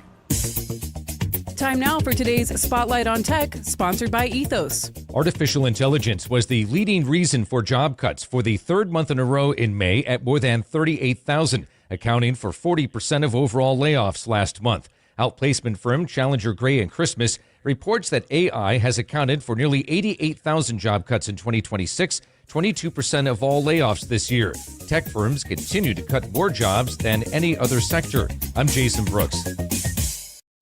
Time now for today's Spotlight on Tech, sponsored by Ethos. Artificial intelligence was the leading reason for job cuts for the third month in a row in May at more than 38,000, accounting for 40% of overall layoffs last month. Outplacement firm Challenger Gray & Christmas reports that AI has accounted for nearly 88,000 job cuts in 2026, 22% of all layoffs this year. Tech firms continue to cut more jobs than any other sector. I'm Jason Brooks.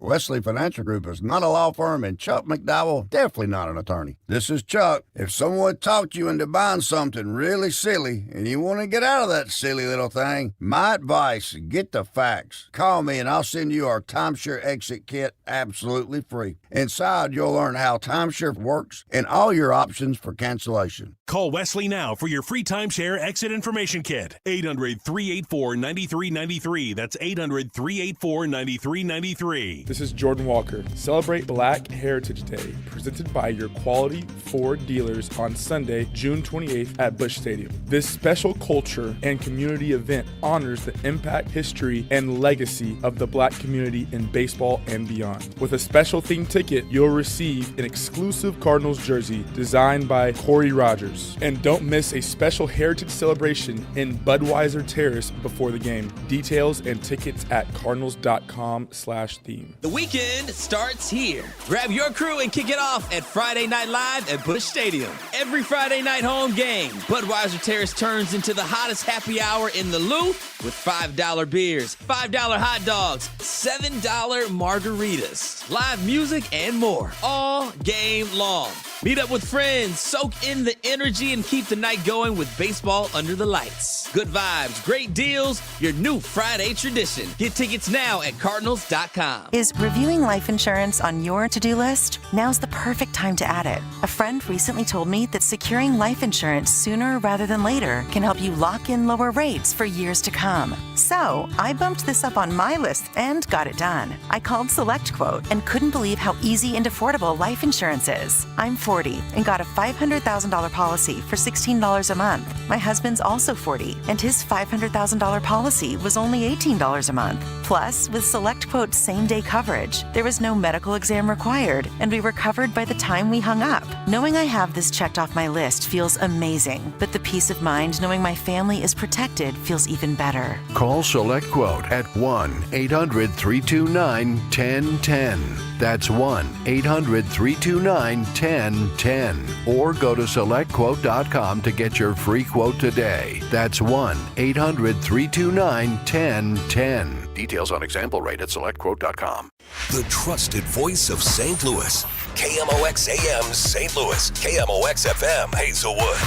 Wesley Financial Group is not a law firm, and Chuck McDowell definitely not an attorney. This is Chuck. If someone talked you into buying something really silly and you want to get out of that silly little thing, my advice, get the facts. Call me and I'll send you our timeshare exit kit absolutely free. Inside, you'll learn how timeshare works and all your options for cancellation. Call Wesley now for your free timeshare exit information kit. 800-384-9393. That's 800-384-9393. This is Jordan Walker. Celebrate Black Heritage Day, presented by your quality Ford dealers on Sunday, June 28th at Busch Stadium. This special culture and community event honors the impact, history, and legacy of the Black community in baseball and beyond. With a special themed ticket, you'll receive an exclusive Cardinals jersey designed by Corey Rogers. And don't miss a special heritage celebration in Budweiser Terrace before the game. Details and tickets at cardinals.com/theme. The weekend starts here. Grab your crew and kick it off at Friday Night Live at Busch Stadium. Every Friday night home game, Budweiser Terrace turns into the hottest happy hour in the Lou with $5 beers, $5 hot dogs, $7 margaritas, live music, and more all game long. Meet up with friends, soak in the energy, and keep the night going with baseball under the lights. Good vibes, great deals, your new Friday tradition. Get tickets now at Cardinals.com. Is reviewing life insurance on your to-do list? Now's the perfect time to add it. A friend recently told me that securing life insurance sooner rather than later can help you lock in lower rates for years to come. So I bumped this up on my list and got it done. I called SelectQuote and couldn't believe how easy and affordable life insurance is. I'm 40 and got a $500,000 policy for $16 a month. My husband's also 40 and his $500,000 policy was only $18 a month. Plus, with SelectQuote's same-day coverage, there was no medical exam required and we were covered by the time we hung up. Knowing I have this checked off my list feels amazing, but the peace of mind knowing my family is protected feels even better. Call SelectQuote at 1-800-329-1010. That's 1-800-329-1010. Or go to SelectQuote.com to get your free quote today. That's 1-800-329-1010. Details on example rate at SelectQuote.com. The trusted voice of St. Louis. KMOX AM St. Louis. KMOX FM Hazelwood.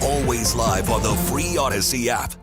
Always live on the free Odyssey app.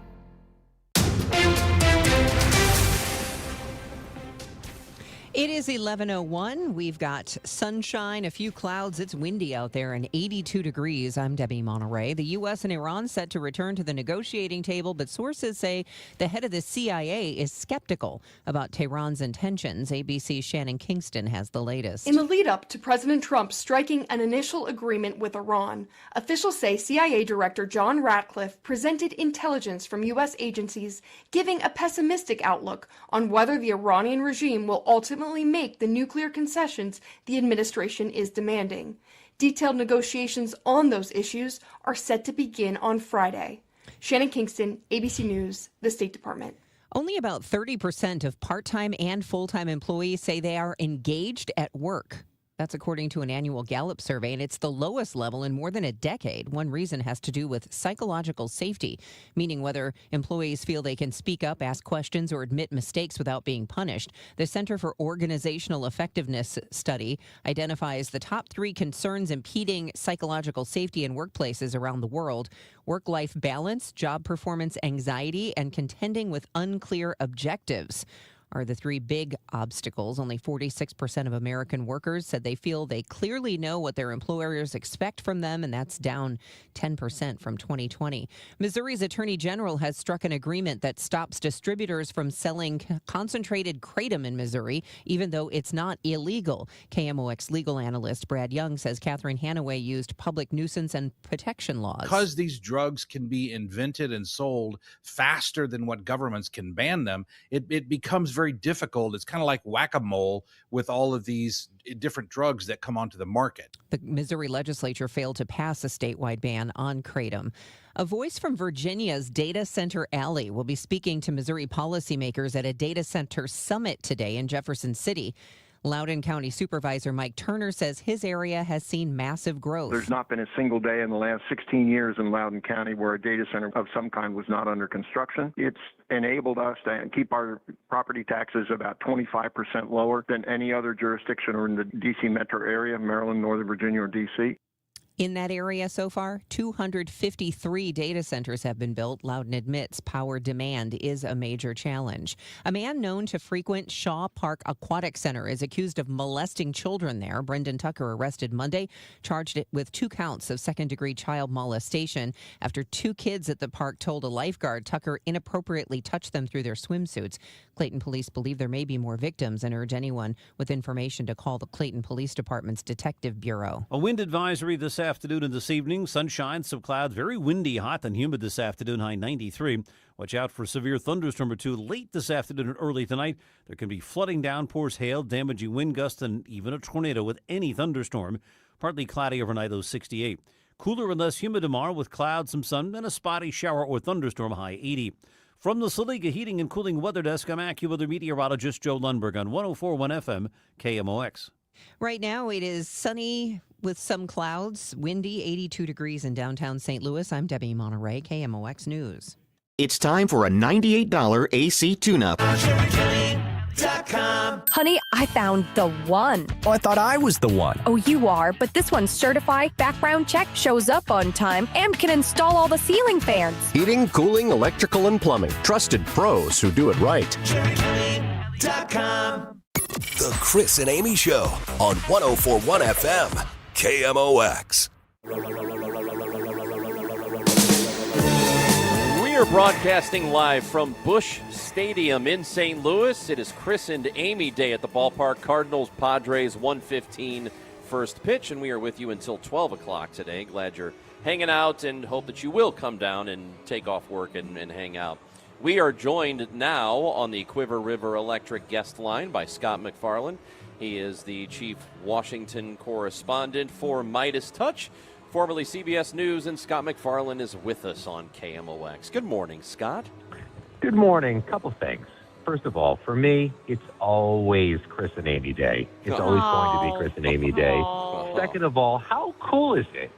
It is 11:01. We've got sunshine, a few clouds. It's windy out there and 82 degrees. I'm Debbie Monterey. The U.S. and Iran set to return to the negotiating table, but sources say the head of the CIA is skeptical about Tehran's intentions. ABC's Shannon Kingston has the latest. In the lead up to President Trump striking an initial agreement with Iran, officials say CIA Director John Ratcliffe presented intelligence from U.S. agencies giving a pessimistic outlook on whether the Iranian regime will ultimately make the nuclear concessions the administration is demanding. Detailed negotiations on those issues are set to begin on Friday. Shannon Kingston, ABC News, the State Department. Only about 30% of part-time and full-time employees say they are engaged at work. That's according to an annual Gallup survey, and it's the lowest level in more than a decade. One reason has to do with psychological safety, meaning whether employees feel they can speak up, ask questions, or admit mistakes without being punished. The Center for Organizational Effectiveness study identifies the top 3 concerns impeding psychological safety in workplaces around the world: work-life balance, job performance anxiety, and contending with unclear objectives are the 3 big obstacles. Only 46% of American workers said they feel they clearly know what their employers expect from them, and that's down 10% from 2020. Missouri's Attorney General has struck an agreement that stops distributors from selling concentrated kratom in Missouri, even though it's not illegal. KMOX legal analyst Brad Young says Catherine Hanaway used public nuisance and protection laws. Because these drugs can be invented and sold faster than what governments can ban them, it becomes very difficult. It's kind of like whack-a-mole with all of these different drugs that come onto the market. The Missouri legislature failed to pass a statewide ban on kratom. A voice from Virginia's Data Center Alley will be speaking to Missouri policymakers at a data center summit today in Jefferson City. Loudoun County Supervisor Mike Turner says his area has seen massive growth. There's not been a single day in the last 16 years in Loudoun County where a data center of some kind was not under construction. It's enabled us to keep our property taxes about 25% lower than any other jurisdiction or in the D.C. metro area, Maryland, Northern Virginia, or D.C. In that area so far, 253 data centers have been built. Loudoun admits power demand is a major challenge. A man known to frequent Shaw Park Aquatic Center is accused of molesting children there. Brendan Tucker arrested Monday, charged it with 2 counts of second-degree child molestation after 2 kids at the park told a lifeguard Tucker inappropriately touched them through their swimsuits. Clayton police believe there may be more victims and urge anyone with information to call the Clayton Police Department's Detective Bureau. A wind advisory this afternoon and this evening. Sunshine, some clouds, very windy, hot and humid this afternoon, high 93. Watch out for severe thunderstorm or 2 late this afternoon and early tonight. There can be flooding, downpours, hail, damaging wind gusts, and even a tornado with any thunderstorm. Partly cloudy overnight, low 68. Cooler and less humid tomorrow with clouds, some sun, and a spotty shower or thunderstorm, high 80. From the Saliga Heating and Cooling Weather Desk, I'm AccuWeather meteorologist Joe Lundberg on 104.1 FM KMOX. Right now it is sunny with some clouds, windy, 82 degrees in downtown St. Louis. I'm Debbie Monterey, KMOX News. It's time for a $98 AC tune-up. Honey, I found the one. Oh, I thought I was the one. Oh, you are, but this one's certified, background check, shows up on time, and can install all the ceiling fans. Heating, cooling, electrical, and plumbing. Trusted pros who do it right. The Chris and Amy Show on 104.1 FM, KMOX. We are broadcasting live from Busch Stadium in St. Louis. It is Chris and Amy Day at the ballpark. Cardinals, Padres, 1:15 first pitch, and we are with you until 12 o'clock today. Glad you're hanging out and hope that you will come down and take off work and hang out. We are joined now on the Quiver River Electric guest line by Scott McFarland. He is the chief Washington correspondent for Midas Touch, formerly CBS News, and Scott McFarland is with us on KMOX. Good morning, Scott. Good morning. Couple things. First of all, for me, it's always Chris and Amy Day. It's always going to be Chris and Amy Day. Second of all, how cool is it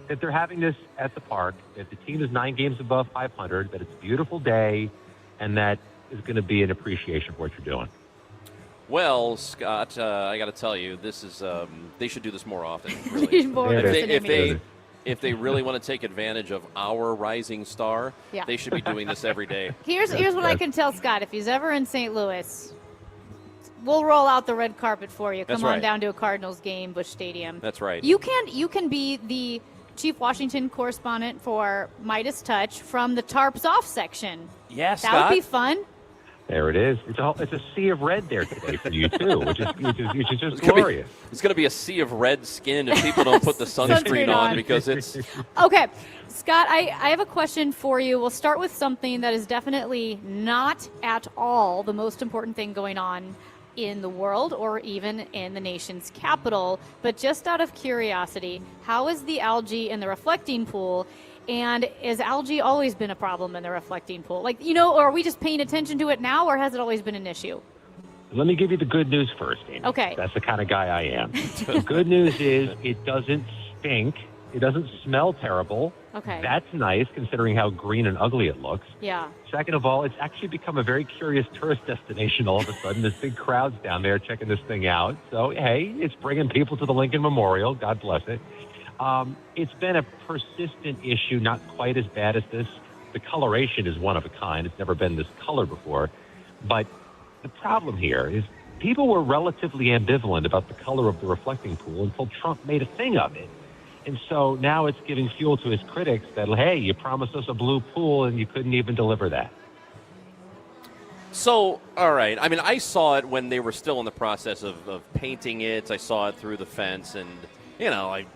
that they're having this at the park, that the team is 9 games above 500, that it's a beautiful day, and that is going to be an appreciation for what you're doing? Well, Scott, I got to tell you, this is they should do this more often. Really. If they really want to take advantage of our rising star, they should be doing this every day. Here's what I can tell Scott. If he's ever in St. Louis, we'll roll out the red carpet for you. That's Come on right. down to a Cardinals game, Busch Stadium. That's right. You can be the Chief Washington correspondent for Midas Touch from the Tarps Off section. Yeah, That would be fun. There it is. It's a sea of red there today for you too, which is just glorious. It's going to be a sea of red skin if people don't put the sunscreen on because it's. Okay, Scott, I have a question for you. We'll start with something that is definitely not at all the most important thing going on in the world or even in the nation's capital. But just out of curiosity, how is the algae in the reflecting pool? And has algae always been a problem in the reflecting pool? Like, or are we just paying attention to it now, or has it always been an issue? Let me give you the good news first, Amy. Okay. That's the kind of guy I am. The good news is it doesn't stink. It doesn't smell terrible. Okay. That's nice considering how green and ugly it looks. Yeah. Second of all, it's actually become a very curious tourist destination all of a sudden. There's big crowds down there checking this thing out. So, hey, it's bringing people to the Lincoln Memorial. God bless it. It's been a persistent issue, not quite as bad as this. The coloration is one of a kind. It's never been this color before. But the problem here is people were relatively ambivalent about the color of the reflecting pool until Trump made a thing of it. And so now it's giving fuel to his critics that, hey, you promised us a blue pool and you couldn't even deliver that. So, all right. I mean, I saw it when they were still in the process of painting it. I saw it through the fence, and, I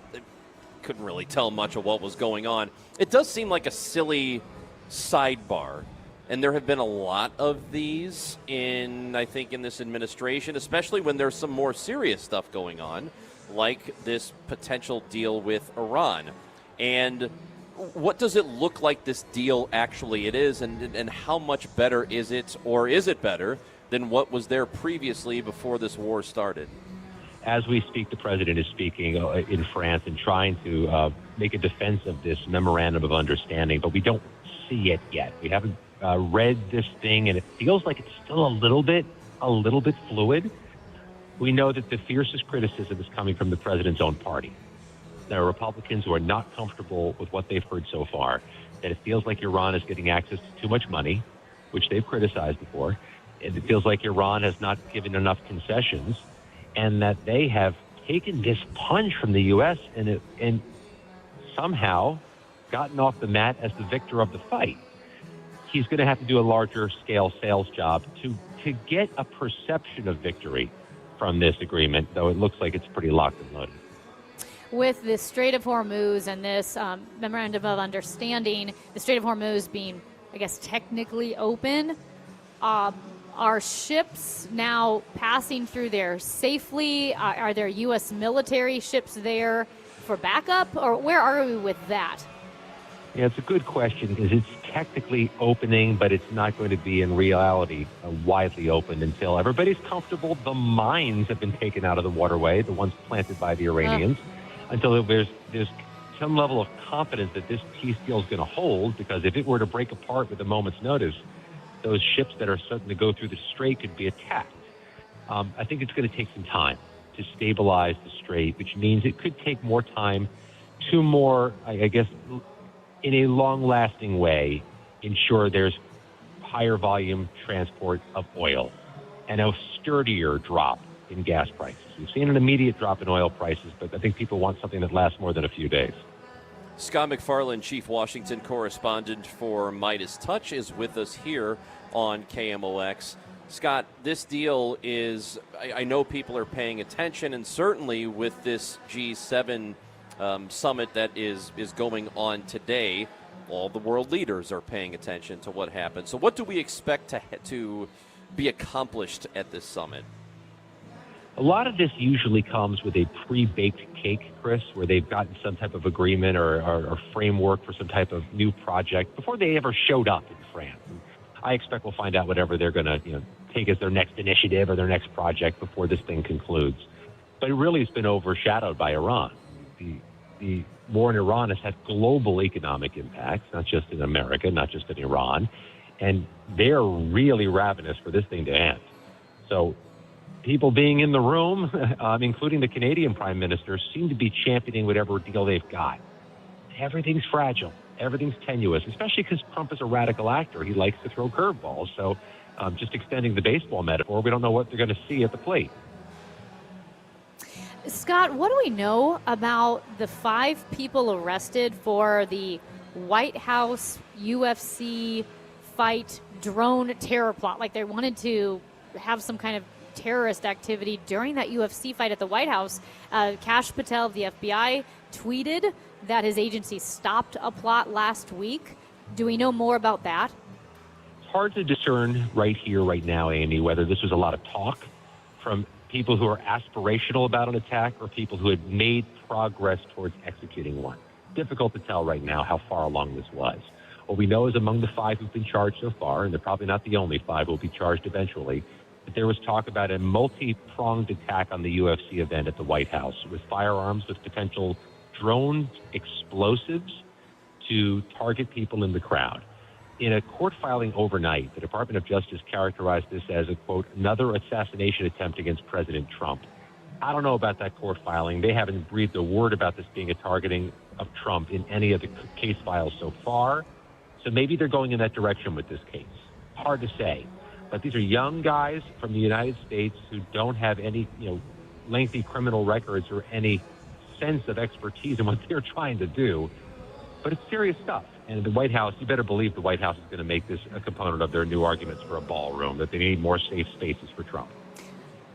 couldn't really tell much of what was going on. It does seem like a silly sidebar, and there have been a lot of these in this administration, especially when there's some more serious stuff going on, like this potential deal with Iran. And what does it look like this deal actually is, and how much better is it, or is it better than what was there previously before this war started? As we speak, the president is speaking in France and trying to make a defense of this memorandum of understanding, but we don't see it yet. We haven't read this thing, and it feels like it's still a little bit fluid. We know that the fiercest criticism is coming from the president's own party. There are Republicans who are not comfortable with what they've heard so far, that it feels like Iran is getting access to too much money, which they've criticized before, and it feels like Iran has not given enough concessions, and that they have taken this punch from the U.S. and somehow gotten off the mat as the victor of the fight. He's going to have to do a larger scale sales job to get a perception of victory from this agreement, though it looks like it's pretty locked and loaded. With the Strait of Hormuz and this memorandum of understanding, the Strait of Hormuz being, I guess, technically open, are ships now passing through there safely? Are there U.S. military ships there for backup, or where are we with that? Yeah, it's a good question because it's technically opening, but it's not going to be in reality widely open until everybody's comfortable. The mines have been taken out of the waterway, the ones planted by the Iranians, until there's some level of confidence that this peace deal is going to hold, because if it were to break apart with a moment's notice, those ships that are starting to go through the strait could be attacked. I think it's going to take some time to stabilize the strait, which means it could take more time to more, I guess, in a long-lasting way, ensure there's higher volume transport of oil and a sturdier drop in gas prices. We've seen an immediate drop in oil prices, but I think people want something that lasts more than a few days. Scott McFarland, Chief Washington Correspondent for Midas Touch, is with us here on KMOX. Scott, this deal is, I know people are paying attention, and certainly with this G7 summit that is going on today, all the world leaders are paying attention to what happens. So what do we expect to be accomplished at this summit? A lot of this usually comes with a pre-baked cake, Chris, where they've gotten some type of agreement or framework for some type of new project before they ever showed up in France. And I expect we'll find out whatever they're going to take as their next initiative or their next project before this thing concludes. But it really has been overshadowed by Iran. The war in Iran has had global economic impacts, not just in America, not just in Iran, and they're really ravenous for this thing to end. So people being in the room, including the Canadian Prime Minister, seem to be championing whatever deal they've got. Everything's fragile. everything's tenuous, especially because Trump is a radical actor. He likes to throw curveballs. So just extending the baseball metaphor, we don't know what they're going to see at the plate. Scott, what do we know about the 5 people arrested for the White House UFC fight drone terror plot? Like they wanted to have some kind of terrorist activity during that UFC fight at the White House. Kash Patel of the FBI tweeted that his agency stopped a plot last week. Do we know more about that? It's hard to discern right here, right now, Amy, whether this was a lot of talk from people who are aspirational about an attack or people who had made progress towards executing one. Difficult to tell right now how far along this was. What we know is among the 5 who've been charged so far, and they're probably not the only 5 who will be charged eventually, that there was talk about a multi-pronged attack on the UFC event at the White House with firearms, with potential drone explosives to target people in the crowd. In a court filing overnight, the Department of Justice characterized this as a, quote, another assassination attempt against President Trump. I don't know about that court filing. They haven't breathed a word about this being a targeting of Trump in any of the case files so far. So maybe they're going in that direction with this case. Hard to say. But these are young guys from the United States who don't have any, lengthy criminal records or any sense of expertise in what they're trying to do. But it's serious stuff. And the White House, you better believe the White House is going to make this a component of their new arguments for a ballroom, that they need more safe spaces for Trump.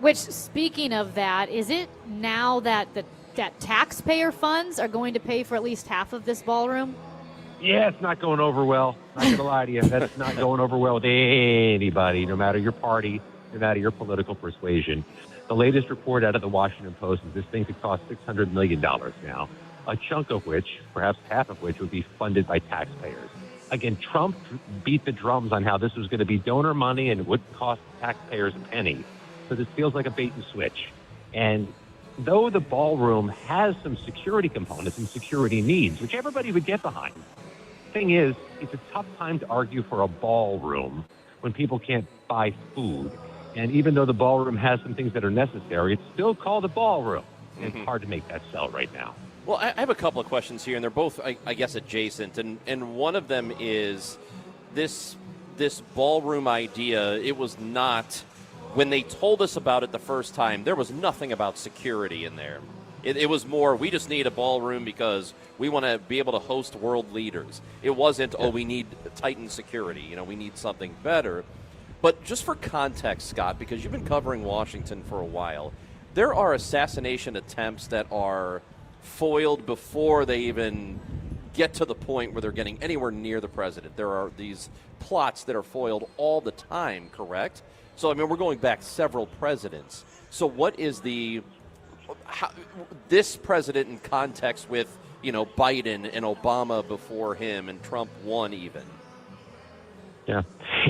Which, speaking of that, is it now that that taxpayer funds are going to pay for at least half of this ballroom? Yeah, it's not going over well. Not going to lie to you. That's not going over well with anybody, no matter your party, no matter your political persuasion. The latest report out of the Washington Post is this thing could cost $600 million now, a chunk of which, perhaps half of which, would be funded by taxpayers. Again, Trump beat the drums on how this was going to be donor money and it wouldn't cost taxpayers a penny. So this feels like a bait and switch. And though the ballroom has some security components and security needs, which everybody would get behind, the thing is, it's a tough time to argue for a ballroom when people can't buy food. And even though the ballroom has some things that are necessary, it's still called a ballroom. And it's hard to make that sell right now. Well, I have a couple of questions here, and they're both, I guess, adjacent. And one of them is this ballroom idea. It was not, when they told us about it the first time, there was nothing about security in there. It was more, we just need a ballroom because we want to be able to host world leaders. It wasn't, we need tightened security. We need something better. But just for context, Scott, because you've been covering Washington for a while, there are assassination attempts that are foiled before they even get to the point where they're getting anywhere near the president. There are these plots that are foiled all the time, correct? So, we're going back several presidents. So what is this president in context with, Biden and Obama before him and Trump won even? Yeah,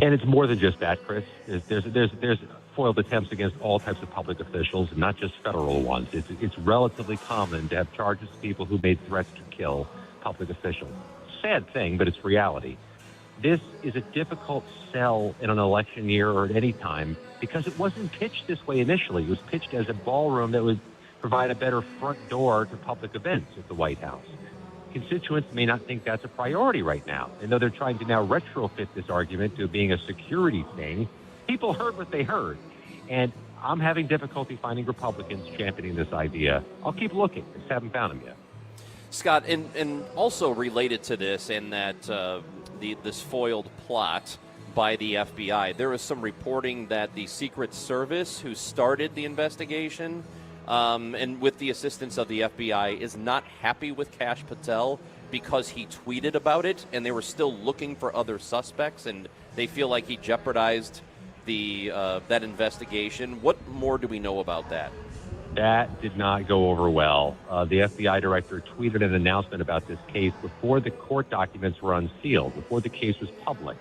and it's more than just that, Chris. There's foiled attempts against all types of public officials, not just federal ones. It's relatively common to have charges of people who made threats to kill public officials. Sad thing, but it's reality. This is a difficult sell in an election year or at any time because it wasn't pitched this way initially. It was pitched as a ballroom that would provide a better front door to public events at the White House. Constituents may not think that's a priority right now. And though they're trying to now retrofit this argument to being a security thing, people heard what they heard. And I'm having difficulty finding Republicans championing this idea. I'll keep looking. Just haven't found them yet. Scott, and also related to this and that this foiled plot by the FBI, there was some reporting that the Secret Service, who started the investigation, and with the assistance of the FBI, is not happy with Kash Patel because he tweeted about it, and they were still looking for other suspects, and they feel like he jeopardized that investigation. What more do we know about that? That did not go over well. The FBI director tweeted an announcement about this case before the court documents were unsealed, before the case was public.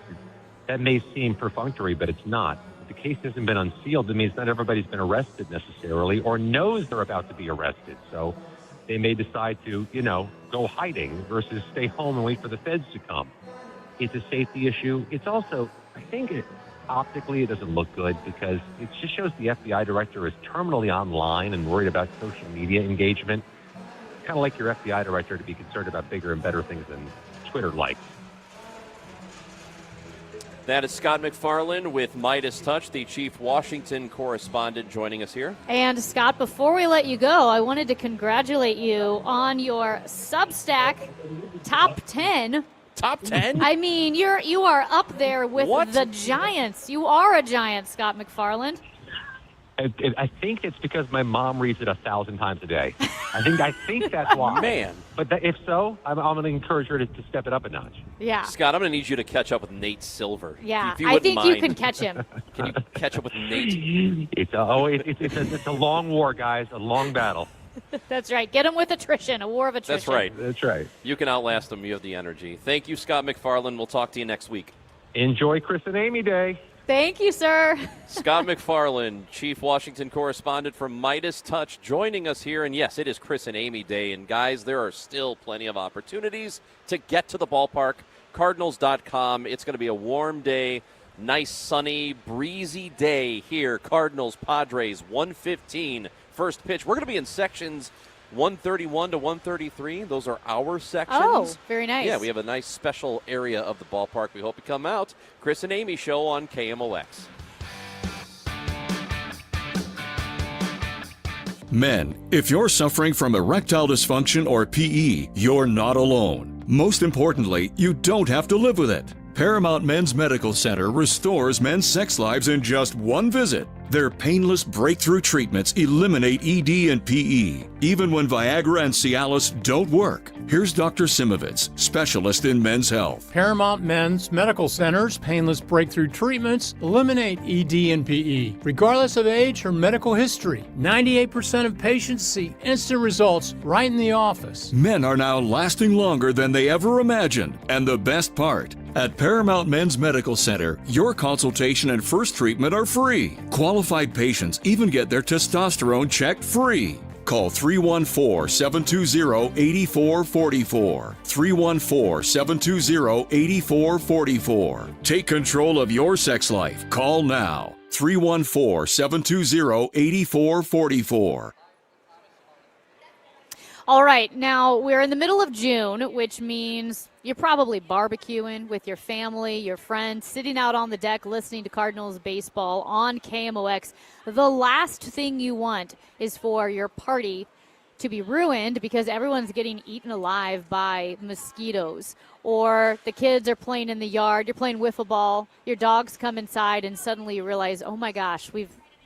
That may seem perfunctory, but it's not. If the case hasn't been unsealed, it means not everybody's been arrested necessarily or knows they're about to be arrested. So they may decide to, go hiding versus stay home and wait for the feds to come. It's a safety issue. It's also, I think optically it doesn't look good because it just shows the FBI director is terminally online and worried about social media engagement. It's kind of like your FBI director to be concerned about bigger and better things than Twitter likes. That is Scott McFarland with Midas Touch, the Chief Washington correspondent, joining us here. And Scott, before we let you go, I wanted to congratulate you on your Substack top 10. Top 10? I mean, you are up there with the giants. You are a giant, Scott McFarland. I think it's because my mom reads it 1,000 times a day. I think that's why. Man. But if so, I'm going to encourage her to step it up a notch. Yeah. Scott, I'm going to need you to catch up with Nate Silver. Yeah, if you I wouldn't think you mind. can catch him. Can you catch up with Nate? It's a long war, guys, a long battle. That's right. Get him with attrition, a war of attrition. That's right. That's right. You can outlast him. You have the energy. Thank you, Scott McFarland. We'll talk to you next week. Enjoy Chris and Amy Day. Thank you, sir. Scott McFarland, Chief Washington correspondent from Midas Touch, joining us here. And yes, it is Chris and Amy Day. And guys, there are still plenty of opportunities to get to the ballpark. Cardinals.com. It's going to be a warm day, nice, sunny, breezy day here. Cardinals, Padres, 1:15. First pitch. We're going to be in sections 131 to 133. Those are our sections. Oh, very nice. Yeah, we have a nice special area of the ballpark. We hope you come out. Chris and Amy show on KMOX. Men, if you're suffering from erectile dysfunction or PE, you're not alone. Most importantly, you don't have to live with it. Paramount Men's Medical Center restores men's sex lives in just one visit. Their painless breakthrough treatments eliminate ED and PE, even when Viagra and Cialis don't work. Here's Dr. Simovitz, specialist in men's health. Paramount Men's Medical Center's painless breakthrough treatments eliminate ED and PE, regardless of age or medical history. 98% of patients see instant results right in the office. Men are now lasting longer than they ever imagined. And the best part, at Paramount Men's Medical Center, your consultation and first treatment are free. Qualified patients even get their testosterone checked free. Call 314-720-8444. 314-720-8444. Take control of your sex life. Call now. 314-720-8444. All right, now we're in the middle of June, which means you're probably barbecuing with your family, your friends, sitting out on the deck listening to Cardinals baseball on KMOX. The last thing you want is for your party to be ruined because everyone's getting eaten alive by mosquitoes, or the kids are playing in the yard, you're playing wiffle ball, your dogs come inside, and suddenly you realize, oh my gosh,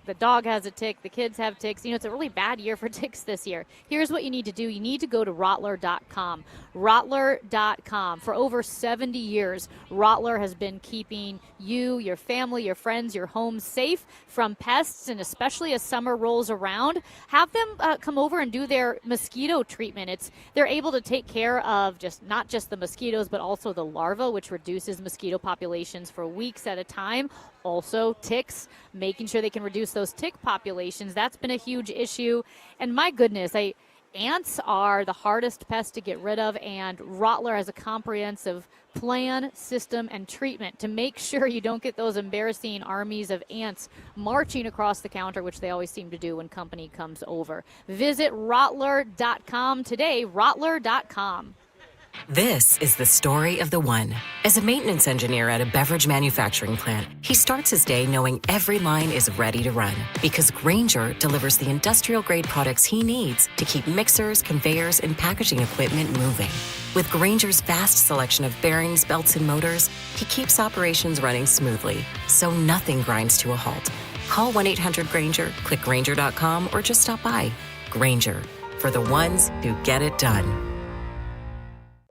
the dog has a tick, the kids have ticks. You know, it's a really bad year for ticks this year. Here's what you need to do. You need to go to Rottler.com. Rottler.com. For over 70 years, Rottler has been keeping you, your family, your friends, your home safe from pests, and especially as summer rolls around, have them come over and do their mosquito treatment. They're able to take care of not just the mosquitoes, but also the larvae, which reduces mosquito populations for weeks at a time. Also, ticks, making sure they can reduce those tick populations. That's been a huge issue. And my goodness, ants are the hardest pest to get rid of, and Rottler has a comprehensive plan, system, and treatment to make sure you don't get those embarrassing armies of ants marching across the counter, which they always seem to do when company comes over. Visit Rottler.com today, Rottler.com. This is the story of the one. As a maintenance engineer at a beverage manufacturing plant, he starts his day knowing every line is ready to run because Grainger delivers the industrial-grade products he needs to keep mixers, conveyors, and packaging equipment moving. With Grainger's vast selection of bearings, belts, and motors, he keeps operations running smoothly, so nothing grinds to a halt. Call 1-800-GRAINGER, click Grainger.com, or just stop by. Grainger, for the ones who get it done.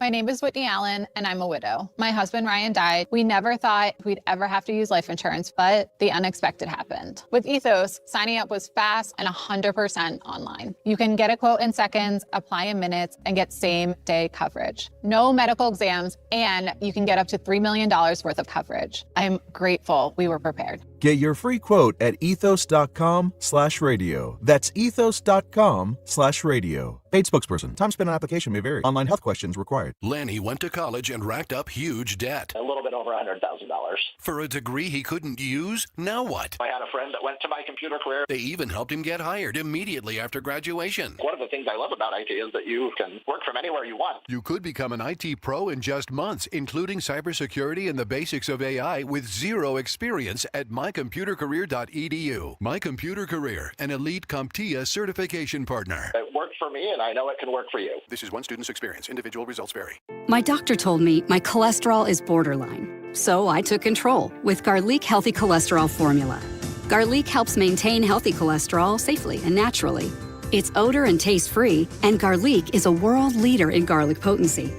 My name is Whitney Allen, and I'm a widow. My husband, Ryan, died. We never thought we'd ever have to use life insurance, but the unexpected happened. With Ethos, signing up was fast and 100% online. You can get a quote in seconds, apply in minutes, and get same-day coverage. No medical exams, and you can get up to $3 million worth of coverage. I'm grateful we were prepared. Get your free quote at ethos.com/radio. That's ethos.com/radio. Paid spokesperson. Time spent on application may vary. Online health questions required. Lanny went to college and racked up huge debt. A little bit over $100,000. For a degree he couldn't use? Now what? I had a friend that went to My Computer Career. They even helped him get hired immediately after graduation. One of the things I love about IT is that you can work from anywhere you want. You could become an IT pro in just months, including cybersecurity and the basics of AI with zero experience at mycomputercareer.edu. My Computer Career, an elite CompTIA certification partner. It worked for me, and I know it can work for you. This is one student's experience. Individual results vary. My doctor told me my cholesterol is borderline, so I took control with Garlic Healthy Cholesterol Formula. Garlic helps maintain healthy cholesterol safely and naturally. It's odor and taste-free, and Garlic is a world leader in garlic potency.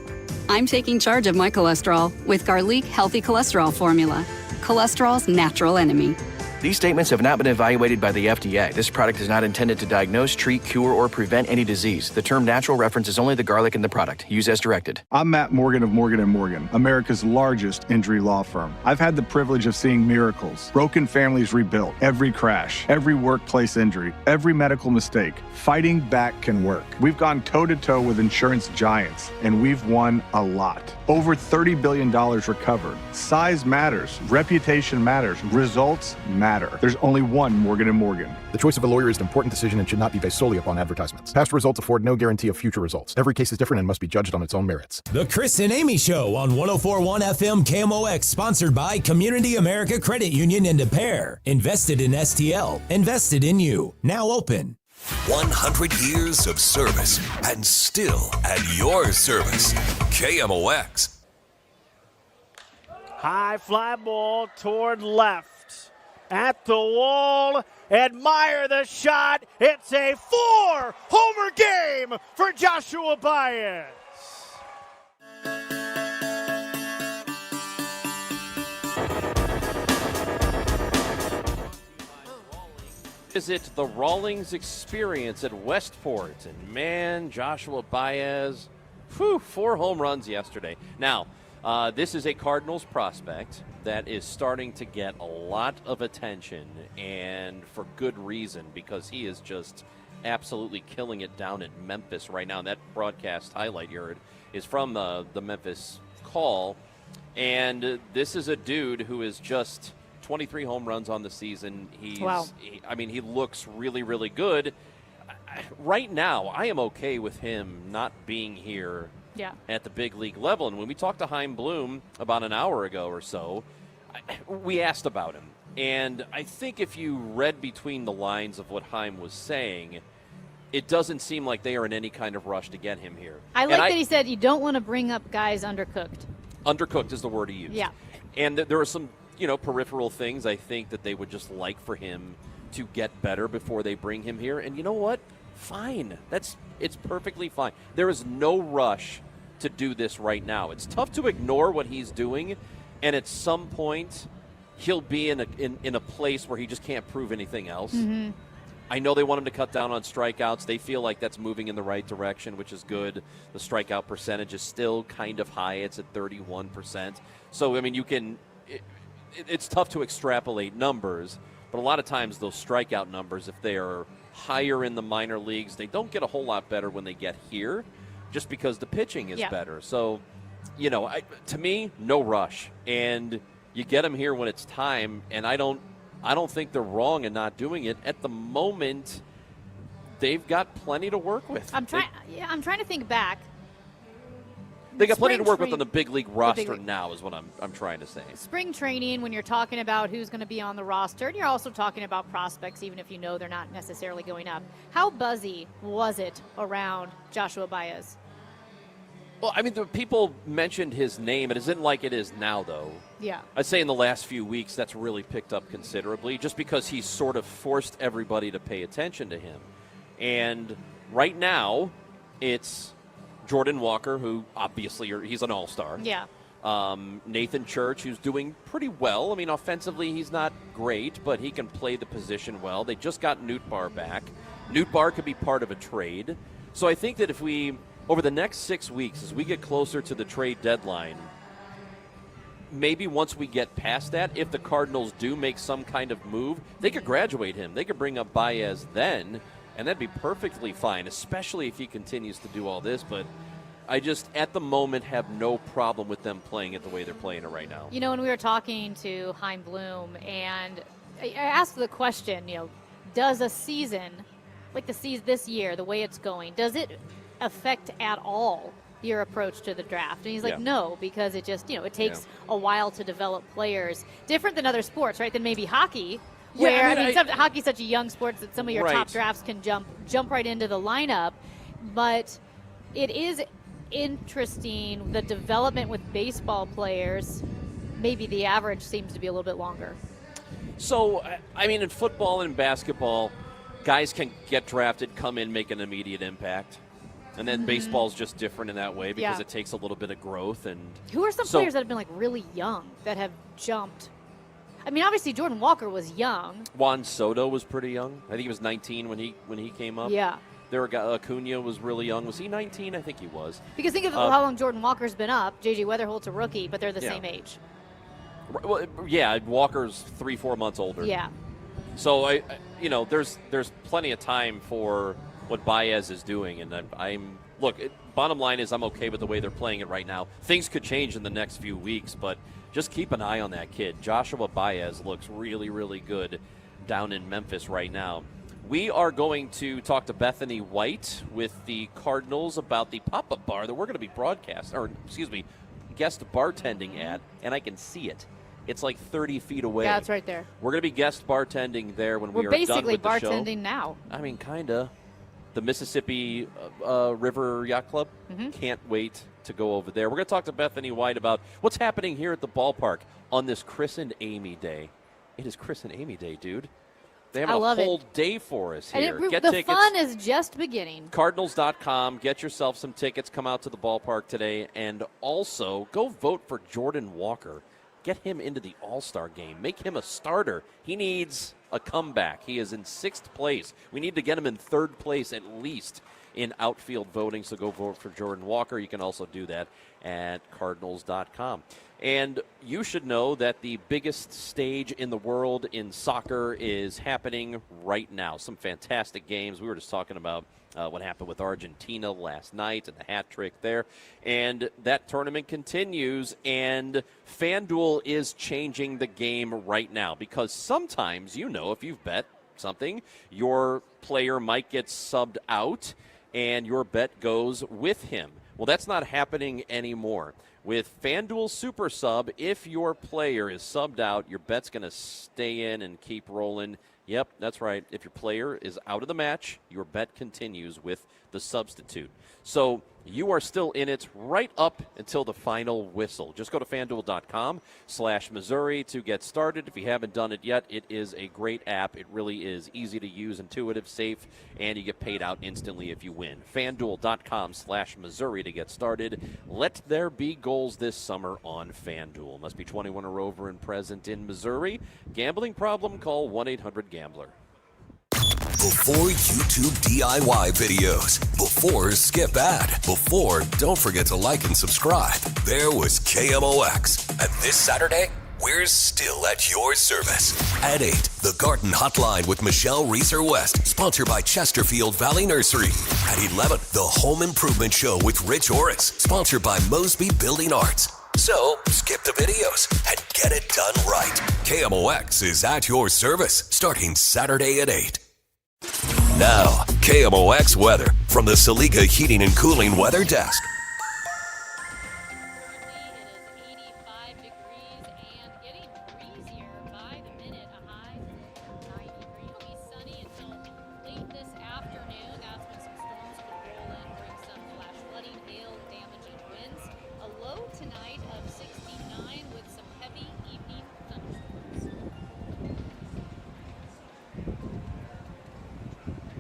I'm taking charge of my cholesterol with Garlic Healthy Cholesterol Formula, cholesterol's natural enemy. These statements have not been evaluated by the FDA. This product is not intended to diagnose, treat, cure, or prevent any disease. The term natural references only the garlic in the product. Use as directed. I'm Matt Morgan of Morgan & Morgan, America's largest injury law firm. I've had the privilege of seeing miracles, broken families rebuilt, every crash, every workplace injury, every medical mistake. Fighting back can work. We've gone toe-to-toe with insurance giants, and we've won a lot. Over $30 billion recovered. Size matters. Reputation matters. Results matter. There's only one Morgan & Morgan. The choice of a lawyer is an important decision and should not be based solely upon advertisements. Past results afford no guarantee of future results. Every case is different and must be judged on its own merits. The Chris and Amy Show on 104.1 FM KMOX, sponsored by Community America Credit Union in Des Peres. Invested in STL. Invested in you. Now open. 100 years of service and still at your service. KMOX. High fly ball toward left. At the wall, admire the shot. It's a 4-homer game for Joshua Baez. Visit the Rawlings Experience at Westport. And man, Joshua Baez, 4 home runs yesterday. Now, this is a Cardinals prospect that is starting to get a lot of attention, and for good reason, because he is just absolutely killing it down in Memphis right now. And that broadcast highlight you heard is from the Memphis Call. And this is a dude who is just 23 home runs on the season. Wow. He looks really, really good. Right now, I am okay with him not being here at the big league level. And when we talked to Chaim Bloom about an hour ago or so, we asked about him. And I think if you read between the lines of what Chaim was saying, it doesn't seem like they are in any kind of rush to get him here. I like that he said you don't want to bring up guys undercooked. Undercooked is the word he used. Yeah. And there are some, peripheral things I think that they would just like for him to get better before they bring him here. And you know what? Fine. It's perfectly fine. There is no rush to do this right now. It's tough to ignore what he's doing, and at some point he'll be in a place where he just can't prove anything else. Mm-hmm. I know they want him to cut down on strikeouts. They feel like that's moving in the right direction, which is good. The strikeout percentage is still kind of high. It's at 31%. So, it's tough to extrapolate numbers, but a lot of times those strikeout numbers, if they are higher in the minor leagues, they don't get a whole lot better when they get here just because the pitching is better. So, to me, no rush. And you get them here when it's time, and I don't think they're wrong in not doing it. At the moment, they've got plenty to work with. I'm trying to think back. They got plenty to work with on the big league roster now is what I'm trying to say. Spring training, when you're talking about who's going to be on the roster, and you're also talking about prospects, even if you know they're not necessarily going up. How buzzy was it around Joshua Baez? Well, the people mentioned his name. It isn't like it is now, though. Yeah. I'd say in the last few weeks that's really picked up considerably just because he's sort of forced everybody to pay attention to him. And right now, it's Jordan Walker, who obviously he's an all-star. Yeah. Nathan Church, who's doing pretty well. Offensively, he's not great, but he can play the position well. They just got Nootbaar back. Nootbaar could be part of a trade. So I think that if we, over the next 6 weeks, as we get closer to the trade deadline, maybe once we get past that, if the Cardinals do make some kind of move, they could graduate him. They could bring up Baez then, and that'd be perfectly fine, especially if he continues to do all this. But I just, at the moment, have no problem with them playing it the way they're playing it right now. When we were talking to Chaim Bloom, and I asked the question, does a season, like this year, the way it's going, does it affect at all your approach to the draft? And he's like, no, because it just, it takes a while to develop players. Different than other sports, right? Than maybe hockey, where, hockey's such a young sport that some of your top drafts can jump right into the lineup. But it is interesting, the development with baseball players, maybe the average seems to be a little bit longer. So, in football and basketball, guys can get drafted, come in, make an immediate impact. And then baseball's just different in that way because it takes a little bit of growth. And who are some players that have been really young that have jumped? Obviously Jordan Walker was young. Juan Soto was pretty young. I think he was 19 when he came up. Yeah. Acuna was really young. Was he 19? I think he was. Because think of how long Jordan Walker's been up. J.J. Weatherholt's a rookie, but they're the same age. Well, Walker's 3-4 months older. Yeah. So there's plenty of time for what Baez is doing, and bottom line is I'm okay with the way they're playing it right now. Things could change in the next few weeks, but just keep an eye on that kid. Joshua Baez looks really, really good down in Memphis right now. We are going to talk to Bethany White with the Cardinals about the pop-up bar that we're going to be guest bartending at, and I can see it. It's like 30 feet away. Yeah, it's right there. We're going to be guest bartending there when we are done with the show. We're basically bartending now. Kind of. The Mississippi River Yacht Club. Can't wait to go over there. We're going to talk to Bethany White about what's happening here at the ballpark on this Chris and Amy Day. It is Chris and Amy Day, dude. They have a whole day for us here. And get the tickets. fun is just beginning. Cardinals.com. Get yourself some tickets. Come out to the ballpark today. And also, go vote for Jordan Walker. Get him into the All-Star game. Make him a starter. He needs a comeback. He is in 6th place. We need to get him in 3rd place at least in outfield voting, so go vote for Jordan Walker. You can also do that at Cardinals.com. And you should know that the biggest stage in the world in soccer is happening right now. Some fantastic games. We were just talking about what happened with Argentina last night and the hat trick there. And that tournament continues, and FanDuel is changing the game right now because sometimes, if you've bet something, your player might get subbed out and your bet goes with him. Well, that's not happening anymore. With FanDuel Super Sub, if your player is subbed out, your bet's going to stay in and keep rolling. Yep, that's right. If your player is out of the match, your bet continues with the substitute. So you are still in it right up until the final whistle. Just go to FanDuel.com/Missouri to get started. If you haven't done it yet, it is a great app. It really is easy to use, intuitive, safe, and you get paid out instantly if you win. FanDuel.com/Missouri to get started. Let there be goals this summer on FanDuel. Must be 21 or over and present in Missouri. Gambling problem? Call 1-800-GAMBLER. Before YouTube DIY videos, before skip ad, before don't forget to like and subscribe, there was KMOX. And this Saturday, we're still at your service. At 8, the Garden Hotline with Michelle Reeser-West, sponsored by Chesterfield Valley Nursery. At 11, the Home Improvement Show with Rich Orris, sponsored by Mosby Building Arts. So, skip the videos and get it done right. KMOX is at your service, starting Saturday at 8. Now, KMOX weather from the Saliga Heating and Cooling Weather Desk.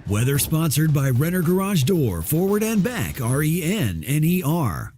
Weather sponsored by Renner Garage Door, forward and back, RENNER.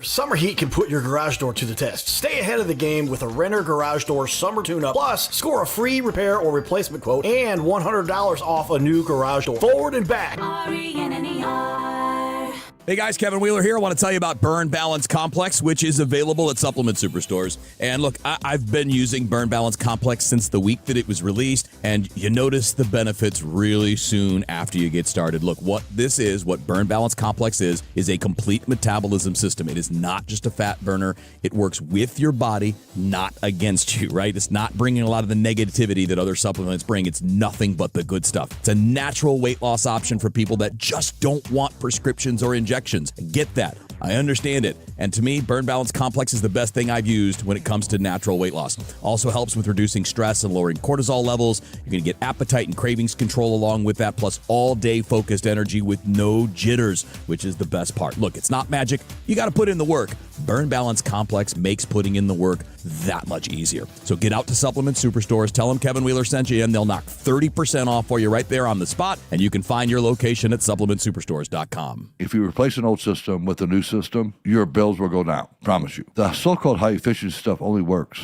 Summer heat can put your garage door to the test. Stay ahead of the game with a Renner Garage Door summer tune-up. Plus, score a free repair or replacement quote and $100 off a new garage door, forward and back. RENNER. Hey guys, Kevin Wheeler here. I want to tell you about Burn Balance Complex, which is available at supplement superstores. And look, I've been using Burn Balance Complex since the week that it was released, and you notice the benefits really soon after you get started. Look, what Burn Balance Complex is a complete metabolism system. It is not just a fat burner. It works with your body, not against you, right? It's not bringing a lot of the negativity that other supplements bring. It's nothing but the good stuff. It's a natural weight loss option for people that just don't want prescriptions or injections. Get that. I understand it. And to me, Burn Balance Complex is the best thing I've used when it comes to natural weight loss. Also helps with reducing stress and lowering cortisol levels. You're going to get appetite and cravings control along with that, plus all-day focused energy with no jitters, which is the best part. Look, it's not magic. You got to put in the work. Burn Balance Complex makes putting in the work that much easier. So get out to supplement superstores, tell them Kevin Wheeler sent you, and they'll knock 30% off for you right there on the spot, and you can find your location at supplementsuperstores.com. If you replace an old system with a new system, your bills will go down. Promise you. The so-called high efficiency stuff only works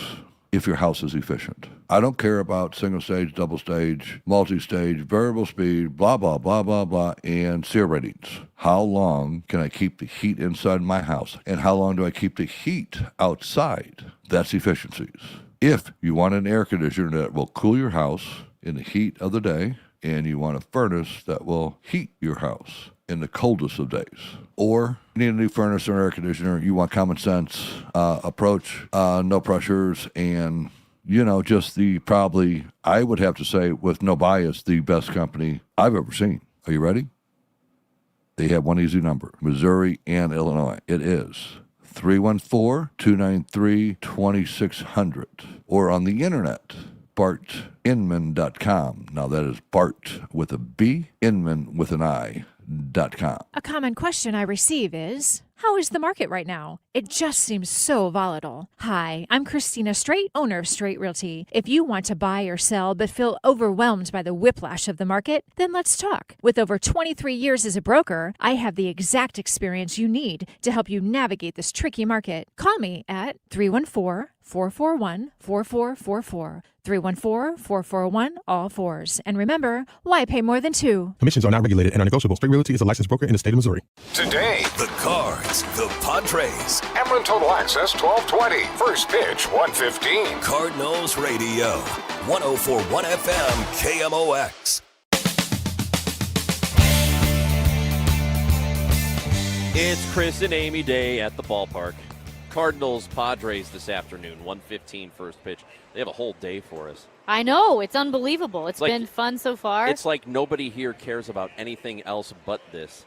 if your house is efficient. I don't care about single stage, double stage, multi-stage, variable speed, blah, blah, blah, blah, blah, and SEER ratings. How long can I keep the heat inside my house? And how long do I keep the heat outside? That's efficiencies. If you want an air conditioner that will cool your house in the heat of the day, and you want a furnace that will heat your house in the coldest of days, or you need a new furnace or air conditioner, you want common sense approach, no pressures, and just probably, I would have to say, with no bias, the best company I've ever seen. Are you ready? They have one easy number, Missouri and Illinois. It is 314-293-2600, or on the internet, bartinman.com. Now that is Bart with a B, Inman with an I.com. A common question I receive is, how is the market right now? It just seems so volatile. Hi, I'm Christina Straight, owner of Straight Realty. If you want to buy or sell but feel overwhelmed by the whiplash of the market, then let's talk. With over 23 years as a broker, I have the exact experience you need to help you navigate this tricky market. Call me at 314-441-4444. 314-441-all-4s. And remember, why pay more than two? Commissions are not regulated and are negotiable. Straight Realty is a licensed broker in the state of Missouri. Today, the Cards, the Padres. Emlyn Total Access 1220. First pitch 1:15. Cardinals Radio. 104.1 FM KMOX. It's Chris and Amy Day at the ballpark. Cardinals Padres this afternoon, 1:15 first pitch. They have a whole day for us. I know. It's unbelievable. It's been fun so far. It's like nobody here cares about anything else but this.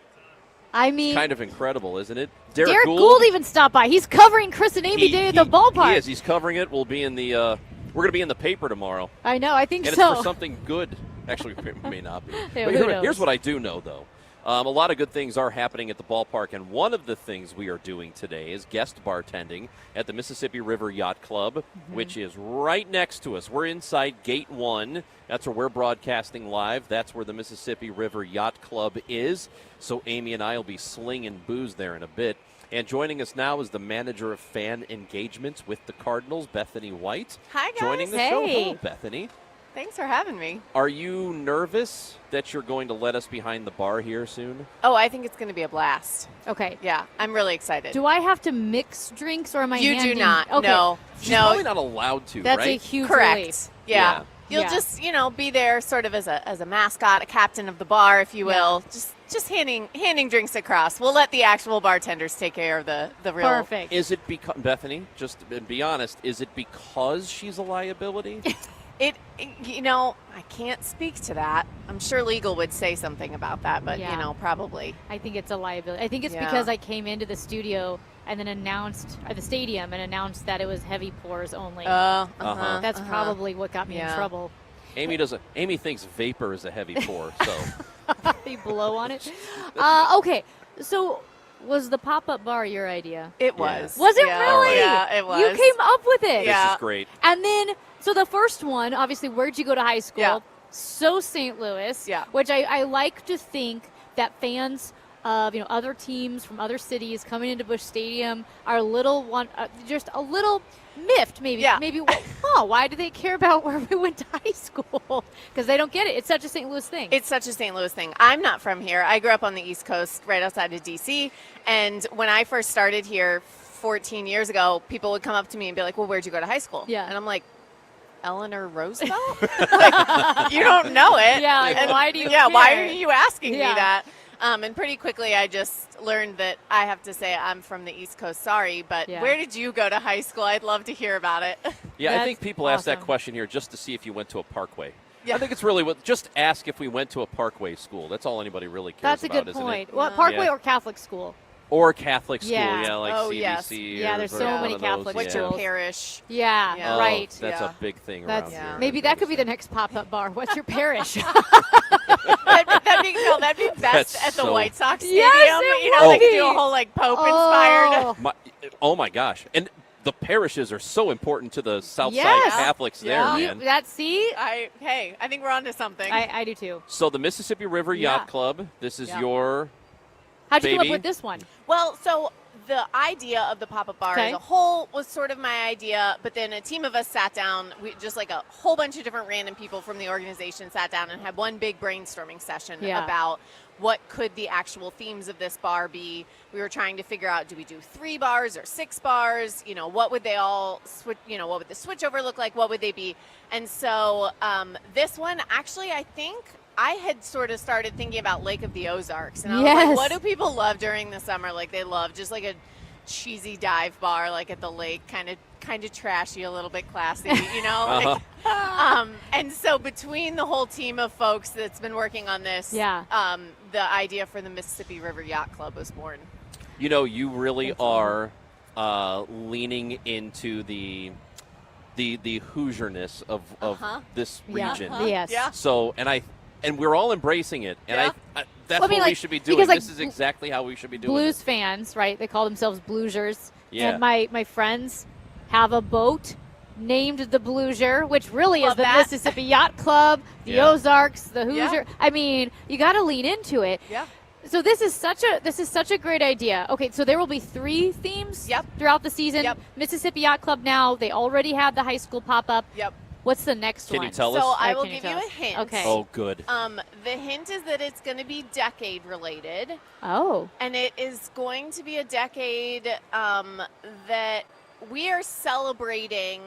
I mean, it's kind of incredible, isn't it? Derek Gould even stopped by. He's covering Chris and Amy Day at the ballpark. He is. He's covering it. We'll be in the we're going to be in the paper tomorrow. I know. I think and so. And it's for something good. Actually, it may not be. But here's what I do know, though. A lot of good things are happening at the ballpark, and one of the things we are doing today is guest bartending at the Mississippi River Yacht Club, which is right next to us. We're inside Gate 1. That's where we're broadcasting live. That's where the Mississippi River Yacht Club is. So Amy and I will be slinging booze there in a bit. And joining us now is the manager of fan engagements with the Cardinals, Bethany White. Hi, guys. Joining the show. Hello, Bethany. Thanks for having me. Are you nervous that you're going to let us behind the bar here soon? Oh, I think it's going to be a blast. Okay. Yeah, I'm really excited. Do I have to mix drinks or am I You handing? do not. Okay. No. She's probably not allowed to, That's right? a huge Correct. relief. Yeah. You'll just, be there sort of as a mascot, a captain of the bar, if you will. Just handing drinks across. We'll let the actual bartenders take care of the real. Perfect. Is it because, Bethany, just be honest, is it because she's a liability? I can't speak to that. I'm sure legal would say something about that, but, probably. I think it's a liability. I think it's because I came into the studio and then announced, at the stadium, and announced that it was heavy pours only. That's probably what got me in trouble. Amy thinks vapor is a heavy pour, so. They blow on it. Okay, so was the pop-up bar your idea? It was. Was it really? Yeah, it was. You came up with it. This is great. And then, so the first one, obviously, where'd you go to high school? Yeah. So St. Louis, which I like to think that fans of other teams from other cities coming into Busch Stadium are just a little miffed, maybe. Yeah. Maybe. Why do they care about where we went to high school? Because they don't get it. It's such a St. Louis thing. It's such a St. Louis thing. I'm not from here. I grew up on the East Coast, right outside of D.C. And when I first started here 14 years ago, people would come up to me and be like, "Well, where'd you go to high school?" Yeah. And I'm like, Eleanor Roosevelt? Like, you don't know it. Yeah, like, why do you why care? are you asking me Yeah. that? And pretty quickly I just learned that I have to say I'm from the East Coast. Sorry, but where did you go to high school? I'd love to hear about it. Yeah, I think people ask that awesome. question here just to see if you went to a Parkway. Yeah. I think it's really just ask if we went to a Parkway school. That's all anybody really cares That's a about, good isn't point. it? Well, Parkway Yeah. or Catholic school. Or Catholic school, Yeah. like Oh, CBC. yes. Yeah, or there's or so one many of those, Catholic What's yeah. your parish? Yeah, Yeah. right. That's Yeah. a big thing That's around here. maybe that could be the next pop-up bar. What's your parish? That'd be best That's at the so- White Sox Stadium. Yes, it you know, they would could do be. a whole like Pope inspired. Oh my gosh! And the parishes are so important to the South Yes. Side Catholics Yeah. there, man. I think we're onto something. I do too. So the Mississippi River Yeah. Yacht Club. This is Yeah. your. How'd you come baby. up with this one? Well, so the idea of the pop-up bar Okay. as a whole was sort of my idea, but then a team of us sat down, just like a whole bunch of different random people from the organization sat down and had one big brainstorming session Yeah. about what could the actual themes of this bar be. We were trying to figure out, do we do 3 bars or 6 bars? What would they all switch, what would the switchover look like? What would they be? And so this one, actually, I think I had sort of started thinking about Lake of the Ozarks. And I was Yes. like, what do people love during the summer? Like, they love just like a cheesy dive bar, like at the lake, kind of trashy, a little bit classy, like, and so between the whole team of folks that's been working on this, the idea for the Mississippi River Yacht Club was born. You really are leaning into the Hoosierness of this region. Yes. Yeah. So, and we're all embracing it, and I that's Well, I mean, what we like, should be doing. because, like, This is exactly how we should be doing Blues it. fans, right? They call themselves Bluesers. Yeah. And my friends have a boat named the Bluesier, which really Love is the that. Mississippi Yacht Club, the Yeah. Ozarks, the Yeah. Hoosier. I mean, you got to lean into it. Yeah. So this is such a great idea. Okay, so there will be 3 themes throughout the season. Yep. Mississippi Yacht Club now, they already had the high school pop-up. Yep. What's the next Can one? you tell So us? I Oh, will can you give you tell a us? hint. Okay. Oh, good. The hint is that it's going to be decade related. Oh. And it is going to be a decade that we are celebrating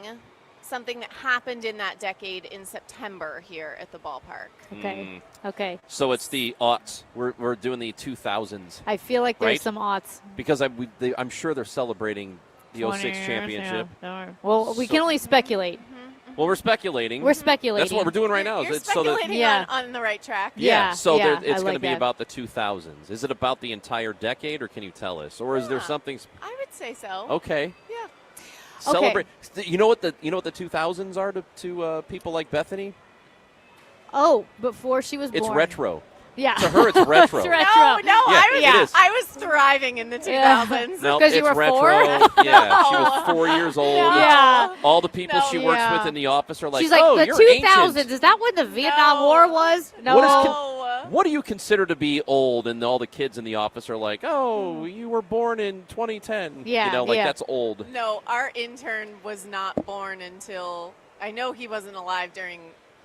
something that happened in that decade in September here at the ballpark. Okay. Okay. So it's the aughts. We're doing the 2000s. I feel like there's Right? some aughts. Because I'm sure they're celebrating the 06 championship. Yeah. Well, we So- can only speculate. Well, we're speculating. We're speculating. That's what we're doing right now. You're is it's so that, speculating Yeah. on the right track. yeah. So yeah, it's I going like to be that. about the 2000s. Is it about the entire decade, or can you tell us, or is there something? I would say so. Okay. Yeah. Celebrate. You know what the 2000s are to people like Bethany? Oh, before she was born. It's retro. Yeah. To her, it's retro. It's retro. No, Yeah, it is. I was thriving in the 2000s. No, 'Cause it's you were retro. 4? Yeah, she was 4 years old. Yeah. All the people she works Yeah. with in the office are like, She's like, "Oh, the you're 2000s. ancient." Is that when the Vietnam War was? No. What do you consider to be old? And all the kids in the office are like, "Oh, you were born in 2010." Yeah, that's old. No, our intern was not born until, I know he wasn't alive during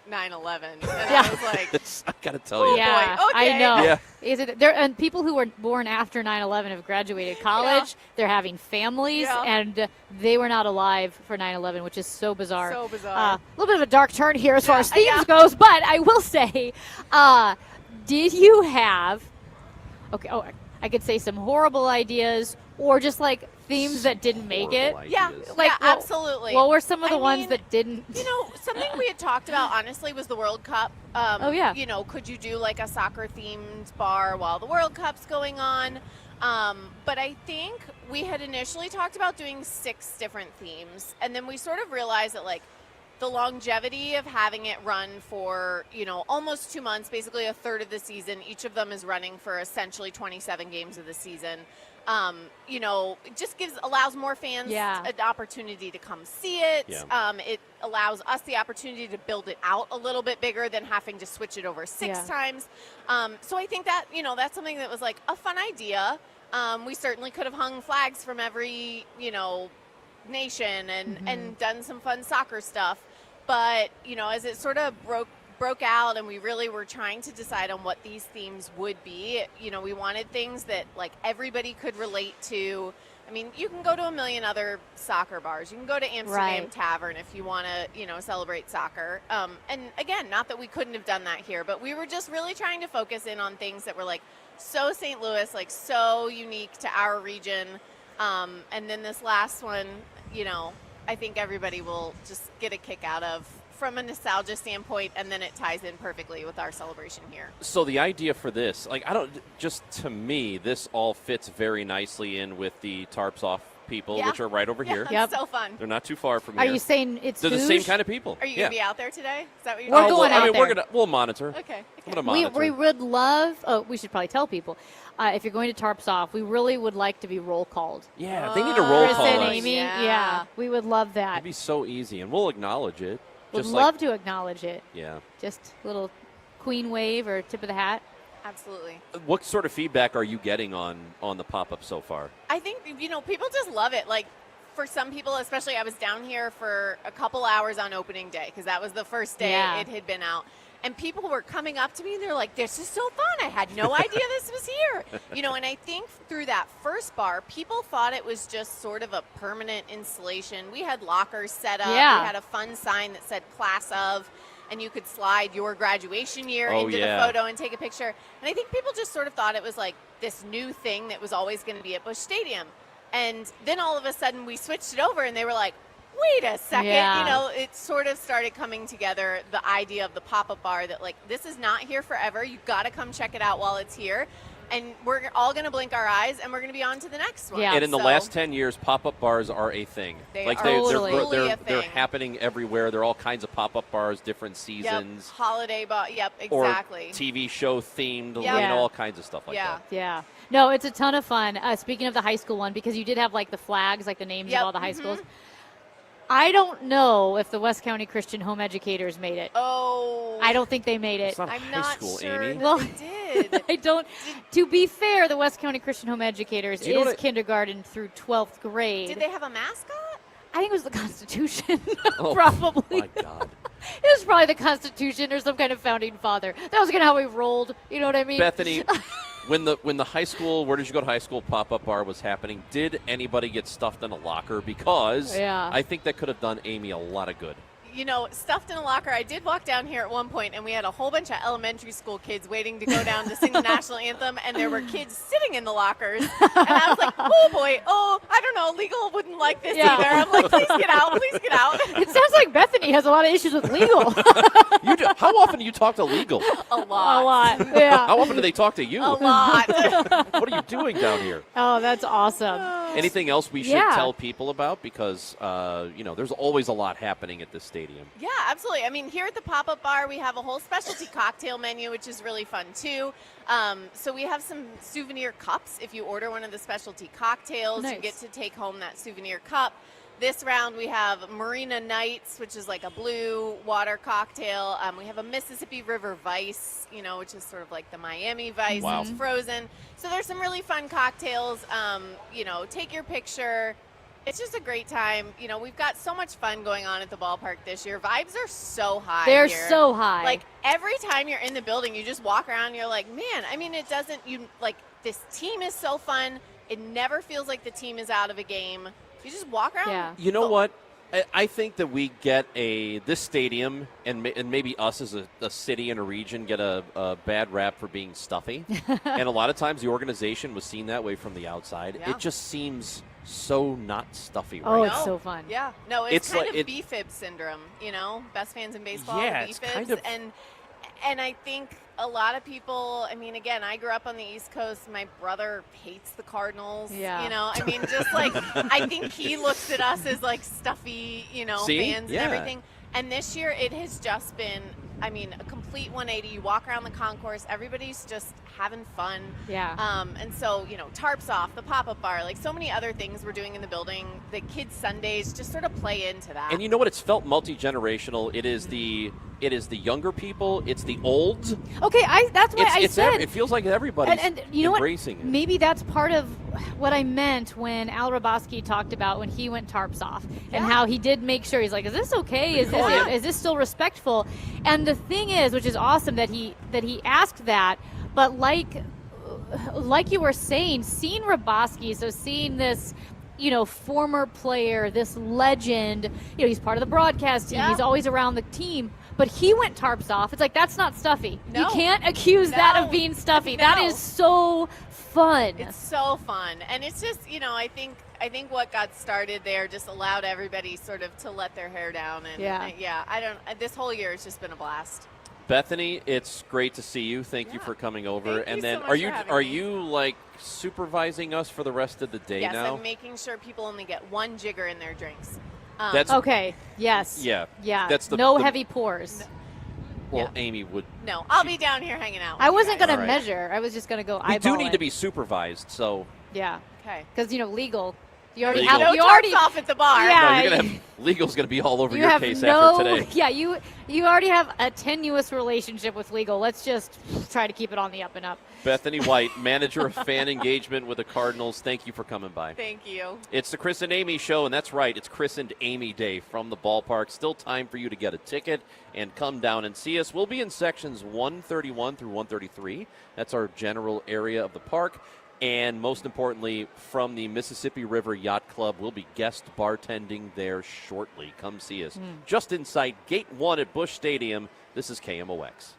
9/11. And I was like, I gotta tell you. Yeah, boy, okay. I know. Yeah. Is it there? And people who were born after 9/11 have graduated college. They're having families, and they were not alive for 9/11, which is so bizarre. So bizarre. A little bit of a dark turn here as far as themes goes, but I will say, did you have? Okay. Oh, I could say some horrible ideas, or just like themes that didn't make it. Yeah, Like, yeah, absolutely. What were some of the I ones mean, that didn't? Something we had talked about, honestly, was the World Cup. Oh, yeah. Could you do like a soccer-themed bar while the World Cup's going on? But I think we had initially talked about doing 6 different themes, and then we sort of realized that, like, the longevity of having it run for, almost 2 months, basically a third of the season. Each of them is running for essentially 27 games of the season. It just allows more fans an opportunity to come see it. Yeah. It allows us the opportunity to build it out a little bit bigger than having to switch it over 6 times. So I think that, that's something that was like a fun idea. We certainly could have hung flags from every, nation and done some fun soccer stuff. But, as it sort of broke out and we really were trying to decide on what these themes would be, we wanted things that like everybody could relate to. I mean, you can go to a million other soccer bars. You can go to Amsterdam Tavern if you want to, celebrate soccer. And again, not that we couldn't have done that here, but we were just really trying to focus in on things that were like so St. Louis, like so unique to our region. And then this last one, I think everybody will just get a kick out of from a nostalgia standpoint, and then it ties in perfectly with our celebration here. So the idea for this, to me, this all fits very nicely in with the Tarps Off people, which are right over here. It's so fun. They're not too far from Are here. you saying it's They're the Busch? same kind of people. Are you going to be out there today? Is that what you're We're doing? going out there. We'll monitor. Okay. I'm going to monitor. We would love, we should probably tell people, if you're going to Tarps Off, we really would like to be roll called. Yeah, they need to roll Chris call and us. Amy, yeah, we would love that. It'd be so easy, and we'll acknowledge it. Would Just love to acknowledge it. Yeah. Just a little queen wave or tip of the hat. Absolutely. What sort of feedback are you getting on the pop-up so far? I think, people just love it. Like, for some people, especially, I was down here for a couple hours on opening day because that was the first day it had been out. And people were coming up to me and they're like, this is so fun. I had no idea this was here. And I think through that first bar, people thought it was just sort of a permanent installation. We had lockers set up. Yeah. We had a fun sign that said class of, and you could slide your graduation year into the photo and take a picture. And I think people just sort of thought it was like this new thing that was always going to be at Busch Stadium. And then all of a sudden we switched it over and they were like, wait a second, it sort of started coming together, the idea of the pop-up bar that like, this is not here forever. You've got to come check it out while it's here. And we're all going to blink our eyes and we're going to be on to the next one. Yeah. And in the last 10 years, pop-up bars are a thing. They're a they're thing. happening everywhere. There are all kinds of pop-up bars, different seasons. Yep. Holiday bar. Yep, exactly. Or TV show themed, all kinds of stuff like that. Yeah. No, it's a ton of fun. Speaking of the high school one, because you did have like the flags, like the names of all the high schools. I don't know if the West County Christian Home Educators made it. Oh. I don't think they made it. It's not I'm high not school, sure Amy. that they did. I don't. To be fair, the West County Christian Home Educators you know is kindergarten through 12th grade. Did they have a mascot? I think it was the Constitution, probably. My God. It was probably the Constitution or some kind of founding father. That was kind of how we rolled. You know what I mean? Bethany, when the high school, where did you go to high school pop-up bar was happening, did anybody get stuffed in a locker? Because I think that could have done Amy a lot of good. Stuffed in a locker. I did walk down here at one point, and we had a whole bunch of elementary school kids waiting to go down to sing the national anthem, and there were kids sitting in the lockers. And I was like, oh, boy, I don't know, legal wouldn't like this either. I'm like, please get out, please get out. It sounds like Bethany has a lot of issues with legal. How often do you talk to legal? A lot. Yeah. How often do they talk to you? A lot. What are you doing down here? Oh, that's awesome. Anything else we should tell people about? Because, there's always a lot happening at this stadium. Yeah, absolutely. I mean, here at the pop-up bar, we have a whole specialty cocktail menu, which is really fun, too. So we have some souvenir cups. If you order one of the specialty cocktails, you get to take home that souvenir cup. This round, we have Marina Nights, which is like a blue water cocktail. We have a Mississippi River Vice, which is sort of like the Miami Vice. Wow. It's frozen. So there's some really fun cocktails. Take your picture. It's just a great time. We've got so much fun going on at the ballpark this year. Vibes are so high. They're here. so high. Like, every time you're in the building, you just walk around and you're like, man, I mean, this team is so fun. It never feels like the team is out of a game. You just walk around. Yeah. You know what? I think that we get this stadium and maybe us as a city and a region get a bad rap for being stuffy. And a lot of times the organization was seen that way from the outside. Yeah. It just seems so not stuffy right Oh, now. it's so fun. Yeah. No, it's kind like of BFIB syndrome, Best fans in baseball, Yeah, BFIBs. it's kind of- And I think a lot of people, I mean, again, I grew up on the East Coast. My brother hates the Cardinals. Yeah. I mean, just like, I think he looks at us as like stuffy, See? fans Yeah. and everything. And this year it has just been, I mean, a complete 180. You walk around the concourse, everybody's just having fun. Yeah. And so, tarps off, the pop-up bar, like so many other things we're doing in the building. The kids' Sundays just sort of play into that. And you know what? It's felt multi-generational. It is the younger people. It's the olds. Okay, that's why I said it feels like everybody's and you know embracing what? it. Maybe that's part of what I meant when Al Roboski talked about when he went tarps off and how he did make sure he's like, is this okay? Is this still respectful? And the thing is, which is awesome that he asked that, but like you were saying, seeing Roboski, so seeing this, former player, this legend, he's part of the broadcast team, he's always around the team, but he went tarps off. It's like, that's not stuffy. No. You can't accuse that of being stuffy. That is so fun. It's so fun. And it's just, I think what got started there just allowed everybody sort of to let their hair down. And this whole year has just been a blast. Bethany, it's great to see you. Thank you for coming over. Thank and you then so much are for having you me. like supervising us for the rest of the day Yes, now? I'm making sure people only get one jigger in their drinks. That's okay. Yes. Yeah. Yeah. That's the heavy pours. Well, Amy would. No, I'll be down here hanging out. I wasn't going to All right. measure. I was just going to go We eyeball do need it. to be supervised, so. Yeah. Okay. Because legal. You already Legal. have. No You already tarps off at the bar. Yeah. No, you're gonna have legal's going to be all over You your have case no. after today. Yeah. You already have a tenuous relationship with legal. Let's just try to keep it on the up and up. Bethany White, manager of fan engagement with the Cardinals. Thank you for coming by. Thank you. It's the Chris and Amy show, and that's right. It's Chris and Amy Day from the ballpark. Still time for you to get a ticket and come down and see us. We'll be in sections 131 through 133. That's our general area of the park. And most importantly, from the Mississippi River Yacht Club, we'll be guest bartending there shortly. Come see us. Just inside Gate 1 at Busch Stadium, this is KMOX.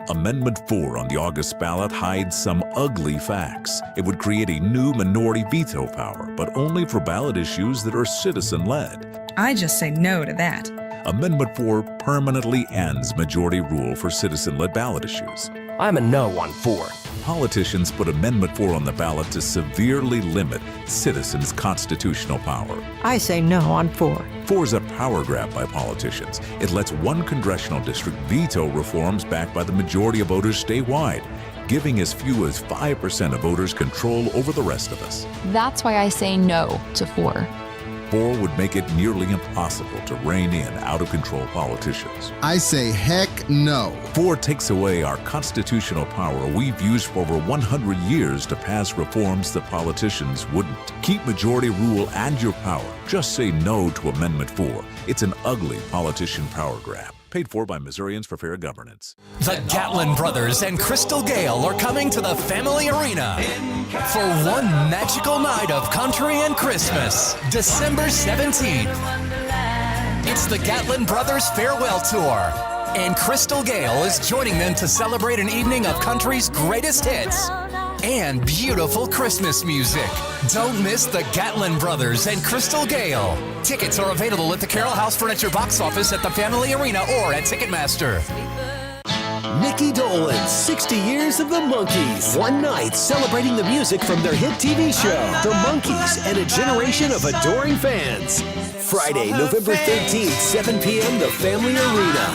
Amendment 4 on the August ballot hides some ugly facts. It would create a new minority veto power, but only for ballot issues that are citizen-led. I just say no to that. Amendment 4 permanently ends majority rule for citizen-led ballot issues. I'm a no on 4. Politicians put Amendment 4 on the ballot to severely limit citizens' constitutional power. I say no on 4. 4 is a power grab by politicians. It lets one congressional district veto reforms backed by the majority of voters statewide, giving as few as 5% of voters control over the rest of us. That's why I say no to 4. 4 would make it nearly impossible to rein in out-of-control politicians. I say heck no. 4 takes away our constitutional power we've used for over 100 years to pass reforms that politicians wouldn't. Keep majority rule and your power. Just say no to Amendment 4. It's an ugly politician power grab. Paid for by Missourians for Fair Governance. The Gatlin Brothers and Crystal Gale are coming to the Family Arena for one magical night of country and Christmas, December 17th. It's the Gatlin Brothers Farewell Tour, and Crystal Gale is joining them to celebrate an evening of country's greatest hits and beautiful Christmas music. Don't miss the Gatlin Brothers and Crystal Gale. Tickets are available at the Carroll House Furniture box office at the Family Arena or at Ticketmaster. Mickey Dolenz, 60 Years of the Monkees. One night celebrating the music from their hit TV show, The Monkees, and a generation of adoring fans. Friday, November 13th, 7 p.m., the Family Arena.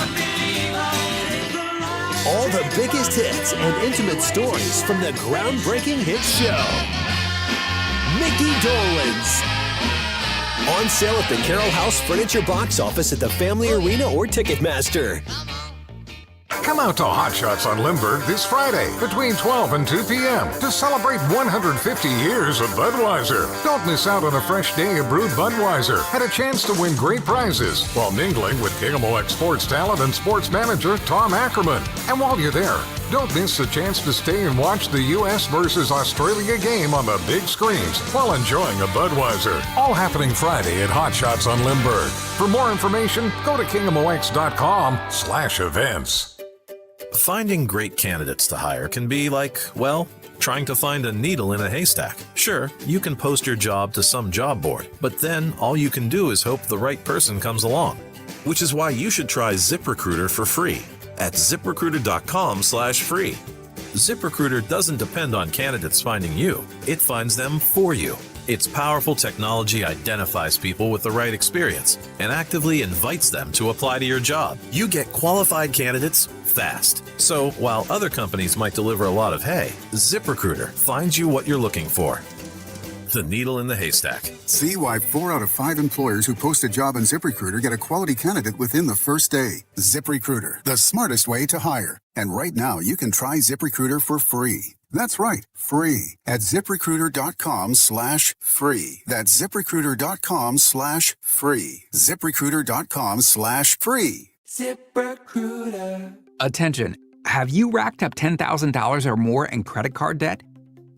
All the biggest hits and intimate stories from the groundbreaking hit show. Mickey Dolenz. On sale at the Carroll House Furniture box office at the Family Arena or Ticketmaster. Come out to Hot Shots on Lindbergh this Friday between 12 and 2 p.m. to celebrate 150 years of Budweiser. Don't miss out on a fresh day of brewed Budweiser and a chance to win great prizes while mingling with KMOX sports talent and sports manager Tom Ackerman. And while you're there, don't miss the chance to stay and watch the U.S. versus Australia game on the big screens while enjoying a Budweiser. All happening Friday at Hot Shots on Lindbergh. For more information, go to KMOX.com/events. Finding great candidates to hire can be like, well, trying to find a needle in a haystack. Sure, you can post your job to some job board, but then all you can do is hope the right person comes along. Which is why you should try ZipRecruiter for free at ZipRecruiter.com/free. ZipRecruiter doesn't depend on candidates finding you. It finds them for you. Its powerful technology identifies people with the right experience and actively invites them to apply to your job. You get qualified candidates fast. So while other companies might deliver a lot of hay, ZipRecruiter finds you what you're looking for. The needle in the haystack. See why 4 out of 5 employers who post a job on ZipRecruiter get a quality candidate within the first day. ZipRecruiter, the smartest way to hire. And right now, you can try ZipRecruiter for free. That's right, free at ZipRecruiter.com/free. That's ZipRecruiter.com/free. ZipRecruiter.com/free. ZipRecruiter. Attention, have you racked up $10,000 or more in credit card debt?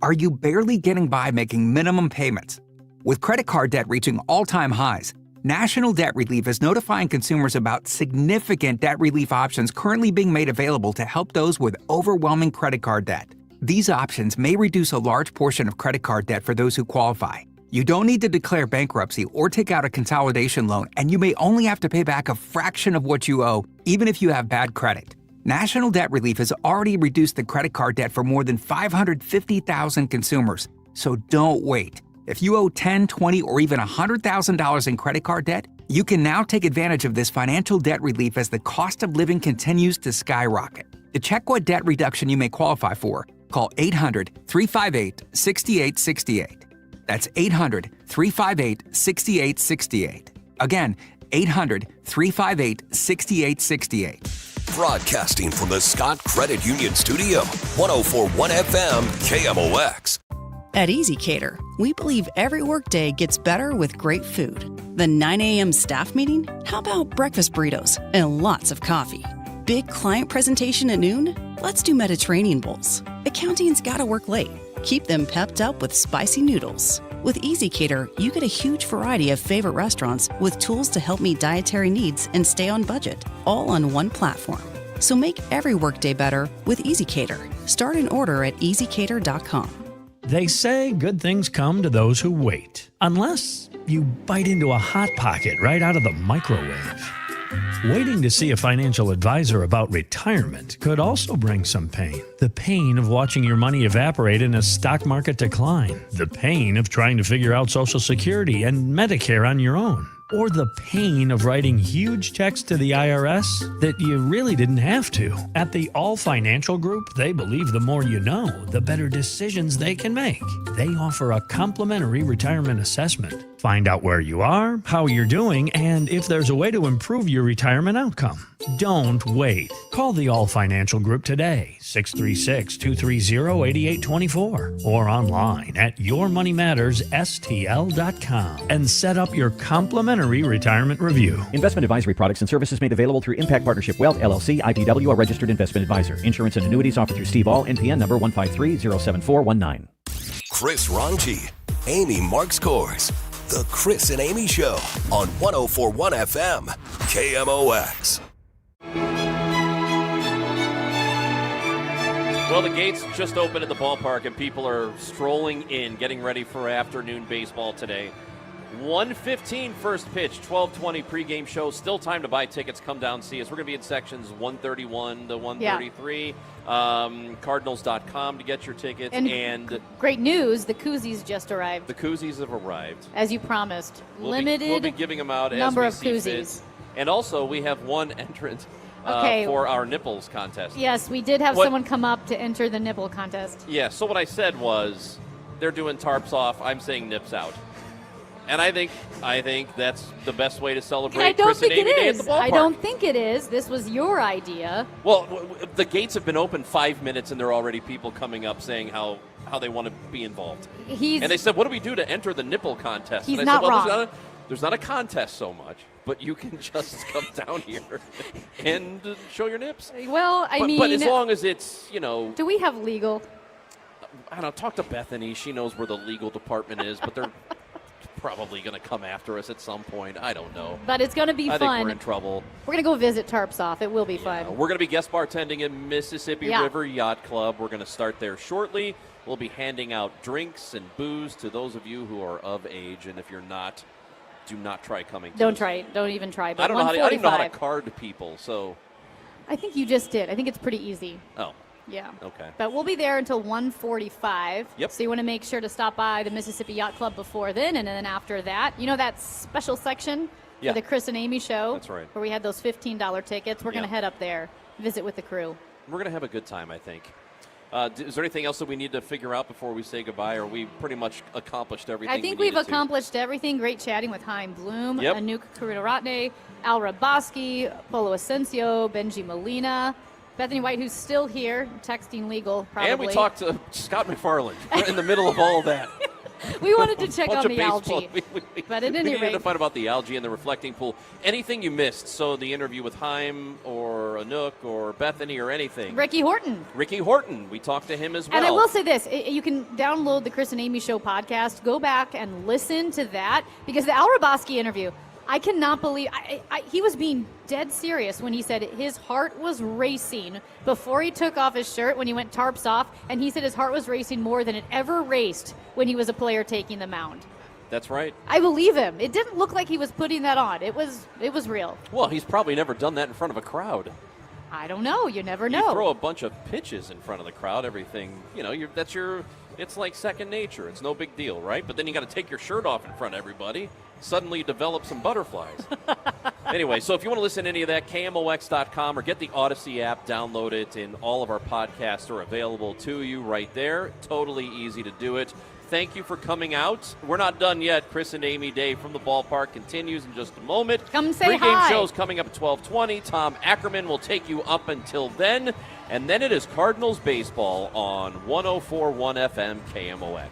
Are you barely getting by making minimum payments? With credit card debt reaching all-time highs, National Debt Relief is notifying consumers about significant debt relief options currently being made available to help those with overwhelming credit card debt. These options may reduce a large portion of credit card debt for those who qualify. You don't need to declare bankruptcy or take out a consolidation loan, and you may only have to pay back a fraction of what you owe, even if you have bad credit. National Debt Relief has already reduced the credit card debt for more than 550,000 consumers. So don't wait. If you owe $10,000, $20,000, or even $100,000 in credit card debt, you can now take advantage of this financial debt relief as the cost of living continues to skyrocket. To check what debt reduction you may qualify for, call 800-358-6868. That's 800-358-6868. Again, 800-358-6868. Broadcasting from the Scott Credit Union Studio, 104.1 FM KMOX. At Easy Cater, we believe every workday gets better with great food. The 9 a.m. staff meeting? How about breakfast burritos and lots of coffee? Big client presentation at noon? Let's do Mediterranean bowls. Accounting's gotta work late. Keep them pepped up with spicy noodles. With Easy Cater, you get a huge variety of favorite restaurants with tools to help meet dietary needs and stay on budget, all on one platform. So make every workday better with Easy Cater. Start an order at easycater.com. They say good things come to those who wait, unless you bite into a Hot Pocket right out of the microwave. Waiting to see a financial advisor about retirement could also bring some pain. The pain of watching your money evaporate in a stock market decline. The pain of trying to figure out Social Security and Medicare on your own. Or the pain of writing huge checks to the IRS that you really didn't have to. At the All Financial Group, they believe the more you know, the better decisions they can make. They offer a complimentary retirement assessment. Find out where you are, how you're doing, and if there's a way to improve your retirement outcome. Don't wait. Call the All Financial Group today, 636-230-8824, or online at yourmoneymattersstl.com and set up your complimentary retirement review. Investment advisory products and services made available through Impact Partnership Wealth, LLC, IPW, a registered investment advisor. Insurance and annuities offered through Steve All, NPN number 153-07419. Chris Ranji, Amy Marks Kors. The Chris and Amy Show on 104.1 FM KMOX. Well, the gates just opened at the ballpark, and people are strolling in, getting ready for afternoon baseball today. 1:15 first pitch, 12:20 pregame show. Still time to buy tickets. Come down, see us. We're going to be in sections 131 to 133. Cardinals.com to get your tickets. And great news, the koozies just arrived. The koozies have arrived. As you promised. We'll be giving them out number as of we see koozies. fit. And also, we have one entrant for our nipples contest. Yes, we did have someone come up to enter the nipple contest. Yeah, so what I said was they're doing tarps off. I'm saying nips out. And I think that's the best way to celebrate Chris and Amy Day at the ballpark. I don't think it is. This was your idea. Well, the gates have been open 5 minutes, and there are already people coming up saying how they want to be involved. And they said, what do we do to enter the nipple contest? He's and I not said, well, wrong. There's not a contest so much, but you can just come down here and show your nips. Well, But as long as it's, Do we have legal? I don't know, talk to Bethany. She knows where the legal department is, but they're probably going to come after us at some point. I don't know. But it's going to be I fun. think we're in trouble. We're going to go visit Tarps Off. It will be fun. We're going to be guest bartending in Mississippi River Yacht Club. We're going to start there shortly. We'll be handing out drinks and booze to those of you who are of age. And if you're not, do not try coming. Don't try it. Don't even try. But I don't know how to card people. So I think you just did. I think it's pretty easy. Oh. Yeah. Okay. But we'll be there until 1:45. Yep. So you want to make sure to stop by the Mississippi Yacht Club before then, and then after that, that special section for the Chris and Amy show. That's right. Where we had those $15 tickets. We're going to head up there, visit with the crew. We're going to have a good time, I think. Is there anything else that we need to figure out before we say goodbye, or we pretty much accomplished everything? I think we've accomplished everything. Great chatting with Chaim Bloom, Anouk Karunaratne, Al Raboski, Polo Asensio, Benji Molina, Bethany White, who's still here, texting legal, probably. And we talked to Scott McFarland in the middle of all of that. We wanted to check on the baseball. algae. But at any we needed rate, to find about the algae and the reflecting pool. Anything you missed? So the interview with Chaim or Anouk or Bethany or anything. Ricky Horton. We talked to him as well. And I will say this, you can download the Chris and Amy Show podcast, go back and listen to that, because the Al Raboski interview, I cannot believe, he was being dead serious when he said his heart was racing before he took off his shirt when he went tarps off, and he said his heart was racing more than it ever raced when he was a player taking the mound. That's right. I believe him. It didn't look like he was putting that on. It was real. Well, he's probably never done that in front of a crowd. I don't know. You never know. You throw a bunch of pitches in front of the crowd, everything, it's like second nature. It's no big deal, right? But then you got to take your shirt off in front of everybody. Suddenly you develop some butterflies. Anyway, so if you want to listen to any of that, KMOX.com or get the Odyssey app, download it, and all of our podcasts are available to you right there. Totally easy to do it. Thank you for coming out. We're not done yet. Chris and Amy Day from the ballpark continues in just a moment. Come say Pre-game hi. show's coming up at 12:20. Tom Ackerman will take you up until then. And then it is Cardinals baseball on 104.1 FM KMOX.